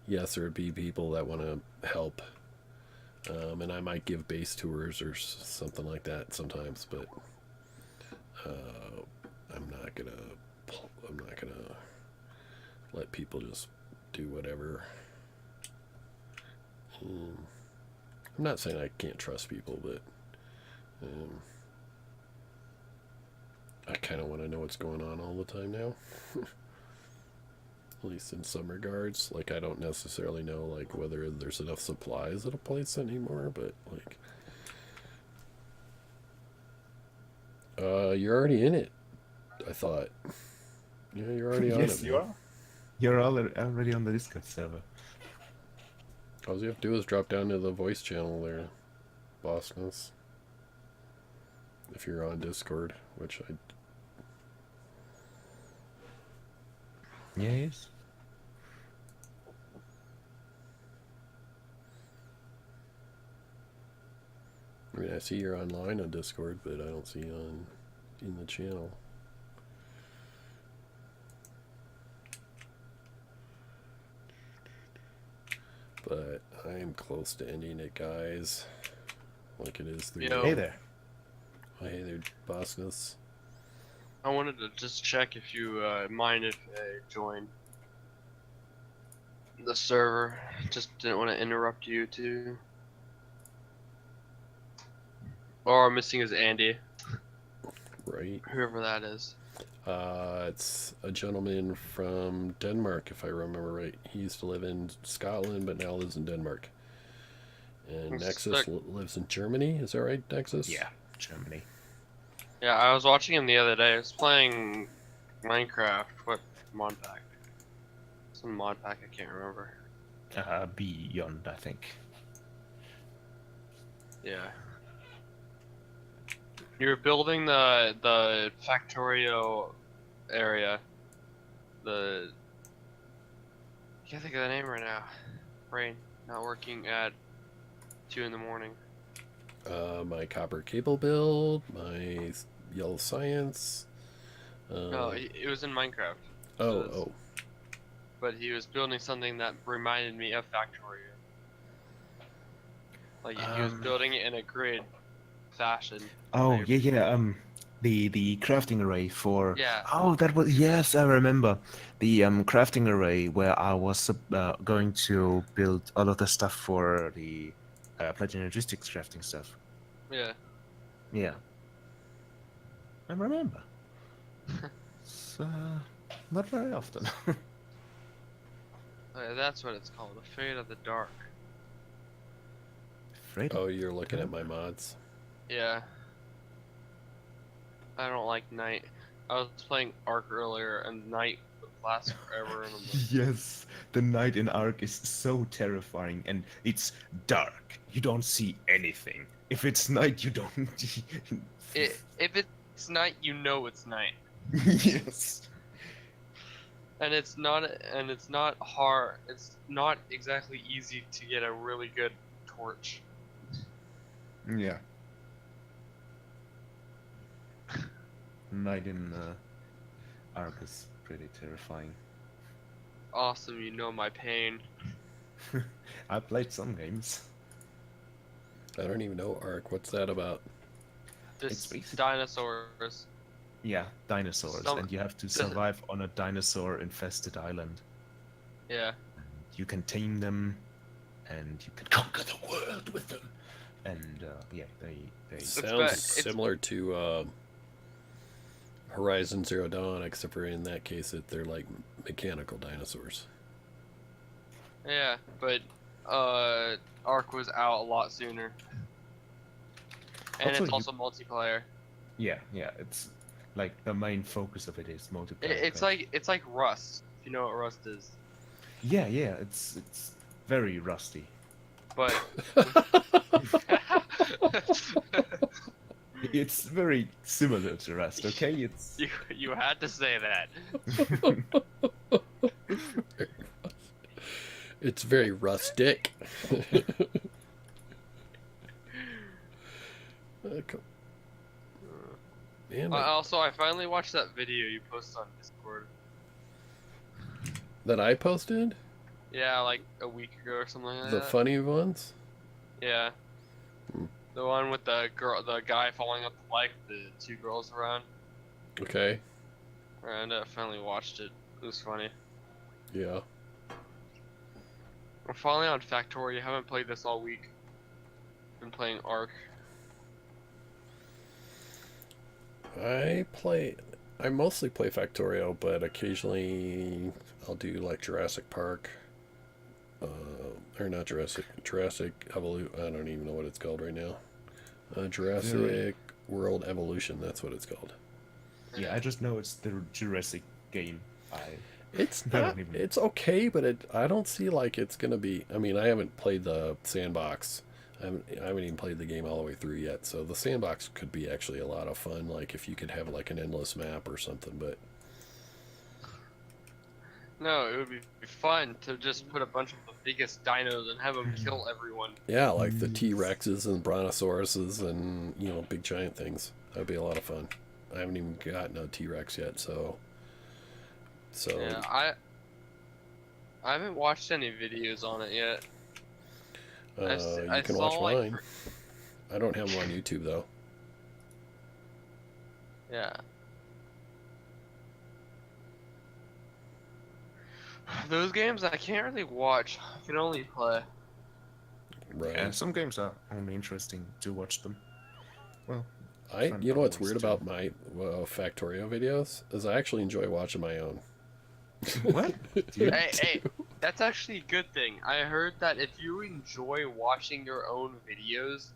yes, there would be people that want to help. And I might give base tours or something like that sometimes, but I'm not gonna let people just do whatever. I'm not saying I can't trust people, but I kind of want to know what's going on all the time now. At least in some regards. Like, I don't necessarily know, like, whether there's enough supplies at a place anymore, but, like... you're already in it, I thought. Yeah, you're already on it. Yes, you are. You're already on the Discord server. All you have to do is drop down to the voice channel there, Bossness. If you're on Discord, which I... Yes. I mean, I see you're online on Discord, but I don't see you in the channel. But I'm close to ending it, guys. Like it is 3. Yo. Hey there. Oh, hey there, Bossness. I wanted to just check if you mind if I join the server. Just didn't want to interrupt you too. Or missing is Andy, Right. whoever that is. It's a gentleman from Denmark, if I remember right. He used to live in Scotland, but now lives in Denmark. And Nexus lives in Germany. Is that right, Nexus? Yeah, Germany. Yeah, I was watching him the other day. I was playing Minecraft. What mod pack? Some mod pack I can't remember. Beyond, I think. Yeah. You were building the Factorio area. I can't think of the name right now. Brain not working at 2 in the morning. My copper cable build, my yellow science. No, it was in Minecraft. Oh. But he was building something that reminded me of Factorio. Like he was building it in a grid fashion. Oh, yeah. The crafting array for... Yeah. Oh, that was... Yes, I remember. The crafting array where I was going to build all of the stuff for the Applied Logistics crafting stuff. Yeah. Yeah. I remember. It's not very often. That's what it's called, the Fate of the Dark. Afraid Oh, you're looking at my mods. Yeah. I don't like night. I was playing Ark earlier, and night lasts forever. And I'm like, Yes, the night in Ark is so terrifying, and it's dark. You don't see anything. If it's night, you don't. if it's night, you know it's night. Yes. And it's not hard. It's not exactly easy to get a really good torch. Yeah. Night in Ark is pretty terrifying. Awesome, you know my pain. I played some games. I don't even know Ark. What's that about? This basically- dinosaurs. Yeah, dinosaurs, and you have to survive on a dinosaur-infested island. Yeah. You can tame them, and you can conquer the world with them. And yeah, they Sounds similar to Horizon Zero Dawn, except for in that case they're like mechanical dinosaurs. Yeah, but Ark was out a lot sooner. And Also, it's also multiplayer. yeah, it's like the main focus of it is multiplayer. It's like Rust. If you know what Rust is. Yeah, it's very rusty. but It's very similar to Rust, okay? It's you had to say that. It's very rustic. Cool. Man, Also, I finally watched that video you posted on Discord. that I posted? Yeah, like a week ago or something like The that. funny ones? Yeah. Hmm. The one with the guy falling up the bike, the two girls around. Okay. And I finally watched it. It was funny. Yeah. I'm finally on Factorio. I haven't played this all week. Been playing Ark. I mostly play Factorio, but occasionally I'll do like Jurassic Park. Or not Jurassic Evolution. I don't even know what it's called right now. Jurassic World Evolution, that's what it's called. yeah, I just know it's the Jurassic game. It's I not, don't even- it's okay, but I don't see like it's gonna be. I mean, I haven't played the sandbox. I haven't even played the game all the way through yet. So the sandbox could be actually a lot of fun. Like if you could have like an endless map or something. But No, it would be fun to just put a bunch of the biggest dinos and have them kill everyone. yeah, like the T-Rexes and Brontosauruses and big giant things. That'd be a lot of fun. I haven't even gotten a T-Rex yet, so Yeah, I haven't watched any videos on it yet. I you can saw, watch like, mine. I don't have them on YouTube though. Yeah. Those games I can't really watch. I can only play. Right. Yeah, some games are only interesting to watch them. Well, fun You know what's ones weird too. about my Factorio videos is I actually enjoy watching my own. What? Hey, that's actually a good thing. I heard that if you enjoy watching your own videos,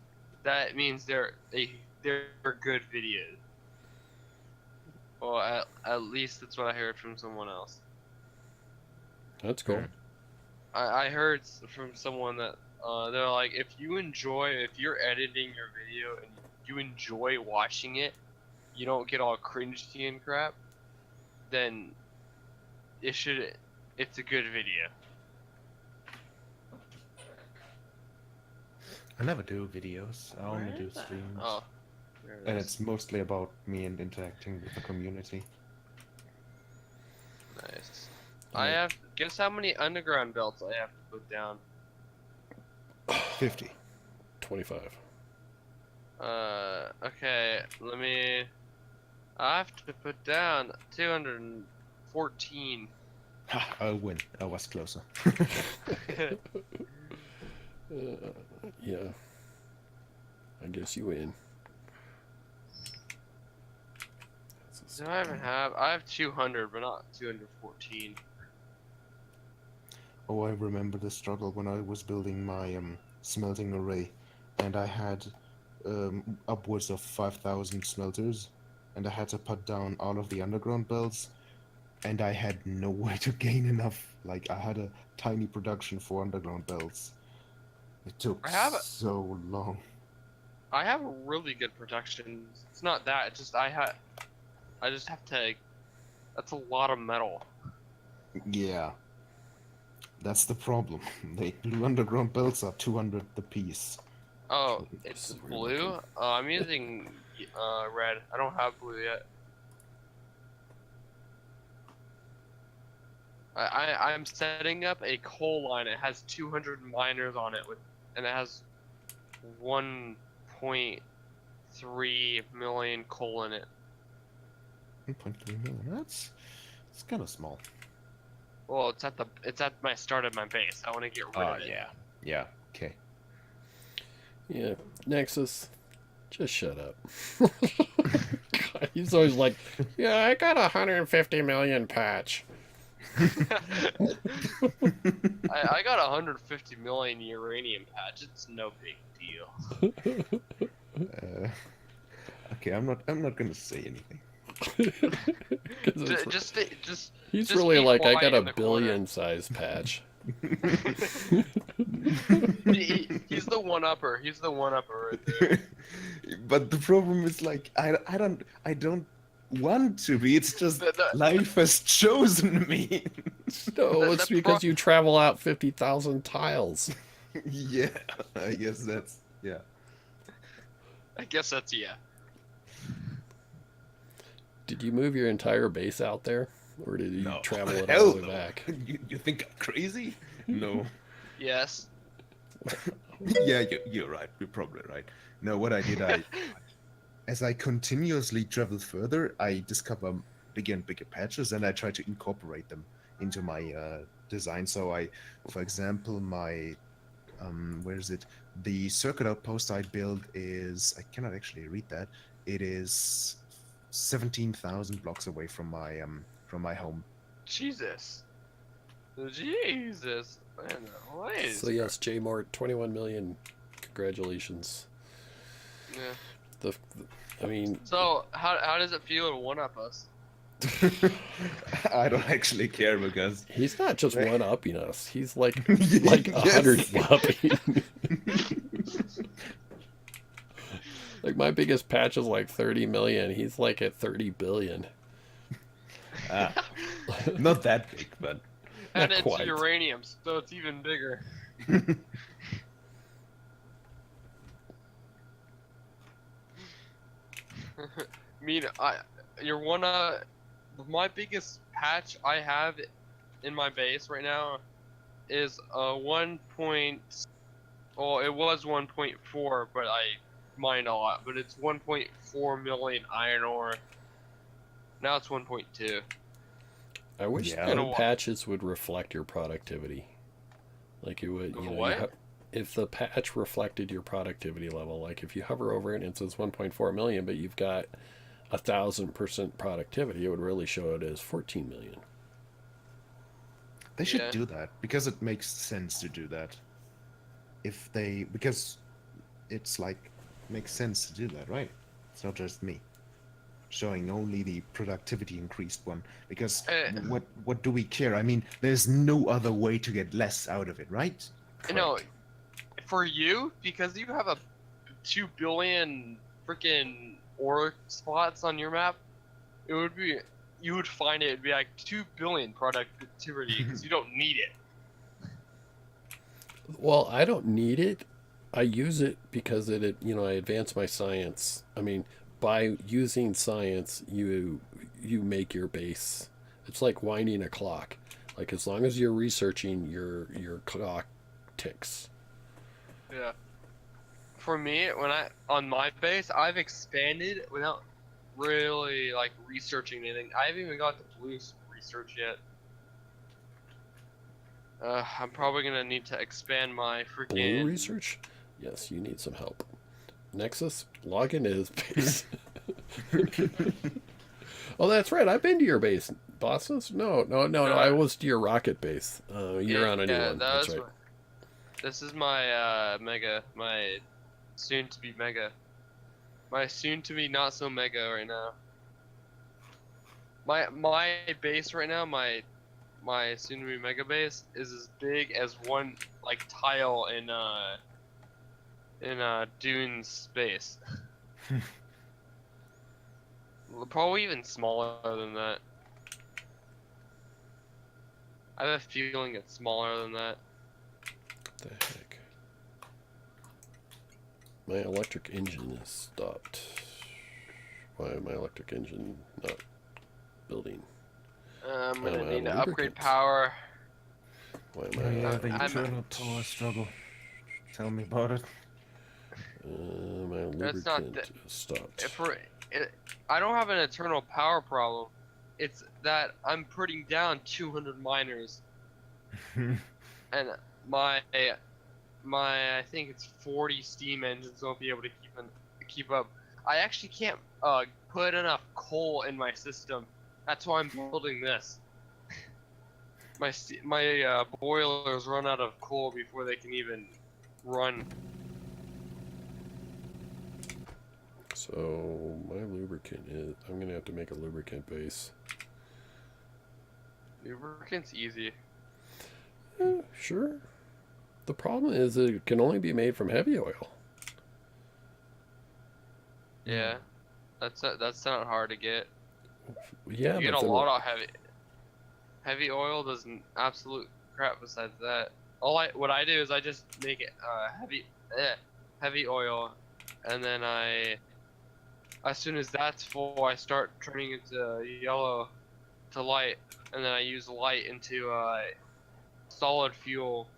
that means they're good videos. Well, at least that's what I heard from someone else. That's cool. I heard from someone that they're like, if you're editing your video and you enjoy watching it, you don't get all cringy and crap, then it's a good video. I never do videos. I only do streams. Oh, there it And is. it's mostly about me and interacting with the community. Nice. Guess how many underground belts I have to put down? 50. 25. Okay, I have to put down 214. Ha, I'll win. I was closer. Yeah. I guess you win. Do I have 200, but not 214. Oh, I remember the struggle when I was building my smelting array, and I had upwards of 5,000 smelters, and I had to put down all of the underground belts, and I had no way to gain enough. Like, I had a tiny production for underground belts. It took so long. I have a really good production. It's not that. It's just I just have to. That's a lot of metal. Yeah. That's the problem. The underground belts are 200 the piece. Oh, it's blue. I'm using red. I don't have blue yet. I'm setting up a coal line. It has 200 miners on it and it has 1.3 million coal in it. 1.3 million. It's kind of small. Well, it's at my start of my base. I want to get rid of it. Yeah. Okay. Yeah. Nexus, just shut up. God, he's always like, yeah, I got 150 million patch. I got 150 million uranium patch. It's no big deal. Okay, I'm not gonna say anything. Just He's just really be like, I quiet got in a the corner. billion size patch. He's the one-upper. He's the one-upper right there. But the problem is like I don't want to be. It's just The, the, life has chosen me. No, the, it's the because you travel out 50,000 tiles. Yeah, I guess that's yeah. I guess that's yeah. Did you move your entire base out there? Or did you No, travel it all hell the way no. back? You think I'm crazy? No. Yes. Yeah, you're right. You're probably right. No, what I did, as I continuously travel further, I discover bigger and bigger patches, and I try to incorporate them into my design. So for example, my where is it? The circuit outpost I built is, I cannot actually read that. It is 17,000 blocks away from my home. Jesus. Jesus. Man, what is So yes, J Mort, 21 million. Congratulations. Yeah. I mean, So how does it feel to one-up us? I don't actually care because he's not just one upping us. He's like Yes. 100 upping. Like my biggest patch is like 30 million. He's like at 30 billion. Not that big, but And Not it's quite. uranium, so it's even bigger. I mean, you're one of my biggest patch I have in my base right now is 1 point. Well, it was 1.4, but I mined a lot. But it's 1.4 million iron ore. Now it's 1.2. I wish Yeah. the patches would reflect your productivity. Like it would, you know, What? if the patch reflected your productivity level, like if you hover over it and it says 1.4 million, but you've got 1,000% productivity, it would really show it as 14 million. they should Yeah. do that because it makes sense to do that. Because it's like makes sense to do that, right? It's not just me showing only the productivity increased one because Uh, what do we care? I mean, there's no other way to get less out of it, right? no, Correct. for you, because you have a 2 billion freaking ore spots on your map, it would be, you would find it'd be like 2 billion productivity because you don't need it. Well, I don't need it. I use it because I advance my science. I mean, by using science, you make your base. It's like winding a clock. Like as long as you're researching, your clock ticks. Yeah. For me, on my base, I've expanded without really like researching anything. I haven't even got the blue research yet. I'm probably gonna need to expand my freaking Blue research? Yes, you need some help. Nexus, log into his base. Oh, that's right. I've been to your base, bosses. No. I was to your rocket base. You're on a new one. That's right. This is my my soon to be mega, my soon to be not so mega right now. My base right now, my soon to be mega base is as big as one like tile in Dune's space. Probably even smaller than that. I have a feeling it's smaller than that. What the heck? My electric engine is stopped. Why am my electric engine not building? I'm gonna I'm need to out of upgrade lubricant. power. Why am Oh I yeah, out the of eternal lubricant? power struggle. Tell me about it. My That's not lubricant is stopped. I don't have an eternal power problem. It's that I'm putting down 200 miners, and my I think it's 40 steam engines won't be able to keep up. I actually can't put enough coal in my system. That's why I'm building this. My boilers run out of coal before they can even run. So my lubricant is. I'm gonna have to make a lubricant base. Lubricant's easy. Sure. The problem is it can only be made from heavy oil. Yeah, that's not hard to get. Yeah, You get but a then lot of heavy oil does an absolute crap besides that. What I do is I just make it heavy oil, and then as soon as that's full, I start turning it to yellow to light, and then I use light into solid fuel.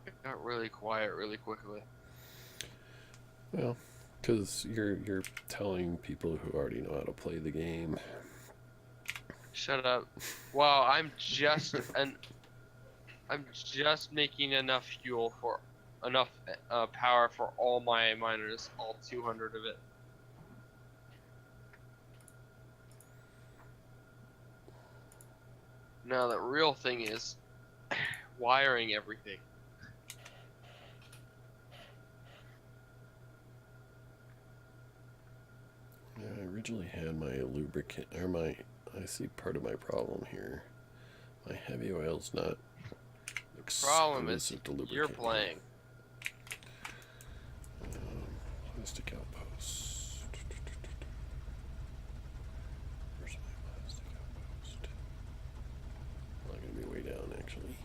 It got really quiet really quickly. well, because you're telling people who already know how to play the game. Shut up. Well, I'm just making enough fuel for enough power for all my miners, all 200 of it. Now the real thing is wiring everything. Yeah, I originally had my lubricant, or my. I see part of my problem here. My heavy oil's not Problem is exclusive to lubricant. you're playing. Plastic outpost. Where's my plastic outpost? Not gonna be way down actually.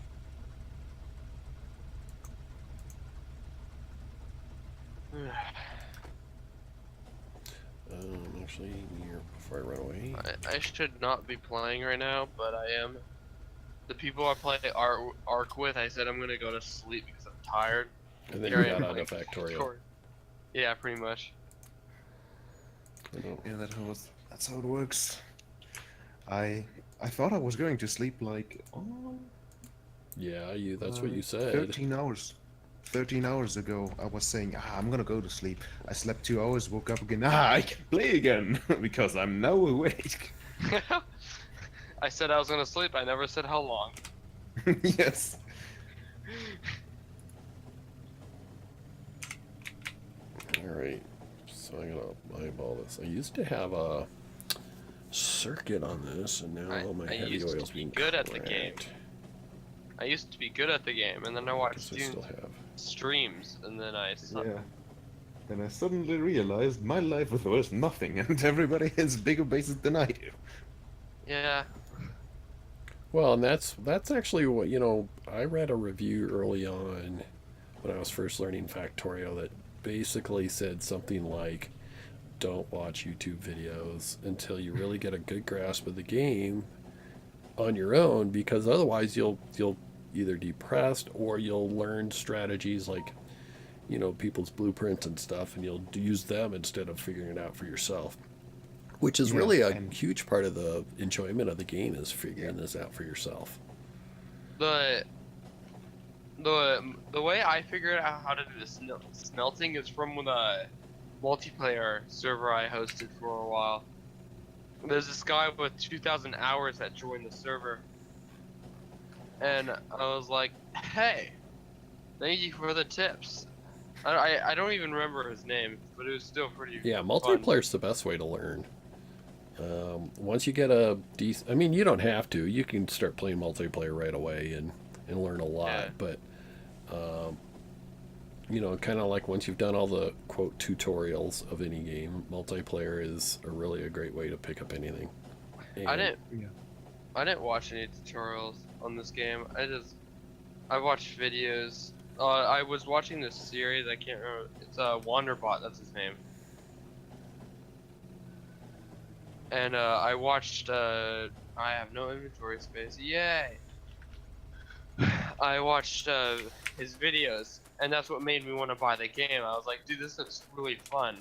Actually, near before I run away. I should not be playing right now, but I am. The people I play Arc with, I said I'm gonna go to sleep because I'm tired. And then Here you I am got out playing of Factorio. Yeah, pretty much. I know. Yeah, that's how it works. I thought I was going to sleep like Yeah, that's what you said. 13 hours. 13 hours ago, I was saying, I'm gonna go to sleep. I slept 2 hours, woke up again. I can play again because I'm now awake. I said I was gonna sleep. I never said how long. Yes. Alright, so I'm gonna eyeball this. I used to have a circuit on this, and now my I heavy used to oil's be being good at the game. cracked. I used to be good at the game, and then I Guess watched I still have. streams, and then I sucked. Yeah. Then I suddenly realized my life was worth nothing, and everybody has bigger bases than I do. Yeah. Well, and that's actually what, I read a review early on when I was first learning Factorio that basically said something like, don't watch YouTube videos until you really get a good grasp of the game on your own, because otherwise you'll either depressed or you'll learn strategies like people's blueprints and stuff, and you'll use them instead of figuring it out for yourself, which is really a huge part of the enjoyment of the game, is figuring this out for yourself. The way I figured out how to do the smelting is from the multiplayer server I hosted for a while. There's this guy with 2,000 hours that joined the server, and I was like, hey, thank you for the tips. I don't even remember his name, but it was still pretty fun. Multiplayer's the best way to learn. Once you get a decent, I mean, you don't have to. You can start playing multiplayer right away and learn a lot. Yeah. But, kind of like once you've done all the, quote, tutorials of any game, multiplayer is really a great way to pick up anything. And I didn't watch any tutorials on this game. I watched videos. I was watching this series. I can't remember. It's Wanderbot. That's his name. And I watched. I have no inventory space. Yay! I watched his videos, and that's what made me want to buy the game. I was like, dude, this looks really fun.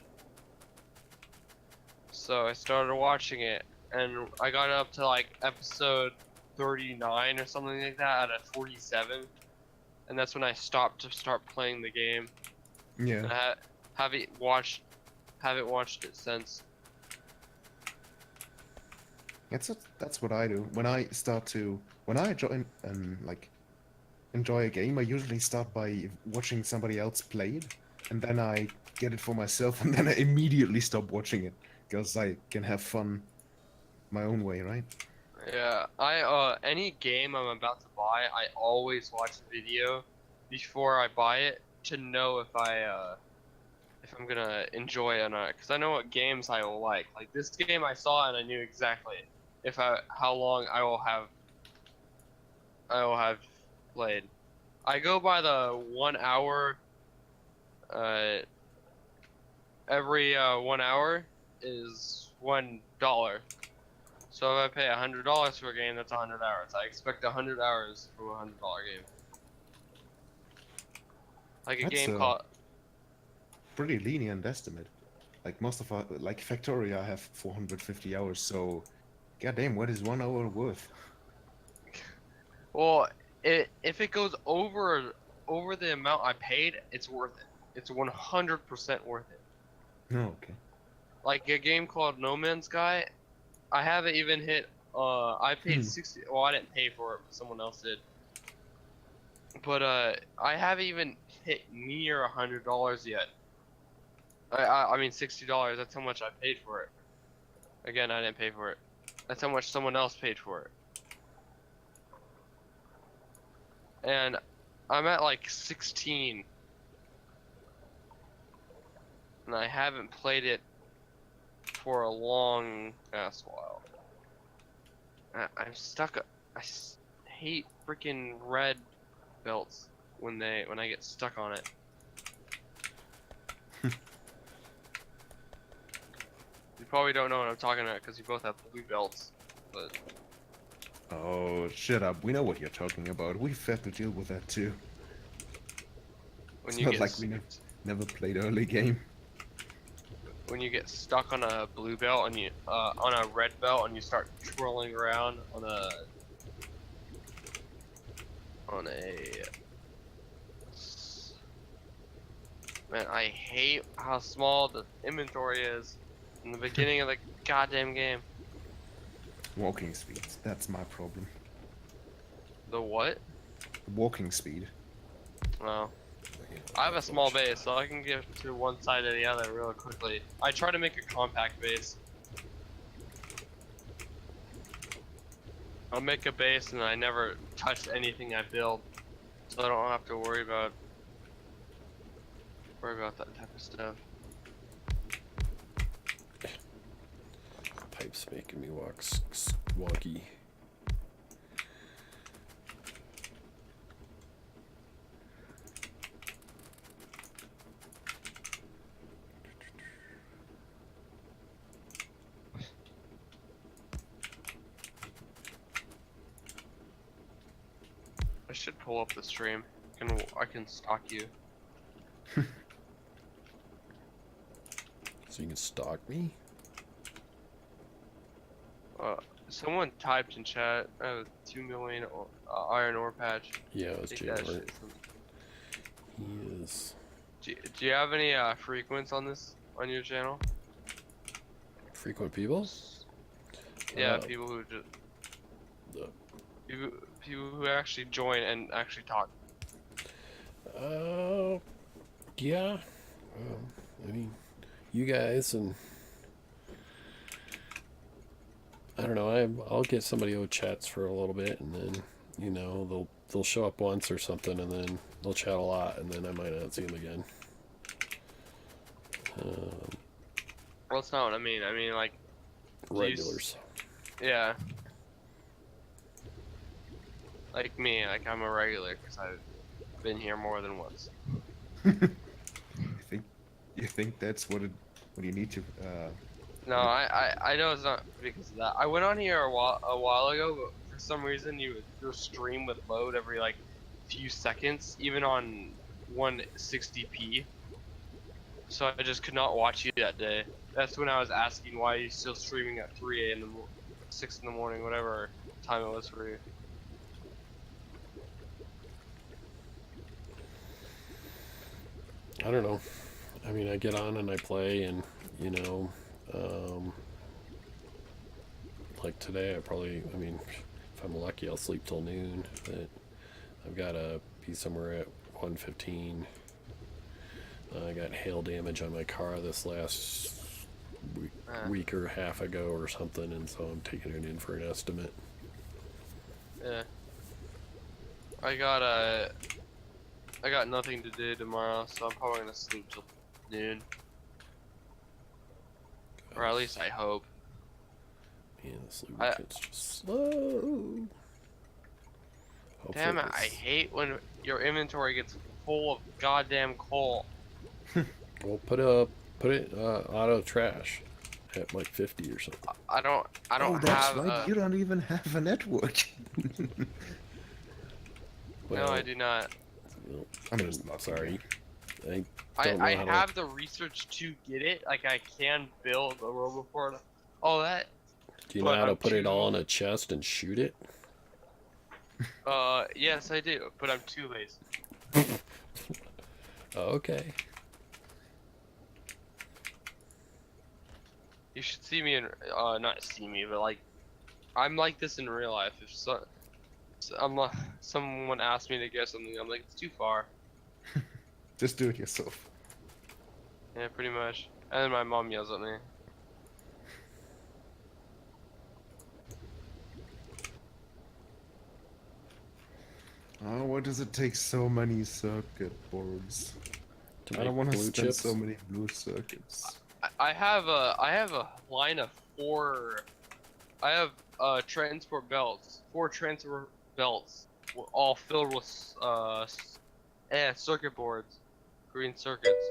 So I started watching it, and I got up to like episode 39 or something like that out of 47. And that's when I stopped to start playing the game. Yeah. And I haven't watched it since. That's what I do. When I join enjoy a game, I usually start by watching somebody else play it, and then I get it for myself, and then I immediately stop watching it because I can have fun my own way, right? Yeah, any game I'm about to buy, I always watch the video before I buy it to know if I'm gonna enjoy it or not. Cause I know what games I will like. Like this game I saw and I knew exactly how long I will have played. I go by the 1 hour. Uh, every 1 hour is $1. So if I pay $100 for a game, that's 100 hours. I expect 100 hours from a $100 game. Like a That's game a called pretty lenient estimate. Like most of our, like Factorio, I have 450 hours, so goddamn, what is 1 hour worth? well, if it goes over the amount I paid, it's worth it. It's 100% worth it. No, okay. Like a game called No Man's Sky, I haven't even hit. I paid 60. Well, I didn't pay for it, but someone else did. But I haven't even hit near $100 yet. I mean $60. That's how much I paid for it. Again, I didn't pay for it. That's how much someone else paid for it. And I'm at like 16, and I haven't played it for a long ass while. I'm stuck. Hate freaking red belts when I get stuck on it. You probably don't know what I'm talking about because you both have blue belts, but Oh, shut up. We know what you're talking about. We've had to deal with that too. when It's you not get like we never played early game. when you get stuck on a blue belt and you on a red belt and you start twirling around on a man, I hate how small the inventory is in the beginning of the goddamn game. Walking speed. That's my problem. The what? Walking speed. Well, I have a small base, so I can get to one side or the other real quickly. I try to make a compact base. I'll make a base and I never touch anything I build, so I don't have to worry about that type of stuff. Pipe's making me walk wonky. I should pull up the stream. I can stalk you. So you can stalk me? Someone typed in chat, 2 million iron ore patch. Yeah, it was Take Jay that Lord. shit. He is Do you have any frequents on your channel? frequent people? Yeah, people who just people who actually join and actually talk. Yeah. I mean, you guys and I don't know. I'll get somebody who chats for a little bit, and then they'll show up once or something, and then they'll chat a lot, and then I might not see them again. Well, that's not what I mean. I mean like Regulars. Yeah. Like me, like I'm a regular because I've been here more than once. You think that's what you need to No, I know it's not because of that. I went on here a while ago, but for some reason your stream would load every like few seconds, even on 160p. So I just could not watch you that day. That's when I was asking why you're still streaming at 3 a.m. 6 in the morning, whatever time it was for you. I don't know. I mean, I get on and I play, and like today, I mean, if I'm lucky, I'll sleep till noon. But I've got to be somewhere at 1:15. I got hail damage on my car this last week or a half ago or something, and so I'm taking it in for an estimate. Yeah. I got nothing to do tomorrow, so I'm probably gonna sleep till noon. Or at least I hope. Man, this lubricant's just slow. Hopefully Damn it, I this- hate when your inventory gets full of goddamn coal. Well, put it auto trash at like 50 or something. I don't Oh, that's have right. You don't even have a network. No, I do not. Well, I mean, it's not sorry. I I don't know how to. have the research to get it. Like I can build a roboport, all that. Do you know but how to I'm put it too- all in a chest and shoot it? Yes I do, but I'm too lazy. Okay. You should see me in, not see me, but like, I'm like this in real life. If someone asked me to get something, I'm like, it's too far. Just do it yourself. Yeah, pretty much. And then my mom yells at me. Oh, why does it take so many circuit boards? To I make don't want to blue spend chips. so many blue circuits. I have a line of 4. I have transport belts, 4 transport belts, all filled with circuit boards, green circuits.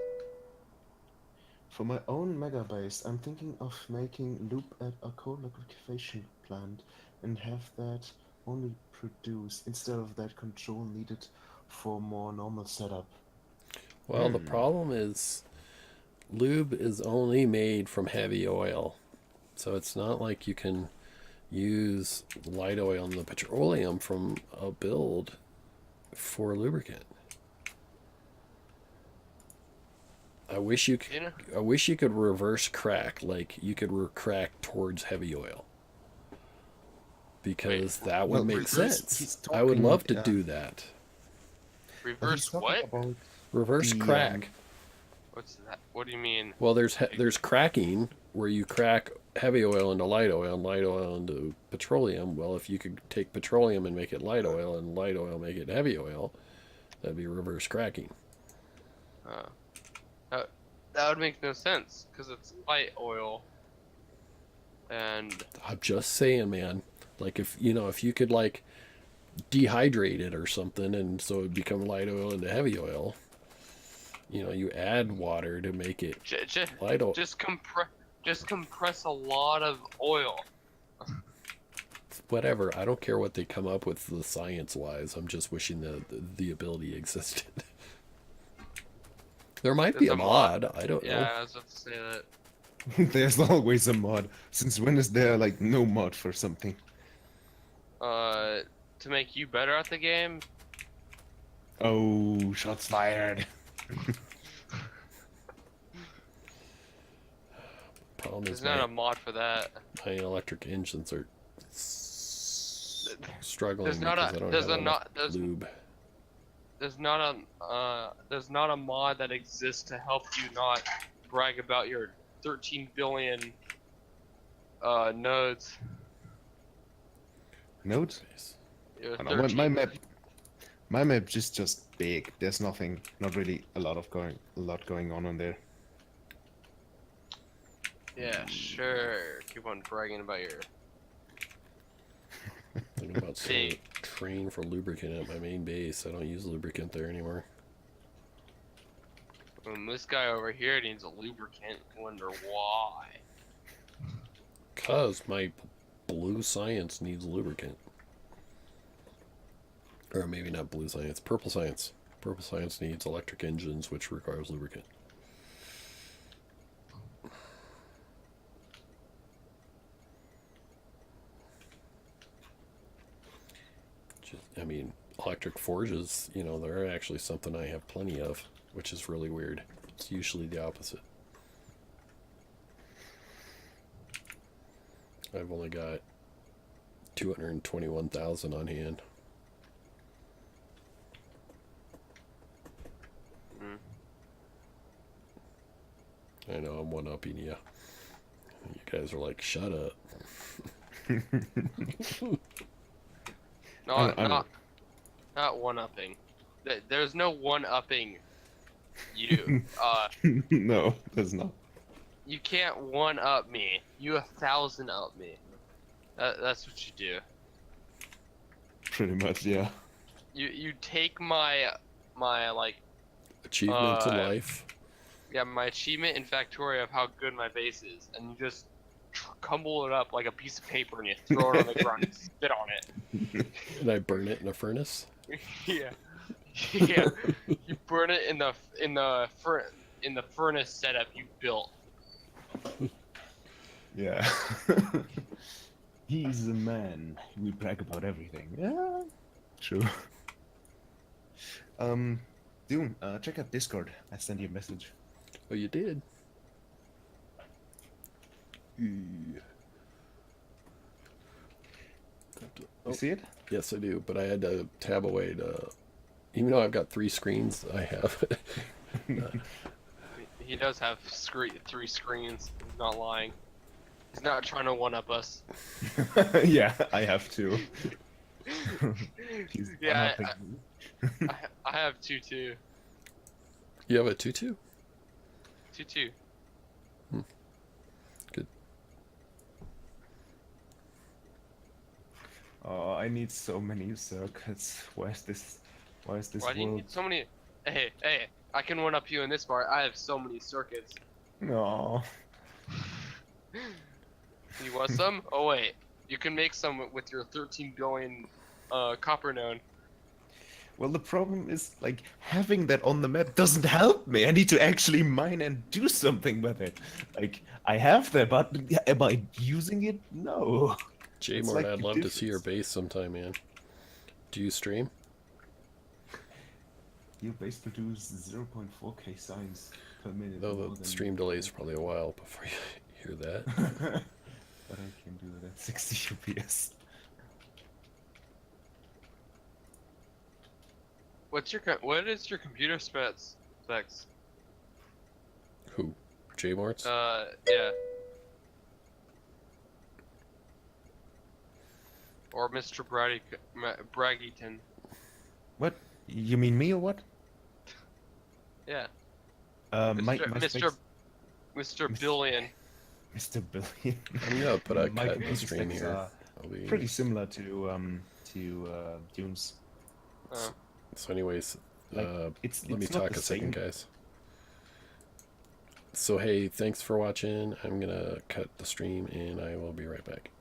For my own Megabase, I'm thinking of making loop at a co-liquefaction plant and have that only produce instead of that control needed for more normal setup. Well, the problem is lube is only made from heavy oil. So it's not like you can use light oil and the petroleum from a build for lubricant. I wish you could, You know? I wish you could reverse crack, like you could crack towards heavy oil. Because that would Well, make reverse- sense. he's I would talking, love to do that. Well, Reverse he's talking what? about Reverse the, crack. What's that? What do you mean? Well, there's cracking where you crack heavy oil into light oil and light oil into petroleum. Well, if you could take petroleum and make it light oil and light oil make it heavy oil, that'd be reverse cracking. That would make no sense because it's light oil. And I'm just saying, man. Like if you could like dehydrate it or something, and so it become light oil into heavy oil. You add water to make it light oil. just compress a lot of oil. Whatever. I don't care what they come up with the science-wise. I'm just wishing the ability existed. There might be There's a a mod. I don't Yeah, know. I was about to say that. There's always a mod. Since when is there like no mod for something? To make you better at the game. Oh, shots fired. Problem is There's not a mod for that. my electric engines are struggling There's not because a- I don't there's have a enough not- there's- lube. There's not a mod that exists to help you not brag about your 13 billion nodes. Note? Your I know, my map is just big. There's not really a lot going on there. Yeah, sure. Keep on bragging about your. I'm about to Big. train for lubricant at my main base. I don't use lubricant there anymore. This guy over here needs a lubricant. Wonder why? Cause my blue science needs lubricant. Or maybe not blue science, purple science. Purple science needs electric engines, which requires lubricant. I mean, electric forges, they're actually something I have plenty of, which is really weird. It's usually the opposite. I've only got 221,000 on hand. I know, I'm one-upping you. You guys are like, shut up. Not I not not one-upping. There's no one-upping you. No, there's not. You can't one-up me. You 1,000-up me. That's what you do. Pretty much, yeah. You take my like Achievements in life. yeah, my achievement in Factorio of how good my base is, and you just crumble it up like a piece of paper and you throw it on the ground and spit on it. And I burn it in a furnace. Yeah, yeah. You burn it in the furnace setup you built. Yeah. He's a man. We brag about everything. Yeah. True. Dune, check out Discord. I sent you a message. Oh, you did? You see it? Yes, I do, but I had to tab away to... Even though I've got 3 screens, I have... He does have 3 screens. He's not lying. He's not trying to one-up us. Yeah, I have to. Yeah, I have 2 too. You have a 2-2? 2. Good. Oh, I need so many circuits. Why is this Why do you world? need so many? Hey, I can one-up you in this part. I have so many circuits. No. You want some? Oh wait, you can make some with your 13 billion copper node. Well, the problem is, like, having that on the map doesn't help me. I need to actually mine and do something with it. Like, I have that, but am I using it? No. Jay It's Mort, like I'd the love to see your difference. base sometime, man. Do you stream? Your base produces 0.4k signs per minute. Though more the than stream delay is probably a while before you hear that. But I can do it at 60 FPS. What is your computer specs? Who? Jay Mort's? Yeah. Or Mr. Braggyton. What? You mean me or what? Yeah. My Mr. specs- Billion. Mr. Billion. I'm gonna put a My cut in the computer stream specs here. are I'll be... pretty similar to Dune's. Oh. So anyways, Like, let it's me not talk the a second, same. guys. So hey, thanks for watching. I'm gonna cut the stream and I will be right back.